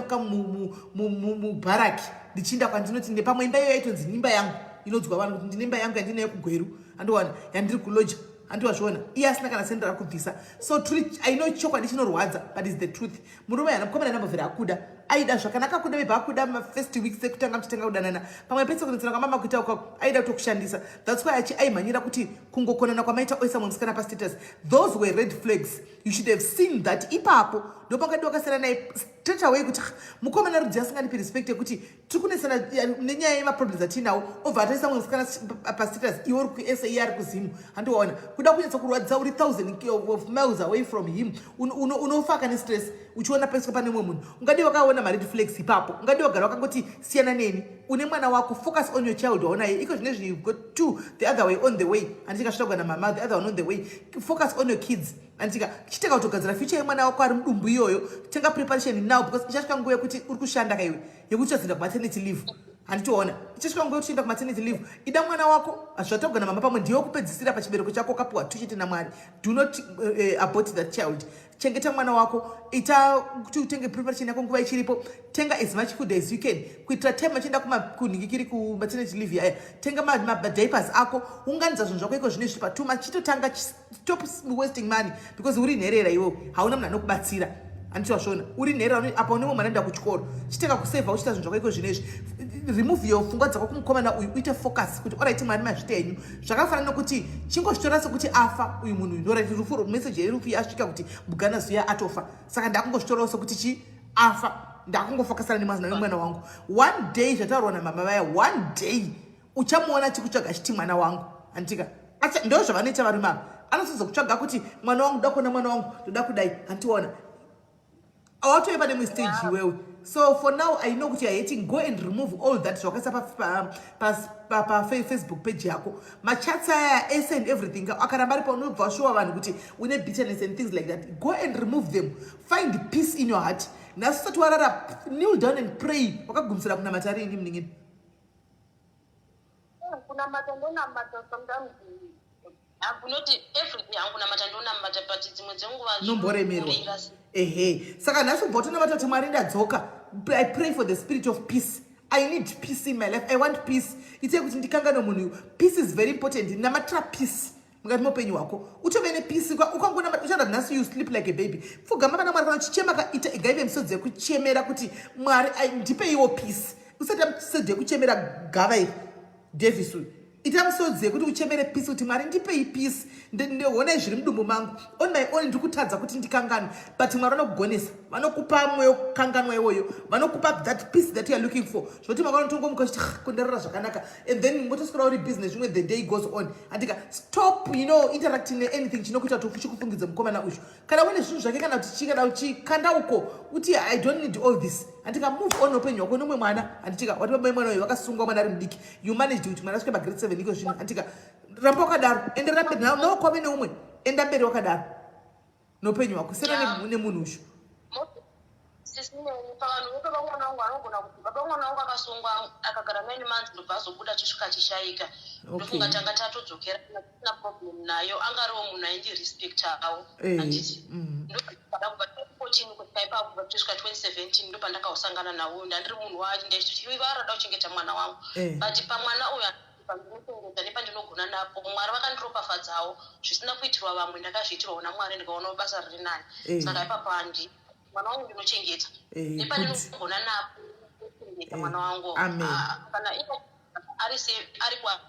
mubharaki ndichiinda kwandinoti nepamwe imba iyo yaitonzi nimba yangu inodzwa vanhu kuti ndine imba yangu yandinayo kugweru andiwana yandiri kuloja andiwazviona iye asina kana senda rakubvisa. So truly I know chokwadi chinorwadza but it's the truth. Murume yana mukomana nambovhera akuda aida zvakanaka kuda bebva akuda mafirst weeks ekutanga muchitanga kudana pamwe pese kunetsera kwamama kuita uko aida kutokushandisa. That's why aimhanyira kuti kungokonana kwamaita oisa musikana pastatus, those were red flags. You should have seen that ipapo ndopangadi wakasiyana naye straight away kuti mukomana rudzi asinganipi respect yekuti tiri kunesana nenyaya yemaproblems atinawo obva ataisa musikana pastatus iwe uri kusa iye ari kuzimu andiwaona kuda kunyatsa kurwadza uri 1000 of miles away from him unofaka nestress uchiona peswe pane mwe munhu ungadi wakaona mared flags ipapo ungadi wagara wakangoti siyana neni une mwana wako, focus on your child waonaye iko zvinezvi you got to the other way on the way andika shitagwa namama the other one on the way, focus on your kids andika chiteka kutogadzira future yemwana wako ari mudumbu iyoyo tenga preparation now because ichasvika nguva yekuti uri kushanda kaiwe yekuti uchazoenda kumaternity leave handitoona ichasvika nguva yekuti uchienda kumaternity leave ida mwana wako hazvatogwa namama pamwe ndiyo kupedzisira pachibereko chako kapiwa tuchete naMwari. Do not abort that child. Chengeta mwana wako, ita kuti utenge preparation yako nguva ichiripo, tenga as much food as you can kuitira time achienda kuningikiri ku maternity leave yaya, tenga diapers ako, unganidza zvinhu zvako iko zvinezvi patuma chitotanga, stop wasting money because uri nherera iwo hauna munhu anokubatsira anditwazvona uri nherera apa une mwana enda kuchikoro chiteka kuseva uchita zvinhu zvako iko zvinezvi. Remove your pfungwa dzako kumukomana uyu uite focus kuti alright Mwari mazvita henyu zvakafanana nokuti chingozvitora sekuti afa uyu munhu unorati rufu message yerufu asvika kuti Bugana Zuya atofa saka ndakungozvitorawo sekuti chi afa ndakungofokasana nemazina emwana wangu. One day zvataurwa namama vaya, one day uchamuona chikutsvaga chiti mwana wangu andika ndo zvavanoita varume ava anosizo kutsvaga kuti mwana wangu ndakona mwana wangu ndoda kudai antiona awatoiva nemustage iwewe. So for now I know kuti you're hating, go and remove all that zvakaisa pa Facebook page yako machatsa aya ese and everything akaramba ari paunobva washowa vanhu kuti une bitterness and things like that, go and remove them, find peace in your heart. Nhasi usati warara, kneel down and pray. Wakagumisira kunamata ari ini muningini kunamata ndonamata sometimes hakunoti everything hangunamata ndonamata but dzimwe dzenguva nomboremerwa saka nhasi ubva utonamata kuti Mwari ndadzoka. I pray for the spirit of peace. I need peace in my life. I want peace. Ite kuti ndikanga nomunhu. Peace is very important. Namatira peace. mukati meupenyu hwako utove nepisi ukangona uchada nhasi you sleep like a baby pfugama pana mwari kana uchichema kaita igaive misodzi yekuchemera kuti mwari ndipeiwo pisi usati misodzi yekuchemera gava iri Davis uyu ita misodzi yekuti uchemere pisi kuti mwari ndipei pisi honai zviri mudumbu mangu on my own ndikutadza kuti ndikangane but mwari vanokugonesa vanokupa mweyo kanganwa iwoyo vanokupa that peace that you are looking for zvoti mwaka unotongomuka uchiti kundarara zvakanaka and then motoswera uri business zvimwe the day goes on andika stop interacting neanything chinokuita kuti uchikufungidza mukomana uyu kana une zvinhu zvake kana kuti chikada uchikanda uko uti I don't need all this andika move on upenyu hwako nomwe mwana anditika wati baba mwana uyu vakasungwa mwana ari mudiki you managed kuti mwana asvike pagrade 7 iko zvino andika ramba wakadaro enderera mberi nokwave neumwe enda mberi wakadaro noupenyu hwako sera nemunhu uyu baba mwana wangu anogona kuti baba mwana wangu akasungwa akagara 9 months ndobva azobuda chisvika chishayika ndofunga tanga tatodzokera asina problem nayo angariwo munhu aindirespectawo anditi ndobada kubva 2014 kuti paipa kubva kusvika 2017 ndo pandakausangana nawo ndandiri munhu varada kuchengeta mwana wangu but pamwana uyu pandinochengeta nepandinogona napo mwari vakandiropafadzawo zvisina kuitirwa vamwe ndakazviitirwawo namwari ndikaonawo basa riri nani saka ipapandi mwana wangu ndinochengeta nepandinogona napo kuchengeta mwana wangu kana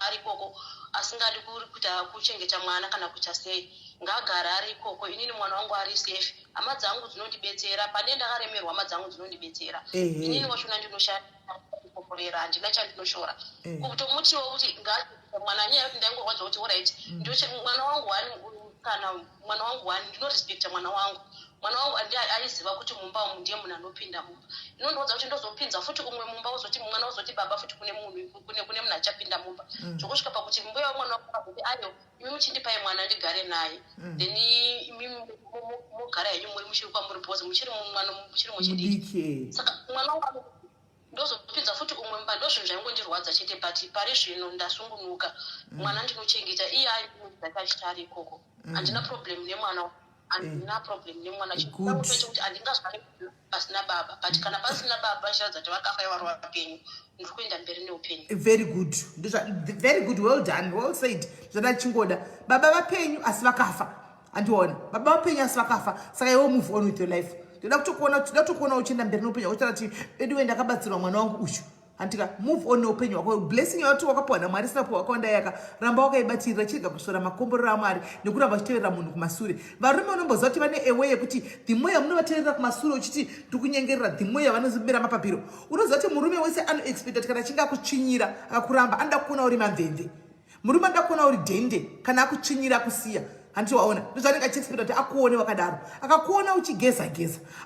ari ikoko asingadi kuita kuchengeta mwana kana kuita sei ngagara ari ikoko inini mwana wangu ari safe hama dzangu dzinondibetsera pane ndakaremerwa hama dzangu dzinondibetsera inini wachona ndinoshaakorera handina chandinoshora kutomutiwo kuti mwana nyaya yekuti ndaingorwadza kuti orit mwana wangu wani kana mwana wangu wani ndinorespekta mwana wangu aiziva kuti mumba umu ndiye munhu anopinda mumba inondiudza kuti ndozopinza futi umwe mumba uzoti mwana uzoti baba futi kune munhu achapinda mumba zvokusvika pakuti mbuya wemwana wakati ayo imi muchindipai mwana ndigare naye then imi mugara henyu muri muchiri kwamuri bhozi muchiri muchidiki saka mwana wangu ndozopinza futi umwe mumba ndozvinhu zvaingondirwadza chete but pari zvino ndasungunuka mwana ndinochengeta iye aiachita ari ikoko handina problem nemwana handina problem nemwana chinokuti handingazvare pasina baba but kana pasina baba zviratidza kuti vakafa vari vapenyu ndiri kuenda mberi neupenyu very good well done well said zvandachingoda baba vapenyu asi vakafa andiona baba vapenyu asi vakafa saka iwo move on with your life toda kutokuona uchienda mberi neupenyu hwako kuti ediwe ndakabatsirwa mwana wangu uyu andika move on neupenyu hwako blessing yauti wakapiwa namwari sinapo wakawanda yaka ramba wakaibatirira chirega kusora makomborero amwari nekuramba uchiteverera munhu kumasure varume unomboziva kuti vane ewe yekuti the more yamunovateverera kumasure uchiti ndikunyengerera the more yavanozobera mapapiro unoziva kuti murume wese anoexpecta kuti kana achinge akutsvinyira akakuramba anoda kuona uri mamvemve murume anoda kuona uri dhende kana akutsvinyira akusiya handiti waona ndozvanenge achiexpecta kuti akuone wakadaro akakuona uchigeza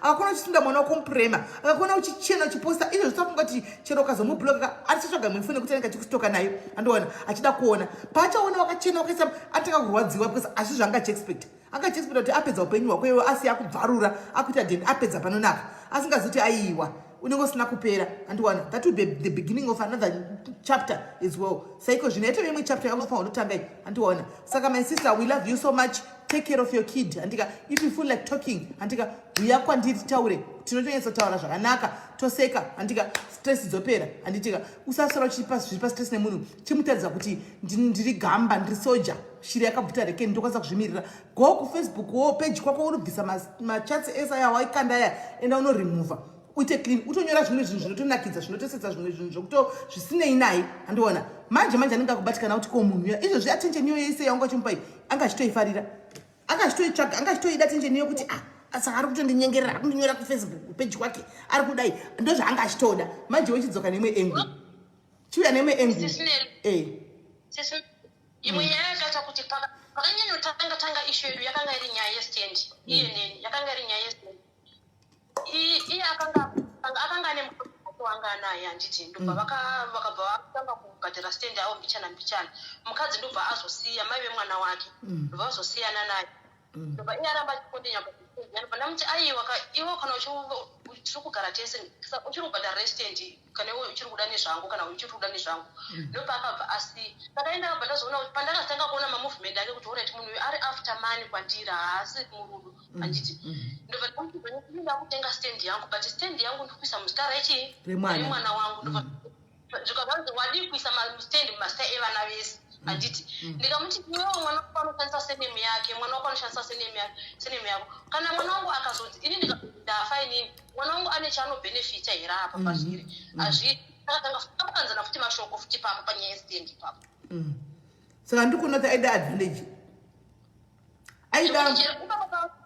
akakuona uchisunda mwana wako mupurema akakuona uchichena uchiposta izvo zvitafunga kuti chero ukazomubloka atisitsvaga mwefoni kuti anenge achikustoka nayo andiona achida kuona paachaona wakachena wakaisa atanga kurwadziwa because asi zvanga achiexpecta kuti apedza upenyu hwako iwe asi akubvarura akuita dhende apedza panonaka asingazoti aiwa unenge usina kupera andiwana that will be the beginning of another chapter as well saiko zvinoita imwe chapter yakuzofanwa unotangai andiwana saka my sister we love you so much take care of your kid andika if you feel like talking andika uya kwandiri taure tinotonyesa taura zvakanaka toseka andika stress dzopera anditika usasora uchipa zviripa stress nemunhu chimutaridza kuti ndiri gamba ndiri soja shiri yakabvuta reke ndokwanisa kuzvimirira go kufacebook wo page kwako unobvisa machats esa yawaikanda aya enda unoremova uite clean utonyora zvimwe zvinhu zvinotonakidza zvinotosetsa zvimwe zvinhu zvokuto zvisinei naye andiona manje anenge akubatikana kuti ko munhu uya izvozvi attention iyo yese yaunga chimupai anga achitoifarira anga achitoitsvaga anga achitoida attention iyo kuti saka ari kutondinyengerera ari kundinyora kufacebook page kwake ari kudai ndozvaanga achitoda manje wechidzoka nemwe engu chiuya nemwe engu imwe nyaya yakaita kuti pakanyanyotanga ishu yedu yakanga iri nyaya yestand iye neni yakanga iri nyaya yestand iye akanga nemukoto wanga naye handiti ndobva vakabva vatanga kugadzira stand avo mbichana mukadzi ndobva azosiya mai vemwana wake ndobva vazosiyana naye ndobva iye aramba achikondenya ndamuti aiwa iwo kana tiri kugara tese uchiri kubhadharira stand kana iwe uchiri kuda nezvangu kana uchiri kuda nezvangu ndobva akabva asi takaenda kabva ndazoona kuti pandakatanga kuona mamovement ake kuti orit munhu uyu ari after money kwandiri haasi murudo handiti ndobva ndamutinda kutenga stand yangu but stand yangu ndikuisa muzita remwana wangu ndobva zvikazvanzi wadi kuisa stand mumazita evana vese handiti ndikamuti iwewo mwana wako anoshandisa senemu yake mwana wako anoshandisa senemu yako kana mwana wangu akazoti ini ndafa inini mwana wangu ane chaanobhenefita here apa pazviri hazviri akakanzana futi mashoko futi papo panyaya yestendi papo saka ndikuona kuti aida advantage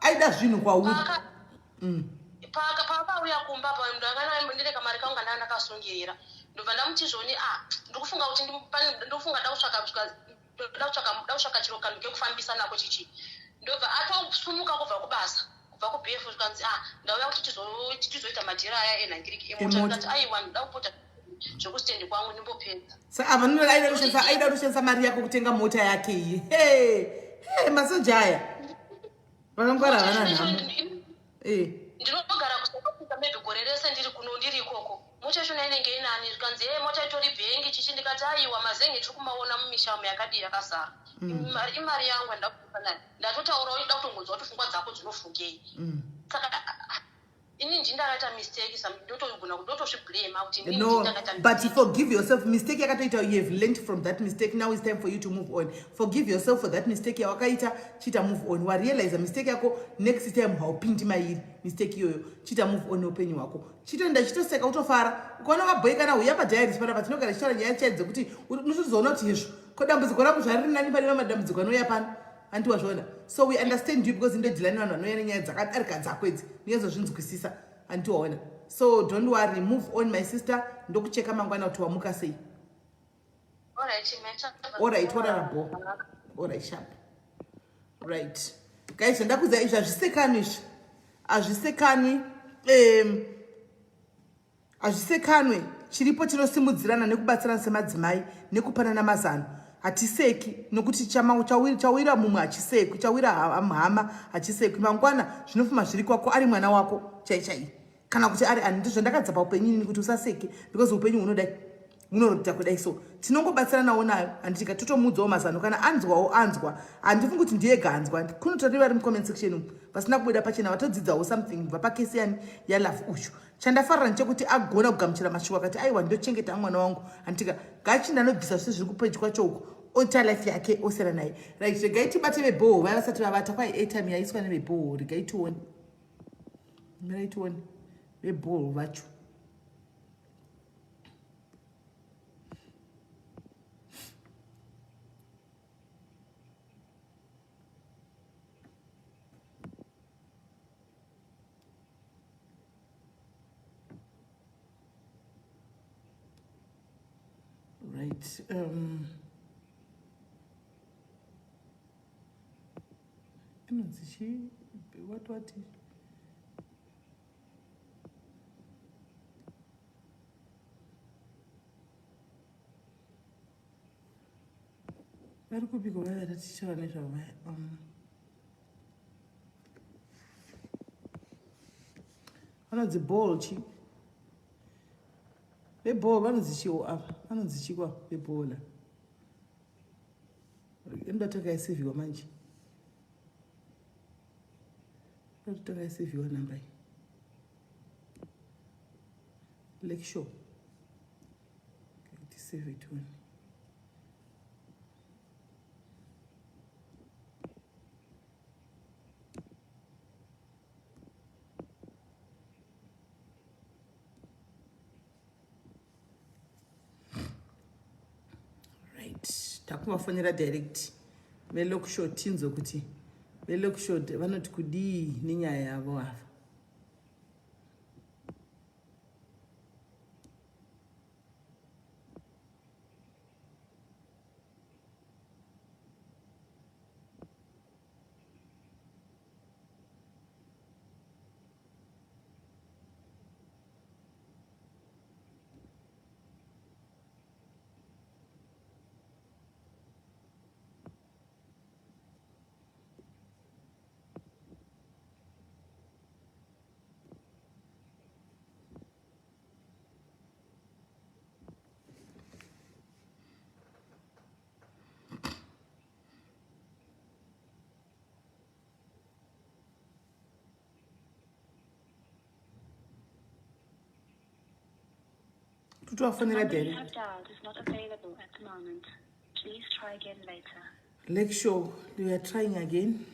aida zvinhu kwauri pakauya kumba pa ndine kamari kangu kandanga ndakasungirira ndobva ndamuti zvoni ndikufunga kuti ndofunga dautsvaka chiro kanhu kekufambisa nako chichi ndobva atosumuka kubva kubasa kubva kubf kanzi ndauya kuti tizoita madhira aya enhangiriki emota aiwa ndoda kupota zvekustendi kwangu ndimbopedza saka vanonora aida kushandisa mari yako kutenga mota yake iyi masoja aya vakangwara havana nhamo ndinogara kusaaika maybe gore rese ndiri ikoko mota yachona inenge inani kanzi mota itori bhengi chichi ndikati aiwa mazengi tiri kumaona mumishamu yakadii yakazara imari yangu handakufanayo ndatotaurawo ida kutongodzwa kuti pfungwa dzako dzinofungei saka ini ndindakaita mistake ndotogona kutotozviblame kuti but forgive yourself mistake yakatoita you have learned from that mistake now it's time for you to move on forgive yourself for that mistake yawakaita chita move on warealize mistake yako next time haupindi mairi mistake iyoyo chita move on upenyu hwako chitoenda chitoseka utofara ukaona wabhoikana uya padiaries panapa tinogara chitaura nyaya chadzo dzekuti unotozoona kuti izvo ko dambudziko rako zvariri nani pane madambudziko anouya pano andiwazviona so we understand you because ndodhilani vanhu vanouya nenyaya dzakadarika dzako idzi ndiyezozvinzwisisa andiwaona so don't worry move on my sister ndokucheka mangwana kuti wamuka sei alright wararabo alright sharp right guys ndakuza izvi hazvisekani izvi hazvisekanwe chiripo chinosimudzirana nekubatsirana semadzimai nekupanana mazano hatiseki nokuti chawira mumwe hachisekwi chawira hama hachisekwi mangwana zvinofuma zviri kwako ari mwana wako chaichai kana kuti ari ani ndizvo ndakadzapa upenyu inini kuti usaseke because upenyu hunodai hunoita kudai so tinongobatsiranawo nayo handitika totomudzawo mazano kana anzwawo anzwa handifungi kuti ndiyega anzwa kunotori vari mucomment section umu pasina kubuda pachena vatodzidzawo something bva pakesi yani yalove uyu chandafarira ndechekuti agona kugamuchira mashuwa akati aiwa ndochengeta mwana wangu handitika gachi ndanobvisa zvose zviri kupedya kwacho uko ota life yake osera naye right regai tibate vebhoho vaya vasati vavata kwai airtime yaiswa nevebhoho regai tione mirai tione vebhoho vacho right what vari kupika vaya tatichava nezvavo vaya vanonzi ball chi vebhola vanozichiwo apa vanozichikwa vebhola ndotakaiseviwa manje ndotakaiseviwa namba iyi lake show save it one takuvafonera direct velokshot tinzo kuti velokshot vanoti kudii nenyaya yavo ava The number you have dialed is not available at the moment. Please try again later. Like sure, we are trying again.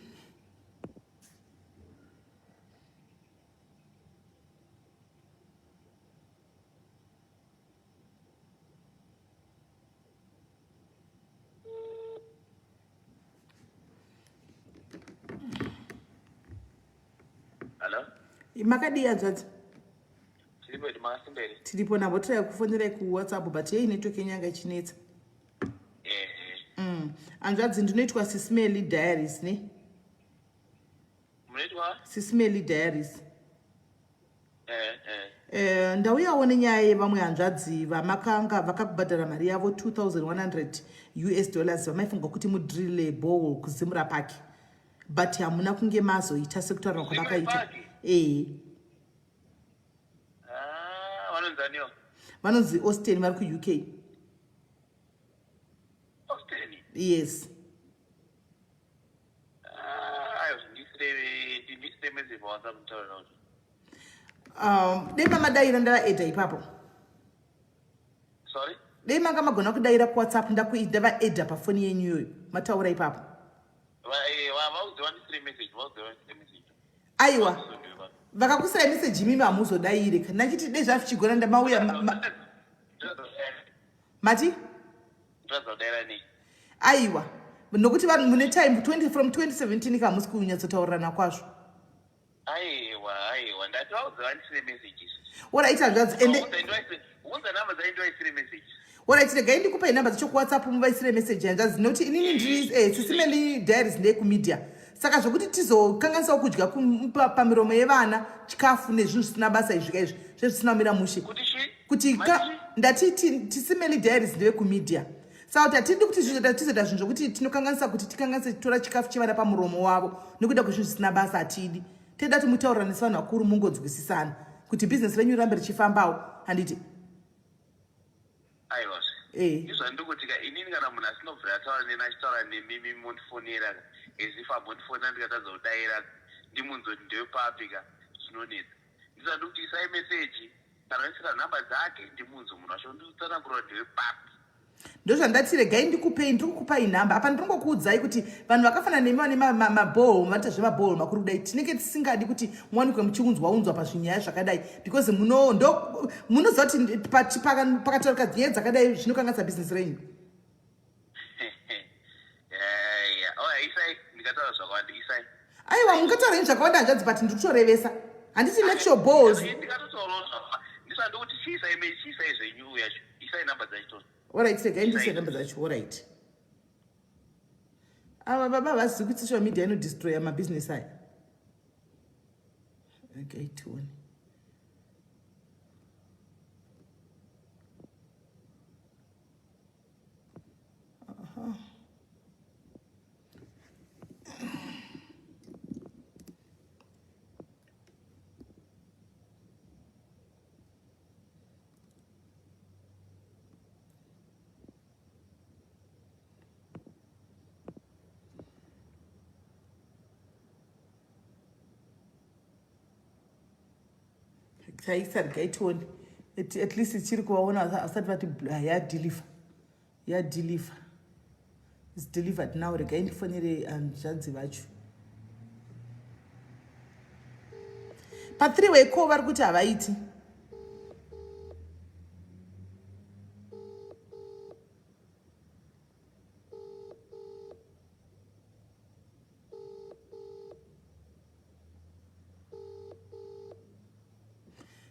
Hello? Makadi hanzvadzi. Tiripo makasimberi. Tiripo navo try kufonera kuWhatsApp but yei network yenyanga ichinetsa. Hanzvadzi ndinoitwa Sismeli Diaries ne? Munoitwa? Sismeli Diaries. Ndauyawo nenyaya yevamwe hanzvadzi vamakanga vakakubhadhara mari yavo $2,100 vamaifunga kuti mudrille borehole kuzimura park. But hamuna kunge mazoita sekutaura kwavakaita. Vanonzaniwo? Vanonzi Austin vari kuUK. Austin? Yes. Ndisire message paWhatsApp mutaura nauti. Dei mamadaira ndavaedha ipapo. Sorry? Dei manga magona kudaira kuWhatsApp ndavaedha pafoni yenyu iyoyo. Mataura ipapo. Vauziva ndisire message. Aiwa. Vakakusira message imimi hamuzodaire. Nachiti dei zvafichigona ndamauya mati? Aiwa. Nokuti vanhu mune time from 2017 kamusi kunyatsotaurana kwazvo. Aiwa, ndati vauziva ndisire messages. Alright, hanzvadzi ende unza namba dzaindoisire messages. Alright, regai ndikupai namba dzacho kuWhatsApp muvaisire message hanzvadzi nokuti inini ndiri Sismeli Diaries ndekumedia. Saka zvokuti tizokanganisawo kudya pamiromo yevana chikafu nezvinhu zvisina basa izvika izvi zvezvisina kumira mushe. Kuti ndati Sismeli Diaries ndevekumedia. Saka kuti hatidi kuti tizoita zvinhu zvokuti tinokanganisa kuti tikanganise tora chikafu chevana pamuromo wavo nekuda kwezvinhu zvisina basa hatidi. Tenda kuti mutaurira nesi vanhu vakuru mungonzwisisana kuti business renyu rirambe richifambawo handiti. Aiwa. Izvandikutika inini kana munhu asinobvira ataura neni achitaura nemimi mondifonera as if ambondifonera ndikatadza kudaira ndimunzoti ndewepapika zvinonetsa. Ndizvandikuti isai meseji kana isira nhamba dzake ndimunzo munhu wacho nditsanangurwa ndewepapi. Ndozvandati regai ndikupei ndikukupai nhamba apa ndinongokuudzai kuti vanhu vakafanana nemi vane maborehole vanoita zvemaborehole makuru kudai tinenge tisingadi kuti muwanikwe muchiunzwa pazvinyaya zvakadai because munoziva kuti pakataurika nyaya dzakadai zvinokanganisa business renyu. Isai ndikataura zvakawanda isai. Aiwa mungataura henyu zvakawanda hanzvadzi but ndikutorevesa handiti lecture balls. Ndikatotaurawo zvakawanda ndisandikuti chiisai zvenyu yacho isai nhamba dzacho. Alright, regai ndise nhamba dzacho. Alright. Ava baba vazivi kuti social media inodestroya mabusiness aya. Okay, tione. Taisa regai tione. At least chiri kuvaona asati vati yadeliver. It's delivered now. Regai ndifonere hanzvadzi vacho. Pa3 way call vari kuti havaiti.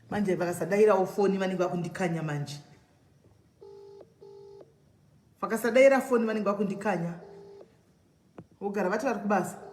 Manje vakasadairawo foni vanenge vakundikanya manje. Vakasadaira foni vanenge vakundikanya. Vogara vati vari kubasa.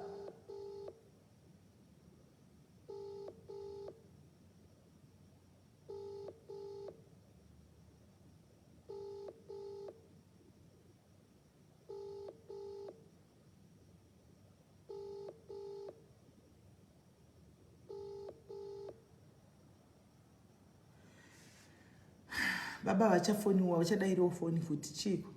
Baba vachafoniwa vachadairawo foni futi chiko.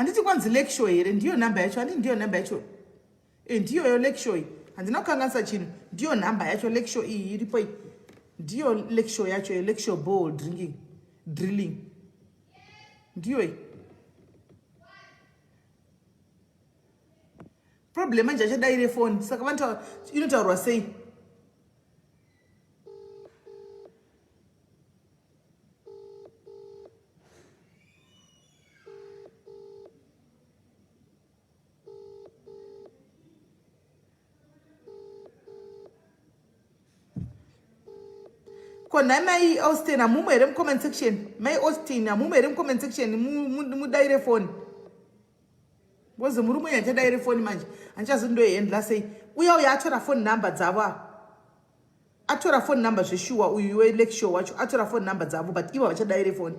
handiti kwanzi lecture here ndiyo namba yacho ani ndiyo namba yacho ndiyo yo lecture handina kukanganisa chinhu ndiyo namba yacho lecture iyi iripo iyi ndiyo lecture yacho yo lecture ball drilling ndiyo iyi problem manje achadaire phone saka vantu inotaurwa sei kona mai Austin amumu here comment section mai Austin amumu here comment section mudaire phone boze muri munya chadaire phone manje anchazondoendla sei uya atora phone number dzavo atora phone number zveshuwa uyu we lecture wacho atora phone number dzavo but ivo vachadaire phone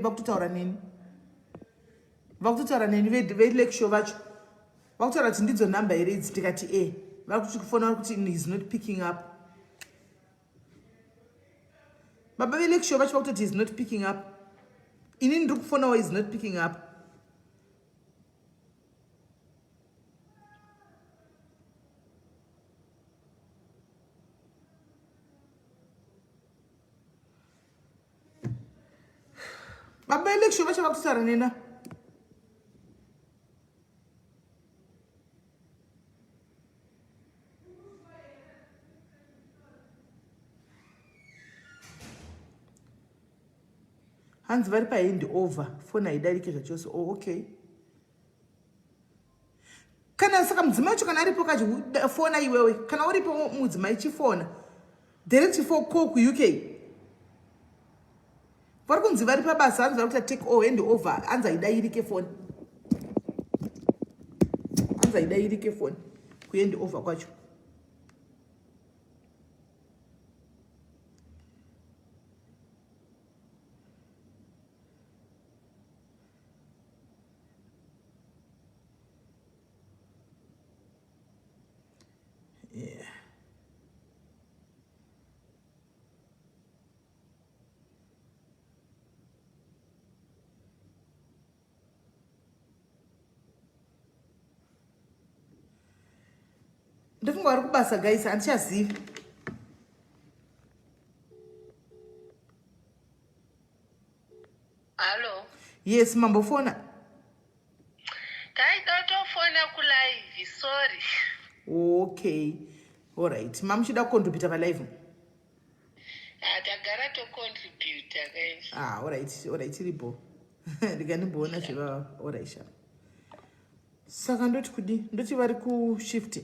vakutaura neni vakutaura neni velecture vacho vakutaura kuti ndidzo namba here idzi tikati vakufona kuti is not picking up baba velecture vacho vakutoti is not picking up inini ndiri kufonawo is not picking up baba election vacho vakutaura nena hanzi vari paend over foni haidarike zvachose okay kana saka mudzimai wacho kana aripo kachifona iwewe kana uripo mudzimai chifona direct for call kuuk vari kunzi vari pabasa hanzi vari kuita take hand over hanzi haidairike foni hanzi haidairike foni kuend over kwacho ndofunga vari kubasa guys handichazivi Hello. yes mambofona Taida tofona kulive, sorry. okay alright mamuchida kucontribute palive Tagara to contribute guys. alright iripo ndikandimboona zveva alright saka ndoti kudi ndoti vari kushift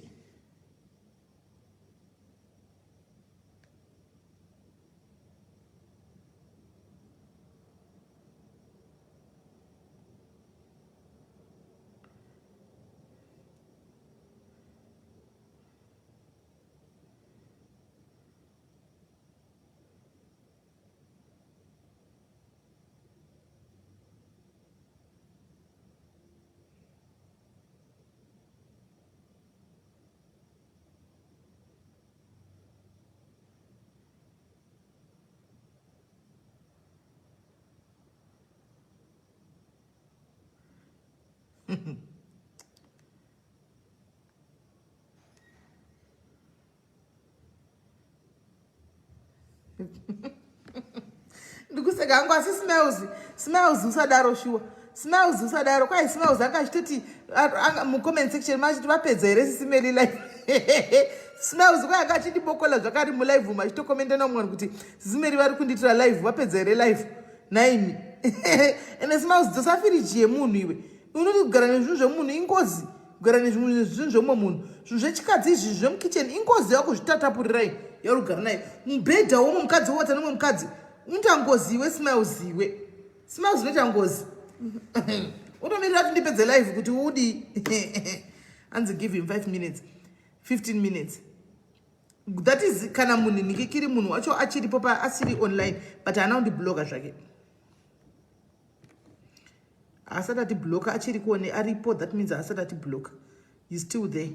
ndikuseka hangu asi smells usadaro shuwa smells usadaro kwai smells akachitoti mucomment section machiti vapedza here sisimeli live smells kwai akachitibokola zvakari mulive machitokomenda namwana kuti sisimeli vari kundiitira live vapedza here live naimi ende smells dzosafiriji yemunhu iwe unoti kugara nezvinhu zvemunhu ingozi kugara nezvinhu zvemumwe munhu zvinhu zvechikadzi izvi zvemukicheni ingozi yakuzvitatapurirai yauri kugara naye mubhedha womwe mukadzi wowata nemwe mukadzi unoita ngozi iwe smells unoita ngozi unomirira kuti ndipedze live kuti udi hanzi give him 5 minutes 15 minutes that is kana munhu nikikiri munhu wacho achiripo asiri online but haana kundibloka zvake asati atibloka achiri kuone aripo that means asati atibloka he's still there.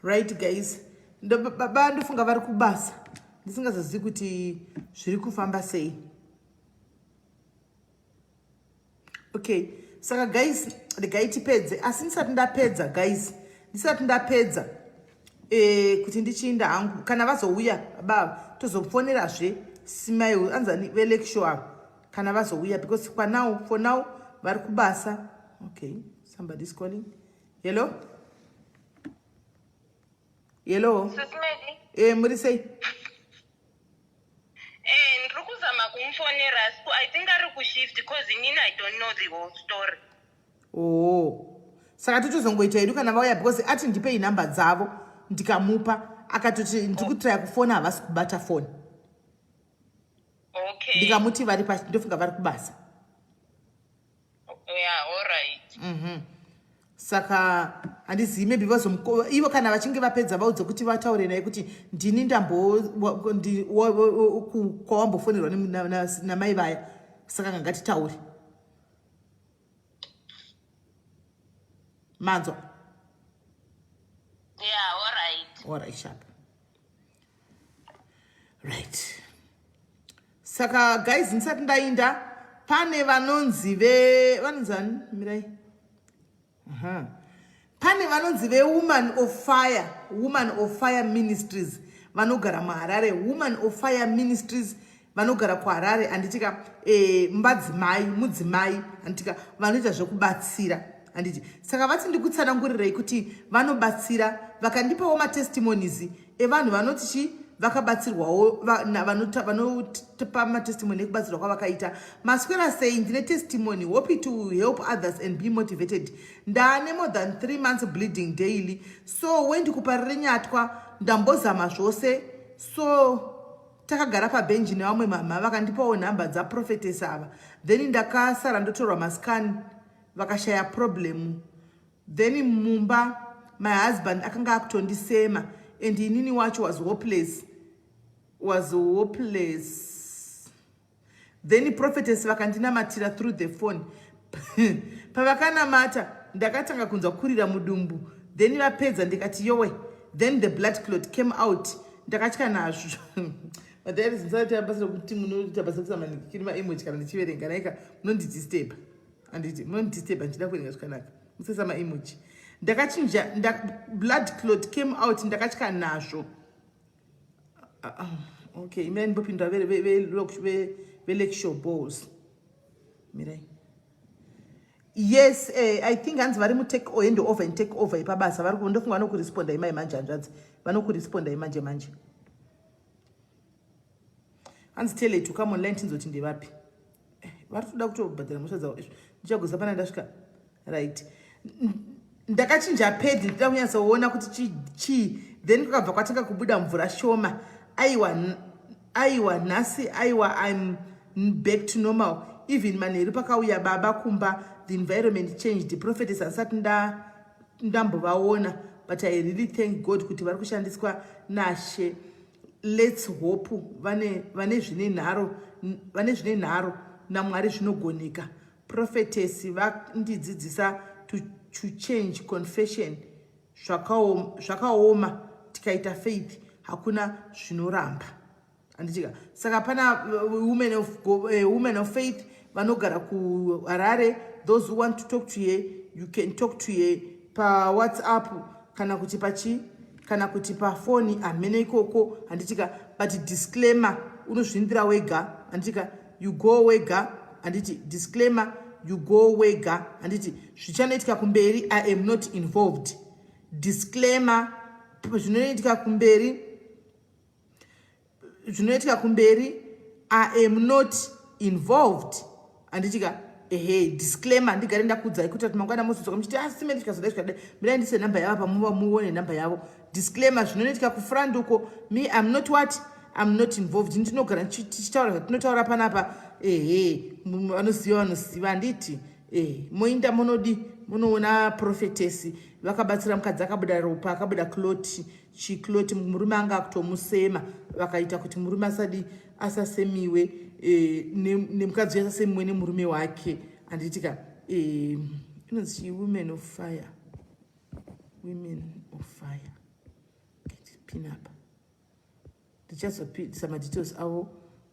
Right guys, baba ndofunga vari kubasa ndisingazozivi kuti zviri kufamba sei. Okay, saka guys regai tipedze asi ndisati ndapedza guys, ndisati ndapedza kuti ndichiinda hangu kana vazouya baba tozofonerazve simai anzani velecture kana vazouya because for now vari kubasa. Okay, somebody is calling. Hello. Hello. Muri sei? Ndiri kuzama kumufonera I think ari kushift because inini I don't know the whole story. Oh. Saka totozongoita hedu kana vauya because ati ndipei namba dzavo ndikamupa akatoti ndikutry kufona havasi kubata phone. Okay. Ndikamuti vari pashi ndofunga vari kubasa. Yeah, all right. Saka handizivi maybe ivo kana vachinge vapedza vaudze kuti vataure naye kuti ndini kwawambofonerwa namai vaya saka ngatitaure. Manzwa? Yeah, all right. All right, sharp. Right. Saka guys ndisati ndainda pane vanonzi vanonzani mirai. Pane vanonzi Woman of Fire Ministries vanogara muHarare. Woman of Fire Ministries vanogara kuHarare anditika mudzimai anditika vanoita zvekubatsira anditi saka vati ndikutsanangurirei kuti vanobatsira vakandipawo matestimonies evanhu vanoti vakabatsirwawo vanopa matestimony ekubatsirwa kwavakaita maswera sei ndine testimony hope to help others and be motivated ndaane more than 3 months bleeding daily so wendikuparire nyatwa ndambozama zvose so takagara pabhenji nevamwe mama vakandipawo nhamba dzaprofetess ava then ndakasara ndotorwa mascan vakashaya problem then mumba my husband akanga akutondisema and inini wacho was hopeless then prophetess vakandinamatira through the phone pavakanamata ndakatanga kunzwa kurira mudumbu then vapedza ndikati yowe then the blood clot came out ndakatya nazvo kuti munoita basa kusamanikiri maemoji kana ndichiverenga naika munondidisturba anditi munondidisturba ndichida kuverenga zvakanaka musesa maemoji ndakachinja blood clot came out ndakatya nazvo. Okay, mirai ndipopindura velecture balls mirai. Yes, I think hanzi vari mutake end over and take over ipabasa vari ndofunga vanokuresponda imai manje hanzvadzi vanokuresponda imanje manje hanzi tell to come online tinzoti ndevapi vari toda kutobhadhara mhosva dzavo izvo ndichagoza pana ndasvika right. Ndakachinja pedi ndida kunyatsoona kuti chii then kukabva kwatanga kubuda mvura shoma aiwa nhasi aiwa I'm back to normal even manheru pakauya baba kumba the environment changed the prophetess asati ndambovaona but I really thank God kuti vari kushandiswa nashe. Let's hope vane zvine nharo naMwari zvinogoneka. Prophetess vandidzidzisa to change confession zvakaoma tikaita faith hakuna zvinoramba anditika saka pana women of faith vanogara kuHarare. Those who want to talk to her you can talk to her pa WhatsApp kana kuti pa phone amene ikoko anditika but disclaimer unozvindira wega anditika you go wega anditi disclaimer you go wega anditi zvichanoitika kumberi I am not involved. Disclaimer zvinoitika kumberi I am not involved. Anditika disclaimer ndigare ndakudzai kuti mangwana mozodzoka muchiti simeni tikazodai mirai ndise namba yavo pamuva muone namba yavo. Disclaimer zvinoitika kufrandi uko me I'm not what I'm not involved. Ndinogara tichitaura tinotaura panapa vanoziva handiti moinda munodi munoona prophetess vakabatsira mukadzi akabuda ropa akabuda chikloti murume anga kutomusema vakaita kuti murume asasemiwe nemukadzi asasemiwe nemurume wake. Anditika inonzi women of fire pin up. Ndichazopisa madetails avo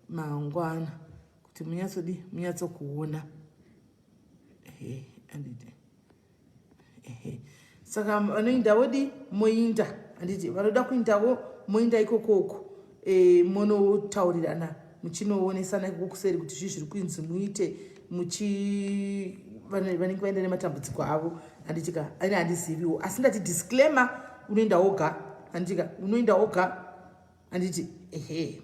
mangwana kuti munyatsokuona. Saka vanoindawo moinda handiti vanoda kuindawo moinda ikokoko monotaurirana muchinoonesana ikoko kuseri kuti zviri kuinzi muite vanenge vaenda nematambudziko avo. Handitika ani handiziviwo asi ndati disclaimer unoinda woga. Handitika unoinda woga handiti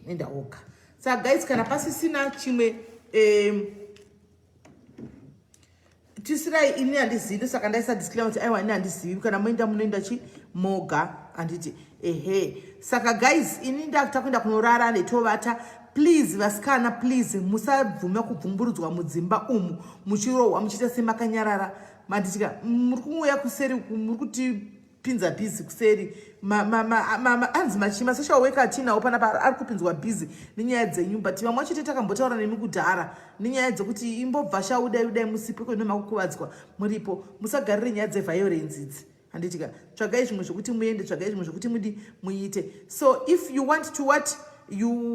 unoinda woga. Saka guys kana pasisina chimwe tisirai ini handizivi saka ndaisa disclaimer kuti aiwa ini handizivi kana moenda munoenda moga handiti saka guys ini ndakuta kuenda kunorara ndetovata. Please vasikana please musabvuma kubvumburudzwa mudzimba umu muchirohwa muchiita semakanyarara. Manditika muri kumuya kuseri muri kuti pinza busy kuseri anzi machima social worker atinawo panapa ari kupinzwa busy nenyaya dzenyumba ti vamwe chete takambotaura nemi kudhara nenyaya dzekuti imbobva shaudai musipi kwene makukuvadzwa muripo musagarire nyaya dzeviolence idzi. Handitika tsvagai zvimwe zvokuti muende tsvagai zvimwe zvokuti muite. So if you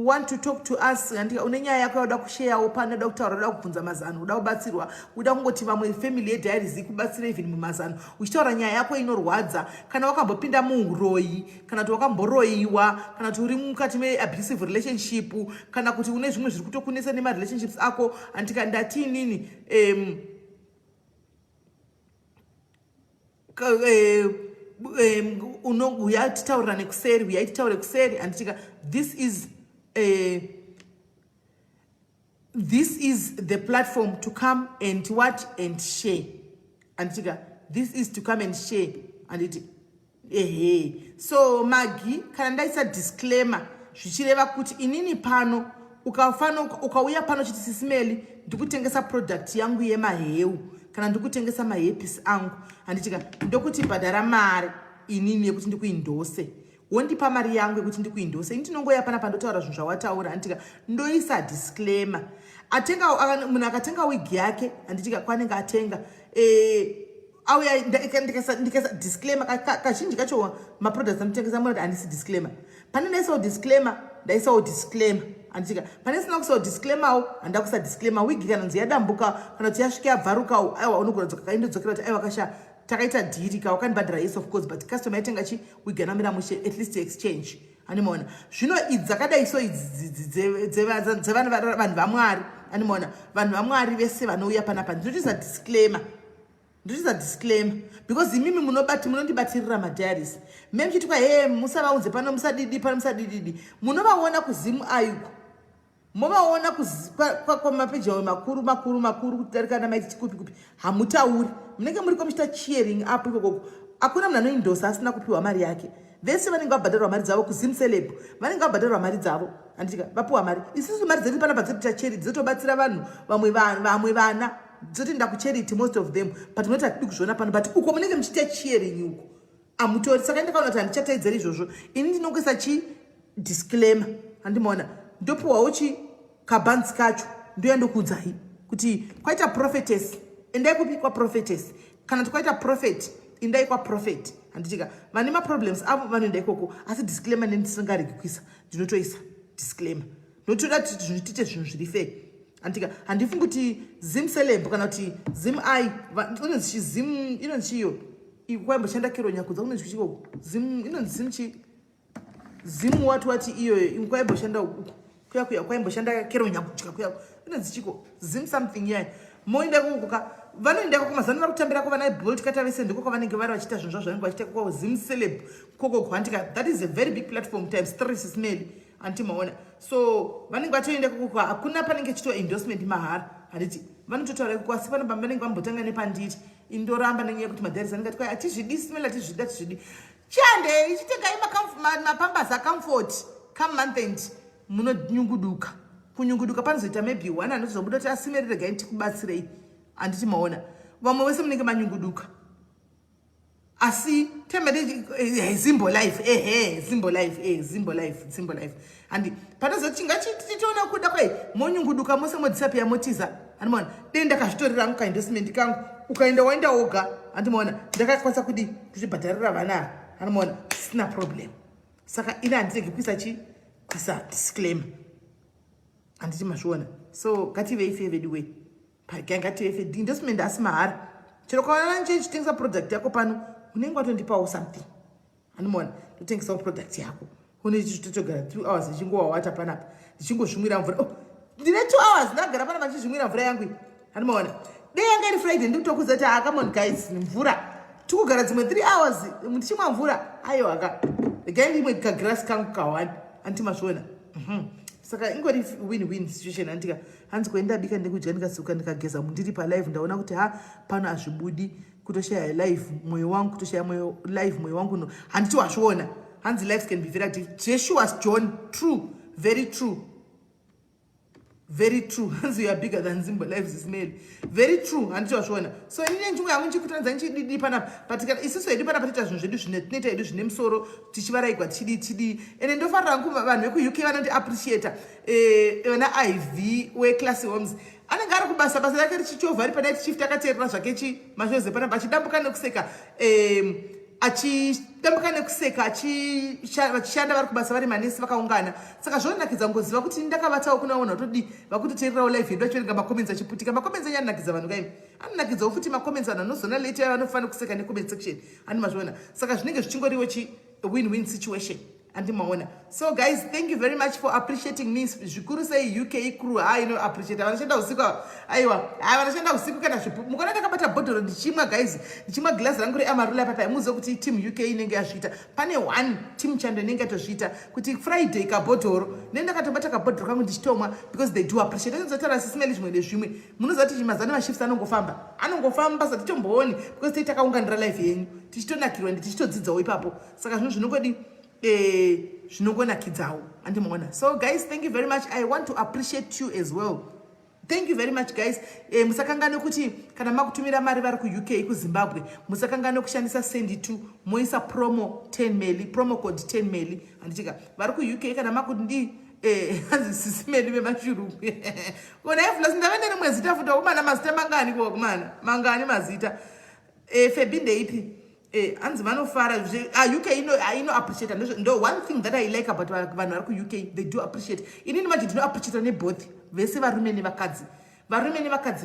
want to talk to us handika une nyaya yako yakuda kusheyawo pane uda kutaura uda kubvunza mazano uda kubatsirwa uda kungoti vamwe family yediaries ikubatsira even mumazano uchitaura nyaya yako inorwadza kana wakambopinda muuroyi kana kuti wakamboroyiwa kana kuti uri mukati meabusive relationship kana kuti une zvimwe zviri kutokunesa nemarelationships ako. Handika ndati inini uyatitaurira nekuseri uyaititaure kuseri. Handitika this is the platform to come and share. Handitika this is to come and share. Handiti so magi kana ndaisa disclaimer zvichireva kuti inini pano ukauya pano chiti sisimeli ndikutengesa product yangu yemaheu kana ndikutengesa mahepisi angu. Handitika ndokuti bhadhara mari inini yekuti ndikuindose wondipa mari yangu yekuti ndikuindose ini ndinongoya panapa ndotaura zvinhu zvawataura. Handitika ndoisa disclaimer munhu akatenga wigi yake handitika kwanenge atenga auya ndikaisa disclaimer kazhinji kacho maproducts anotengesa munoti handisi disclaimer pane ndaisawo disclaimer ndaisawo disclaimer. Handitika pane sina kusawo disclaimerwo handa kusa disclaimer wigi kana nzi yadambuka kana kuti yasvika yabvarukawo aiwa unogona dzoka kaindodzokera kuti aiwa kasha takaita dhiri ka wakandibhadhara yes of course but customer yaitenga wiganamira mushe at least exchange. Handimaona zvino idzi dzakadai so idzi dzevanhu vamwari. Handimaona vanhu vamwari vese vanouya panapa ndinotiza disclaimer because imimi munondibatirira madiaries meme chitikwa musavaunze pano musadidi pano musadididi munovaona kuzimu ayuko movaona kwamapeji awo makuru kutarikana maiti kupi hamutauri munenge muri komuchita cheering up ikoko hakuna munhu anoindosa asina kupiwa mari yake. Vese vanenge vabhadharwa mari dzavo kuzimu celeb vanenge vabhadharwa mari dzavo. Handika vapiwa mari isusu mari dzedu panapa dzoita charity dzotobatsira vanhu vamwe vana dzotoenda kucharity most of them but munoti hatidi kuzviona pano but uko munenge muchiita cheering uko hamutori. Saka ndakaona kuti handichataidzeri izvozvo ini ndinongoisa disclaimer. Handimaona ndopiwawo kabhanzi kacho ndoya ndokuudzai kuti kwaita prophetess endai kupi kwaprophetess kana kuti kwaita prophet endai kwaprophet. Handitika vane maproblems avo vanoenda ikoko asi disclaimer nendisingaregi kuisa ndinotoisa disclaimer notoda kuti zvinhu tiite zvinhu zviri fair. Handika handifungi kuti zim celeb kana kuti zim ai inonzi zim inonzi chiyo kwaimboshanda kero nyakudza kunonzi chichikoko zim inonzi zim wati iyo kwaimboshanda kuya kwaimboshanda kero nyakudya kuya inonzi chiko zim something yayo moenda kuko vanoendako kumazano vari kutambira kuvana Bolt Katavese ndiko kwavanenge vari vachiita zvinhu zvavo zvanenge vachiita kwa Zim Celeb koko kwandika. That is a very big platform times 3 sismail antimaona. So vanenge vatoenda koko hakuna panenge chitoa endorsement mahara. Handiti vanototaura koko asi pano vanenge vambotanga nepanditi indoramba nenyaya yekuti madharisani ngati kwai atizvidi sismail atizvidi chande ichitengai mapambasi acomfort come month end munonyunguduka kunyunguduka panozoita maybe one anozobuda kuti asimere regai tikubatsirei handiti maona vamwe vese munenge manyunguduka asi temere Zimbo Life Zimbo Life handi panozoti chingatitoona kuda kwai monyunguduka mose modisapia motiza handimona dei ndakazvitorera rangu kaendorsement kangu ukaenda waenda woga handimona ndakakwanisa kuti tichibhadharira vana handimona sina problem. Saka ina handitegi kuisa disclaimer handiti mazviona. So ngativei fevediwe ngativei endorsement asi mahara chero kwawana nchitengesa product yako pano unenge watondipawo something handimona totengesawo product yako unechitotogara 2 hours ichingowawata panapa ndichingozvimwira mvura ndine 2 hours ndagara panapa ndichizvimwira mvura yangu handimona dei yanga iri Friday ndikutokuza kuti come on guys mvura tikugara dzimwe 3 hours ndichimwa mvura aiwaka regai ndimwe kagrasi kangu kawani antimazviona. Saka ingori win-win situation handika hanzi kwendabika ndekudya ndikasuka ndikageza mundiri palive ndaona kuti pano azvibudi kutoshaya live mwoyo wangu kutoshaya mwoyo wangu no handiti wazviona hanzi lives can be very active. Jeshua's John true very true hanzi you are bigger than Zimbo Life Ismail very true handiti wazviona. So inini njingu yangu nchikutanza nchididi panapa patika isusu yedu panapa tita zvinhu zvedu zvinoita yedu zvine musoro tichivaraigwa tichidi ende ndofarira ngu vanhu veku UK vanoti appreciate vana IV weClassy Homes anenge ari kubasa basa rake richichovha ari panight shift akateerera zvake mazvoze panapa achidambuka nekuseka achidambuka nekuseka vachishanda vari kubasa vari manesi vakaungana. Saka zvonakidza ngoziva kuti ndakavatawo kunaona todi vakutoteererawo live yedu vachiverenga macomments achiputika. Macomments anyi anonakidza vanhu kai anonakidzawo futi macomments vanhu anozona late vanofanira kuseka necomment section handi mazviona. Saka zvinenge zvichingoriwo win-win situation andimaona. So guys, thank you very much for appreciating me. Zvikuru sei UK crew appreciate vanashanda usiku aiwa vanashanda usiku kana zvipu mukona ndakabata bhodhoro ndichimwa guys ndichimwa glass rangu reAmarula papa muzo kuti team UK inenge yazvita pane one team chando inenge yatozvita kuti Friday kabhodhoro nenda katobata kabhodhoro kangu ndichitomwa because they do appreciate. Ndizotara sismeli zvimwe nezvimwe munozati chimazana mashifts anongofamba sati tombooni because takaunganira live yenyu tichitonakirwa ndichitodzidzawo ipapo. Saka zvinhu zvinongodi zvinongonakidzawo andimaona. So guys, thank you very much. I want to appreciate you as well. Thank you very much guys. Musakangane kuti kana makutumira mari vari ku UK kuZimbabwe musakangane kushandisa send2 moisa promo 10 meli promo code 10 meli andichika vari ku UK kana makuti hanzi sisimeli vemashuru ona iflas ndavende nemwe zita futa kumana mazita mangani kwa kumana mangani mazita febinde ipi hanzi vanofara UK ino appreciate ndo one thing that I like about vanhu vari ku UK they do appreciate. Inini maji ndino appreciate ne both vese varume nevakadzi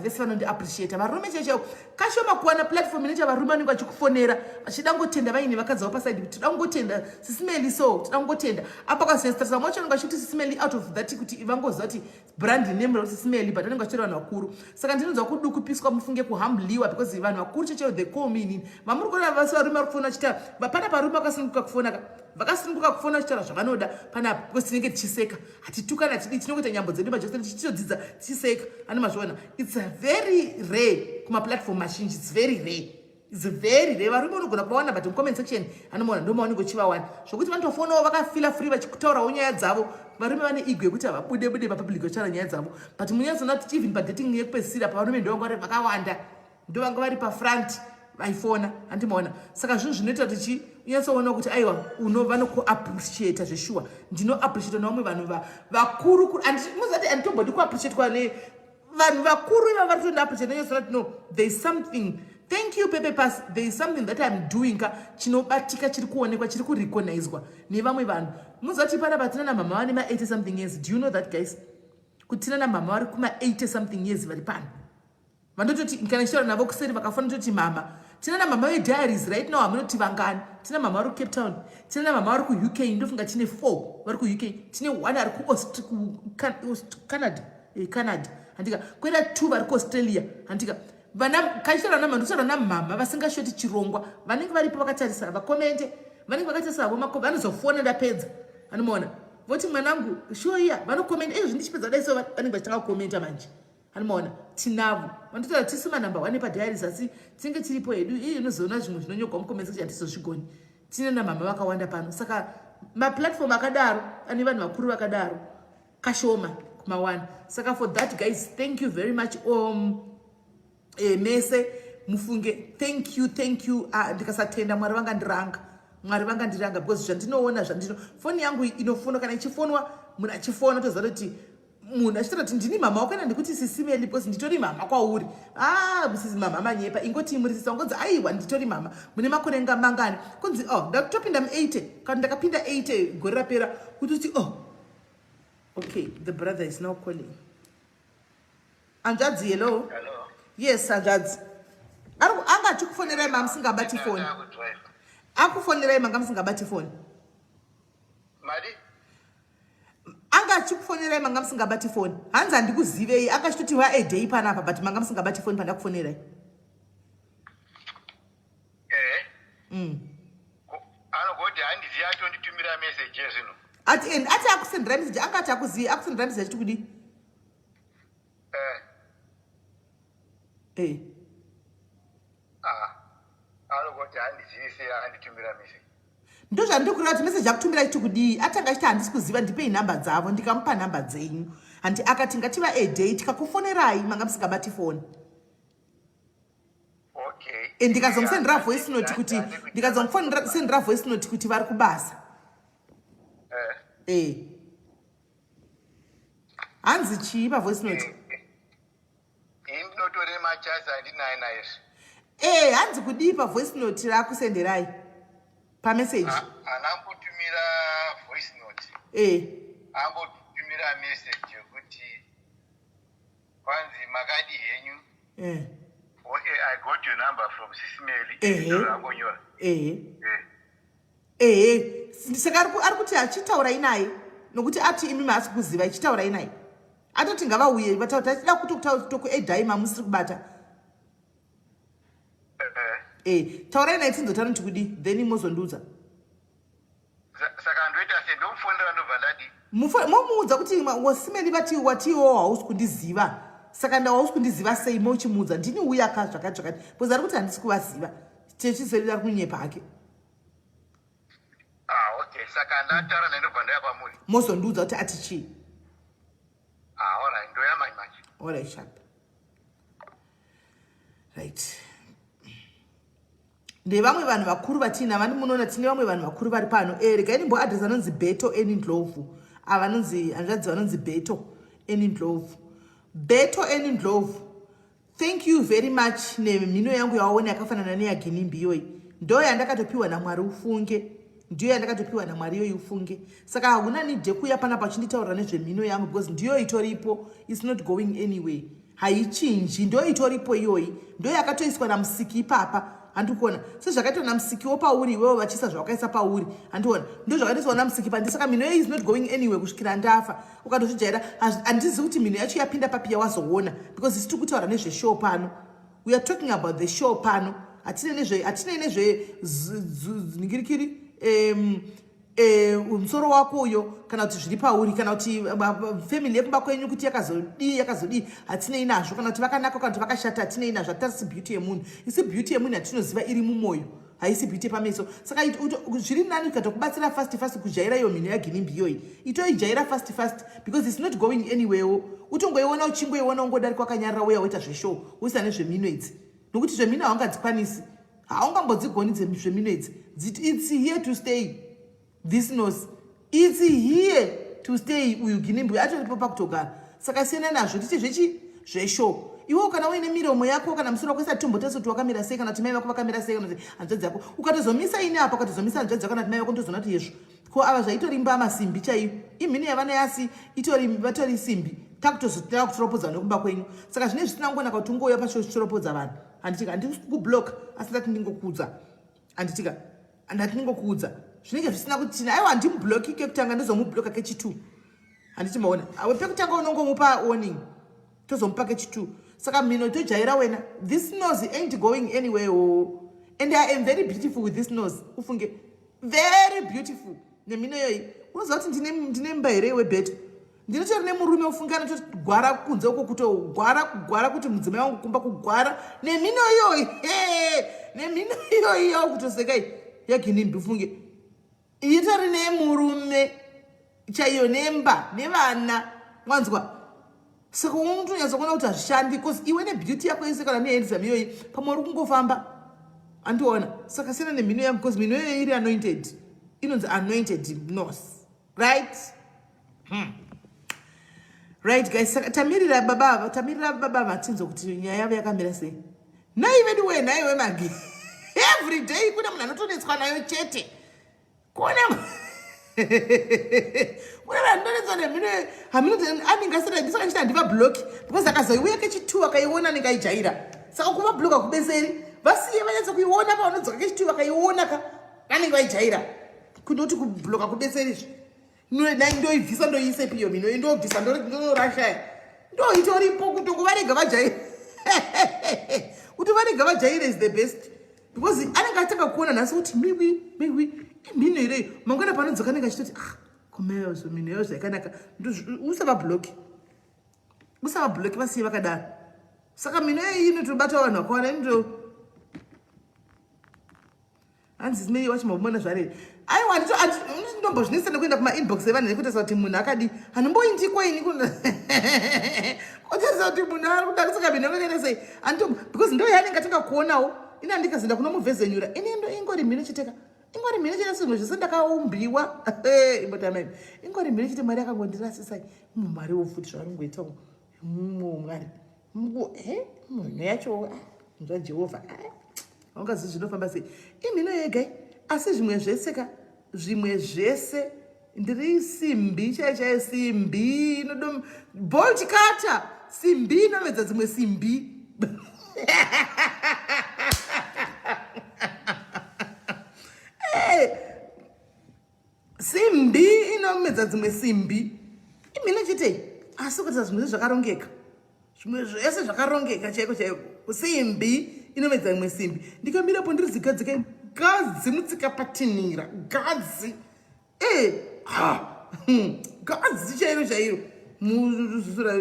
vese vanondi appreciate. Varume checho kashoma kuwana platform inoita varume vanenge vachikufonera vachida ngotenda vaine vakadzi vapa side tida ngotenda sisimeli so tida ngotenda apa kwasestresa mocho vanenge vachiti sisimeli out of that kuti vangoziva kuti brand name sisimeli but vanenge vachitora vanhu vakuru. Saka ndinonzwa kudukupiswa mufunge kuhambliwa because vanhu vakuru checho they call me inini vamuri kuona vasi varume vari kufona chita pana parume vakasununguka kufona vakasununguka kufona vachitaura zvavanoda panapa because tinenge tichiseka hatitukana hatidi tinongoita nyambo dzedu majoseni tichitodzidza tichiseka ani mazviona. It's a very rare kuma platform mazhinji it's very rare varume unogona kuvawana but mucomment section anomaona ndomaonenge uchivawana zvokuti vanotofonawo vakafila free vachitaurawo nyaya dzavo. Varume vane ego yekuti havabude papublic vachitaura nyaya dzavo but munyatsona kuti even padating yekupedzisira pavarume ndovanga vari vakawanda ndovanga vari pafront vaifona andimaona. Saka zvinhu zvinoita kuti unyatsoona kuti aiwa vanokuappreciata zveshuwa ndino appreciata nevamwe vanhu vakuru muzati anditombodi kuappreciatwa vanhu vakuru iva vari kutondi appreciate nonyatsoona kuti no there is something. Thank you Pepe Pass. There is something that I'm doing chinobatika chiri kuonekwa chiri kurecognizwa nevamwe vanhu. Muzati panapa tina namama vane ma 80 something years. Do you know that guys? Kuti tina namama vari kuma 80 something years vari pano vandototi kana chitaura navo kuseri vakafanira kuti mama tina namama vediaries right now hamunoti vangani. Tina mama vari kuCape Town, tina namama vari kuUK ndofunga tine 4 vari kuUK, tine 1 ari kuCanada handika kwera 2 vari kuAustralia handika vana kachitara namama ndotara namama vasingashoti chirongwa vanenge varipo vakatarisa vakomente vanenge vakatarisa vanozofona ndapedza anomaona voti mwanangu shoya vanokomenta zvindichipedza dai so vanenge vachitanga kukomenta manje anomaona tinavo vandotaura tisima number 1 padiaries asi tinge tiripo hedu iyi inozoona zvimwe zvinonyogwa mukomenti kuti handizozvigoni tine namama vakawanda pano saka maplatform akadaro ane vanhu vakuru vakadaro kashoma kuma1 saka for that guys thank you very much mese mufunge thank you ndikasatenda mwari vangandiranga because zvandinoona foni yangu inofonwa kana ichifonwa munhu achifona toziva kuti munhu achitaura kuti ndini mama wakana ndikuti sisimeli because nditori mama kwauri sisi mama manyepa ingoti imurisisa ngonzi aiwa nditori mama mune makore mangani kunzi ndakutopinda mu80 kana ndakapinda 80 gore rapera kuti uti okay the brother is now calling anjadzi hello yes anjadzi anga achikufonerai mama musingabati foni akufonerai manga musingabati foni anga achikufonerai manga musingabati foni hanzi handikuzivei akachitoti vaedhei panapa but manga musingabati foni pandakufonerai anogoti handizivi atonditumira meseji zvino ati akusendera meseji anga ati akuzivi akusendera meseji achiti kudi anogoti handizivi sei anditumira meseji ndo zvandikurira kuti meseji akutumira chiti kudii atanga achiti handisi kuziva ndipei nhamba dzavo ndikamupa nhamba dzenyu handi akati ngativa edhei tikakufonerai manga musingabati foni ndikazomufendera voice note kuti ndikazomufendera voice note kuti vari kubasa hanzi chii pavoice note inotore machazi handinaye naye hanzi kudii pavoice note raakusenderai pameseji anambotumira voice note ambotumira message yokuti kwanzi makadi henyu I got your number from Sisimeli ambonyora saka ari kuti achitaurai naye nokuti ati imi maasi kuziva ichitaurai naye atoti ngavauye vataura tachida tokuedhaima musiri kubata taurai naye tinzotano kuti kudi then mozondiudza saka ndoita se ndomufonera ndobva ndadi momuudza kuti wasimeli watiwo hausi kundiziva saka ndahausi kundiziva sei mochimuudza ndini uya zvakati because ari kuti handisi kuvaziva tichizorira kunyepa hake okay saka ndataura naye ndobva ndaya pamuri mozondiudza kuti ati chii alright ndoya maimachi alright sharp right ndevamwe vanhu vakuru vatina vani munoona tine vamwe vanhu vakuru vari pano regai ndimboadresa anonzi beto enindlovu avanonzi hanzvadzi vanonzi beto enindlovu thank you very much nemhino yangu yawaona yakafanana neyaginimbi iyoyi ndo yandakatopiwa namwari ufunge ndiyo yandakatopiwa namwari iyoyi ufunge saka hakuna nidhe kuya panapa chinditaurira nezvemhino yangu because ndiyo itoripo is not going anyway haichinji ndo itoripo iyoyi ndo yakatoiswa namusiki ipapa handikuona sezvakaitwa namusikiwo pauri iwewo vachisa zvawakaisa pauri handikuona ndo zvakaitoiswa namusiki pandi saka mhino is not going anyway kusvikira ndafa ukatozvijaira handizivi kuti mhino yacho yapinda papiya wazoona because isi tiri kutaura nezveshow pano we are talking about the show pano hatinei nezveningirikiri musoro wako uyo kana kuti zviri pauri kana kuti family yekumba kwenyu kuti yakazodii hatinei nazvo kana kuti vakanaka kana kuti vakashata hatinei nazvo hatarisi beauty yemunhu isi beauty yemunhu hatinoziva iri mumwoyo haisi beauty pameso saka zviri nani ukatokubatsira fast kujaira iyo mhino yaginimbi iyoyi itoijaira fast because it's not going anywhere utongoiona uchingoiona ungodarika wakanyarira uya woita zveshow usina nezvemhino idzi nokuti zvemhino haungadzikwanisi haungambodzigoni zvemhino idzi it's here to stay this knows it's here to stay uyu ginimbi atoripo pakutogara saka siyana nazvo titi zveshow iwe kana uine miromo yako kana musoro wako isati tombotesa kuti wakamira sei kana kuti mai vako vakamira sei kana kuti hanzvadzi yako ukatozomisa ine apa ukatozomisa hanzvadzi yako kana kuti mai vako ndozona kuti yezvo ko ava zvaitori mbama simbi chaiyo imhino yavana yasi vatori simbi takutozotera kutoropodza nekumba kwenyu saka zvine zvisina ngonaka kuti ungouya pacho chitoropodza vanhu handitika handisi kublock asi ndati ndingokuudza handitika ndati ndingokuudza zvinenge zvisina kuti aiwa handimubloki kekutanga ndozomubloka kechi2 handiti maona awe pekutanga unongomupa warning tozomupa kechi2 saka mino tojaira wena. This nose ain't going anywhere. Oh. And I am very beautiful with this nose. Ufunge. Very beautiful. Nemino yoi. Unozati ndine mbaire webheto. Ndinotori nemurume ufungana togwara kunze uko kutogwara kuti mudzimai wangu kumba kugwara nemino iyoyi. Nemino iyoyi yawo kutosekai yaginimbi ufunge. Itori nemurume chaiyo nemba nevana mwanzwa. Saka unotonyatsa kuona kuti hazvishandi because iwe nebeauty yako yese kana nehandsome iyoyi pamwe uri kungofamba andiona. Saka siyana nemino yangu because mino iyoyi iri anointed. Inonzi anointed nose. Right? Right guys, saka tamirira baba matinzo kuti nyaya yavo yakamira sei. Nai vedu we nai we magi. Every day kuna munhu anotonetswa nayo chete. Kuna vanonetswa nemino haminoti amingasira ndisaka nchita ndiva block because akazoiuya kechitu akaiona nikaijaira. Saka kuva block akubeseri vasiye vanyatsa kuiona pavanodzoka kechitu akaiona vanenge vaijaira. Kunoti kublock akubeseri ndoibvisa ndoiise piyo mino ndobvisa ndorasha ndoitoripo kuti kuvarega vajaire kuti varega vajaire is the best because anenge atanga kuona nhasi kuti miwi mino ireyo mangwana panodzoka anenge achitoti komeyozo mino yozo yakanaka usavabloki vasiye vakadaro. Saka mino yeyi inotobata vanhu vakawanda ndo hanzi zimei wachimabona zvarei. Aiwa ndombo zvinesana kuenda kuma-inbox evanhu nekutesa kuti munhu akadi hanomboindikwaini kutesa kuti munhu ari kuda kusaka mino yakaita sei because ndo yaanenge atanga kuonawo ina ndikazinda kuno muvhezenyura inendo ingori mino chiteka ingori mino chete zvinhu zvese ndakaumbiwa imbotamai ingori mino chete mwari akangondirasisai mwariwo futi zvaanongoita mwari munhu yacho zvajehovha aungazivi zvinofamba sei imino yegai asi zvimwe zvese ndiri simbi chaichai simbi inodom bolt cutter simbi inomedza dzimwe simbi. Simbi inomedza dzimwe simbi imino chete asi kuti zvimwe zvakarongeka zvimwe zvese zvakarongeka chaiko simbi inomedza imwe simbi ndikamirapo ndiri zigadzike gazi mutsikapatinira gazi gazi chairo muzuzura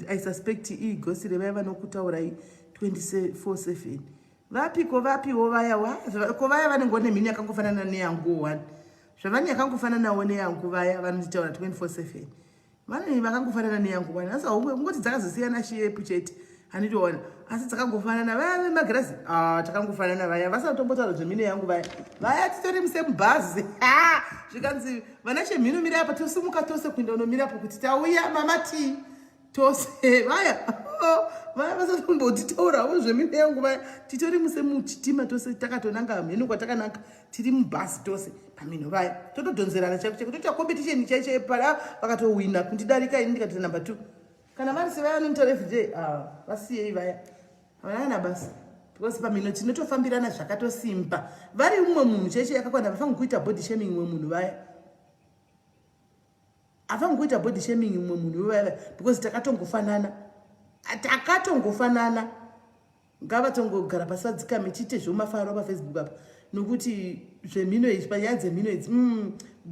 I suspect igosire vaya vanokutaurai 24/7 vapiwo vaya kovaya vanengone mhini yakangofanana neyangu 1 zvavani yakangofanana nawo neyangu vaya vanotitaura 24/7 vane vakangofanana neyangu 1 asi ungoti dzakazosiyana shepu chete hanitoona asi dzakangofanana vaya vemagirazi takangofanana vaya vasatombotara zvemhino yangu vaya titori musemubhazi zvikanzi vana chemhino mirai apa tosimuka tose kuenda unomirapo kuti tauya mama ti tose vaya vasatombotitaurawo zvemhino yangu vaya titori musemuchitima tose takatonanga mhino kwatakananga tiri mubhazi tose pamhino vaya totodhonzerana chaiko toita competition chaichai pada vakatowina kundidarika ini ndikatoita number 2 kana vari sevaya anoita everyday vasiyei vaya havana basa because pamhino tinotofambirana zvakatosimba vari umwe munhu chaiche yakakwana vafange kuita body shaming umwe munhu vaya hafange kuita body shaming umwe munhu vaya because takatongofanana ngavatongogara pasi vadzikame tiite zvomafaro pafacebook apa nokuti zvemhino idzi panyaya dzemhino idzi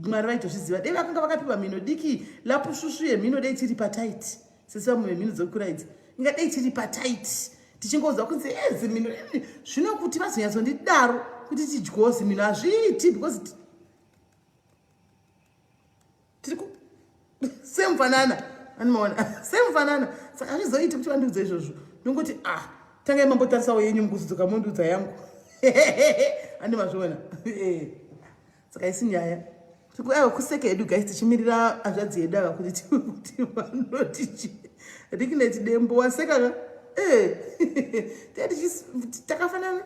mwari vaitozviziva dei vakanga vakapiwa mhino diki lapusvusvu yemhino dei tiri pataiti sese vamwe vemhino dzokura idzi ingadei tiri pataiti tichingoudza kunzi zimhino zvino kuti vazonyatsondidaro kuti tidyowo zimhino hazviiti because tiri semufanana animaona semufanana saka hazvizoiti kuti vandiudza izvozvo nongoti tangai mambotarisawo yenyu mukuzodzoka mondiudza yangu handimazviona saka isi nyaya kuseka edu guys tichimirira hazvadzi yedu ava kuti vanoti rikineti dembo waseka takafanana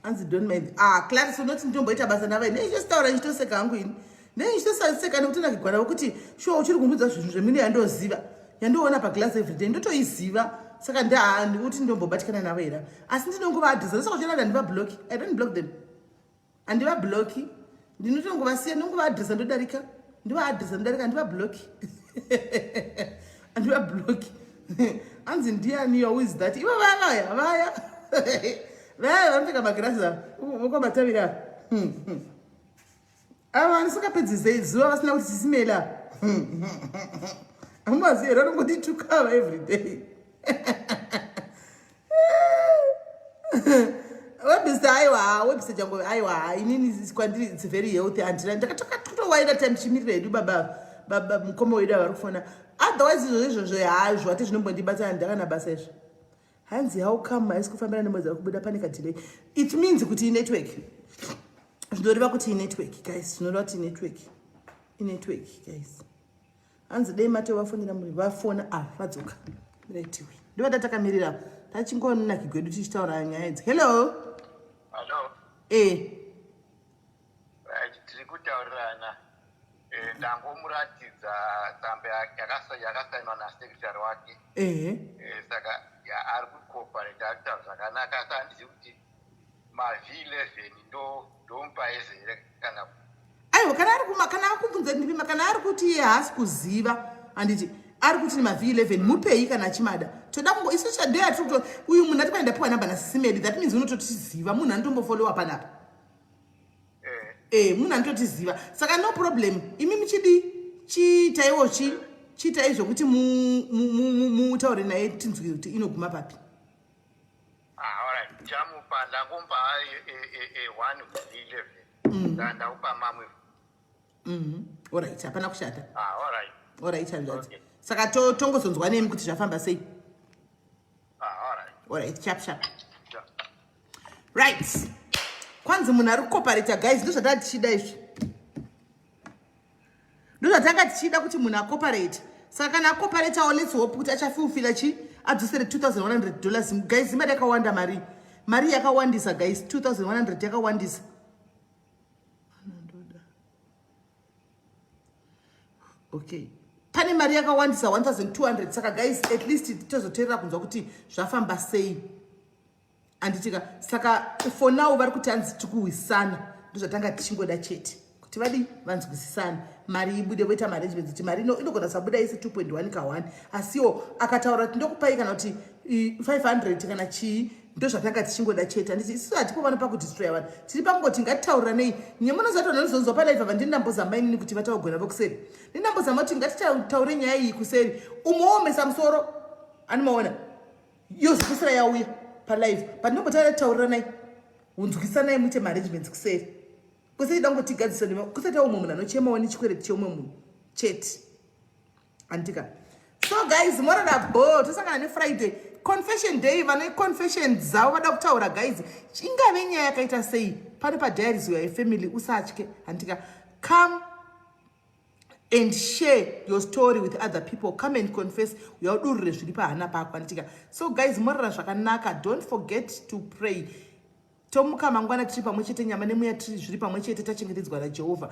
hanzi don't mind Clarence unoti nditomboita basa navai neichositaura nchitoseka hangu ini neichitoseka nekuti ndakigwarawo kuti shuwa uchiri kundiudza zvinhu zvemhino yandoziva yandoona paglass everyday ndotoiziva saka ndikuti ndombobatikana navo era asi ndinongovaadhisa ndosaka uchinada ndivabloki I don't block them andivabloki ndinotongovasiya ndinongovaadresa ndodarika andivabloki andivabloki anzi ndiani who is that ivo vaya vanopfeka magirasi vokomatavira ava vanisakapedzisei zuva vasina kuti tisimela amumazivi ranongotitukava everyday website website yangu aiwa inini kwandiri it's very healthy andira ndakatowaida time chimirira yedu baba mukoma wedu avari kufona otherwise izvozvo hazvo hati zvinombondibatsana ndakana basa izvo hanzi how come haisi kufambira nemwedzi wakubuda pane kadelay it means kuti inetwork zvinoreva kuti inetwork guys zvinoreva kuti inetwork guys hanzi dei mate vafonera muri vafona vadzoka raitiwe ndovada takamirira tachingonaki gwedu tichitaura nyaya idzi hello tiri kutaurirana ndangomuratidza tsamba yakasainwa nasekretary wake saka ari kucooperate ari kutaura zvakanaka asi handizi kuti mav11 ndomupa eze here kana aiwa kana akubvunza ndipima kana ari kuti haasi kuziva handiti ari kuti mav11 mupei kana achimada toda kungo isu chadeya tiri uyu munhu ati paenda piwa namba nasisimeli that means unototiziva munhu anotombofolowa panapa munhu anototiziva saka no problem imi muchidi chiitaiwo chiitai zvokuti mutaure naye tinzwire kuti inoguma papi alright chamupa ndakumpa 1 ndakupa mamwe alright hapana kushata alright hanzvadzi Okay. saka tongozonzwa nemi kuti zvafamba sei alright sharp Yeah. right kwanzi munhu ari kucooperata guys ndozvatanga tichida izvi ndozvatanga tichida kuti munhu acooperate saka kana acooperatawo let's hope kuti achafulfila chi adzosere $2,100 guys imari yakawanda mari yakawandisa guys 2,100 yakawandisa okay pane mari yakawandisa 1,200 saka guys at least tozoteerera kunzwa kuti zvafamba sei anditika saka for now vari kuti hanzi tikuwisana ndozvatanga tichingoda chete kuti vadi vanzwisisana mari ibude voita maarrangements kuti mari inogona sabuda isi 2.1 ka1 asiwo akataura kuti ndokupai kana kuti 500 kana chii ndozvatanga tichingoda chete handiti isusu hatipo vano pakudistroya vanhu tiri pangoti ngatitauranei nyemunozatona nozonzwa palaiva vandinambozamba inini kuti vataugona vokuseri ndinambozamba kuti ngatitaure nyaya iyi kuseri umuomesa musoro animaona yozokusira yauya palive pandinombotara tauriranai unzwisanai muite maarrangements kuseri kuseri dangotigadzisa kusatawo umwe munhu anochemawo nechikwereti cheumwe munhu chete andika so guys morada bo tosangana nefriday confession day vane confession dzavo vada kutaura guys ingave nyaya yakaita sei pane padiaries yefamily usatye handika come and share your story with other people come and confess uyaudurire zviri pahana pako handika so guys morara zvakanaka don't forget to pray tomuka mangwana tiri pamwe chete nyama nemuya tiri zviri pamwe chete tachengetedzwa najehovha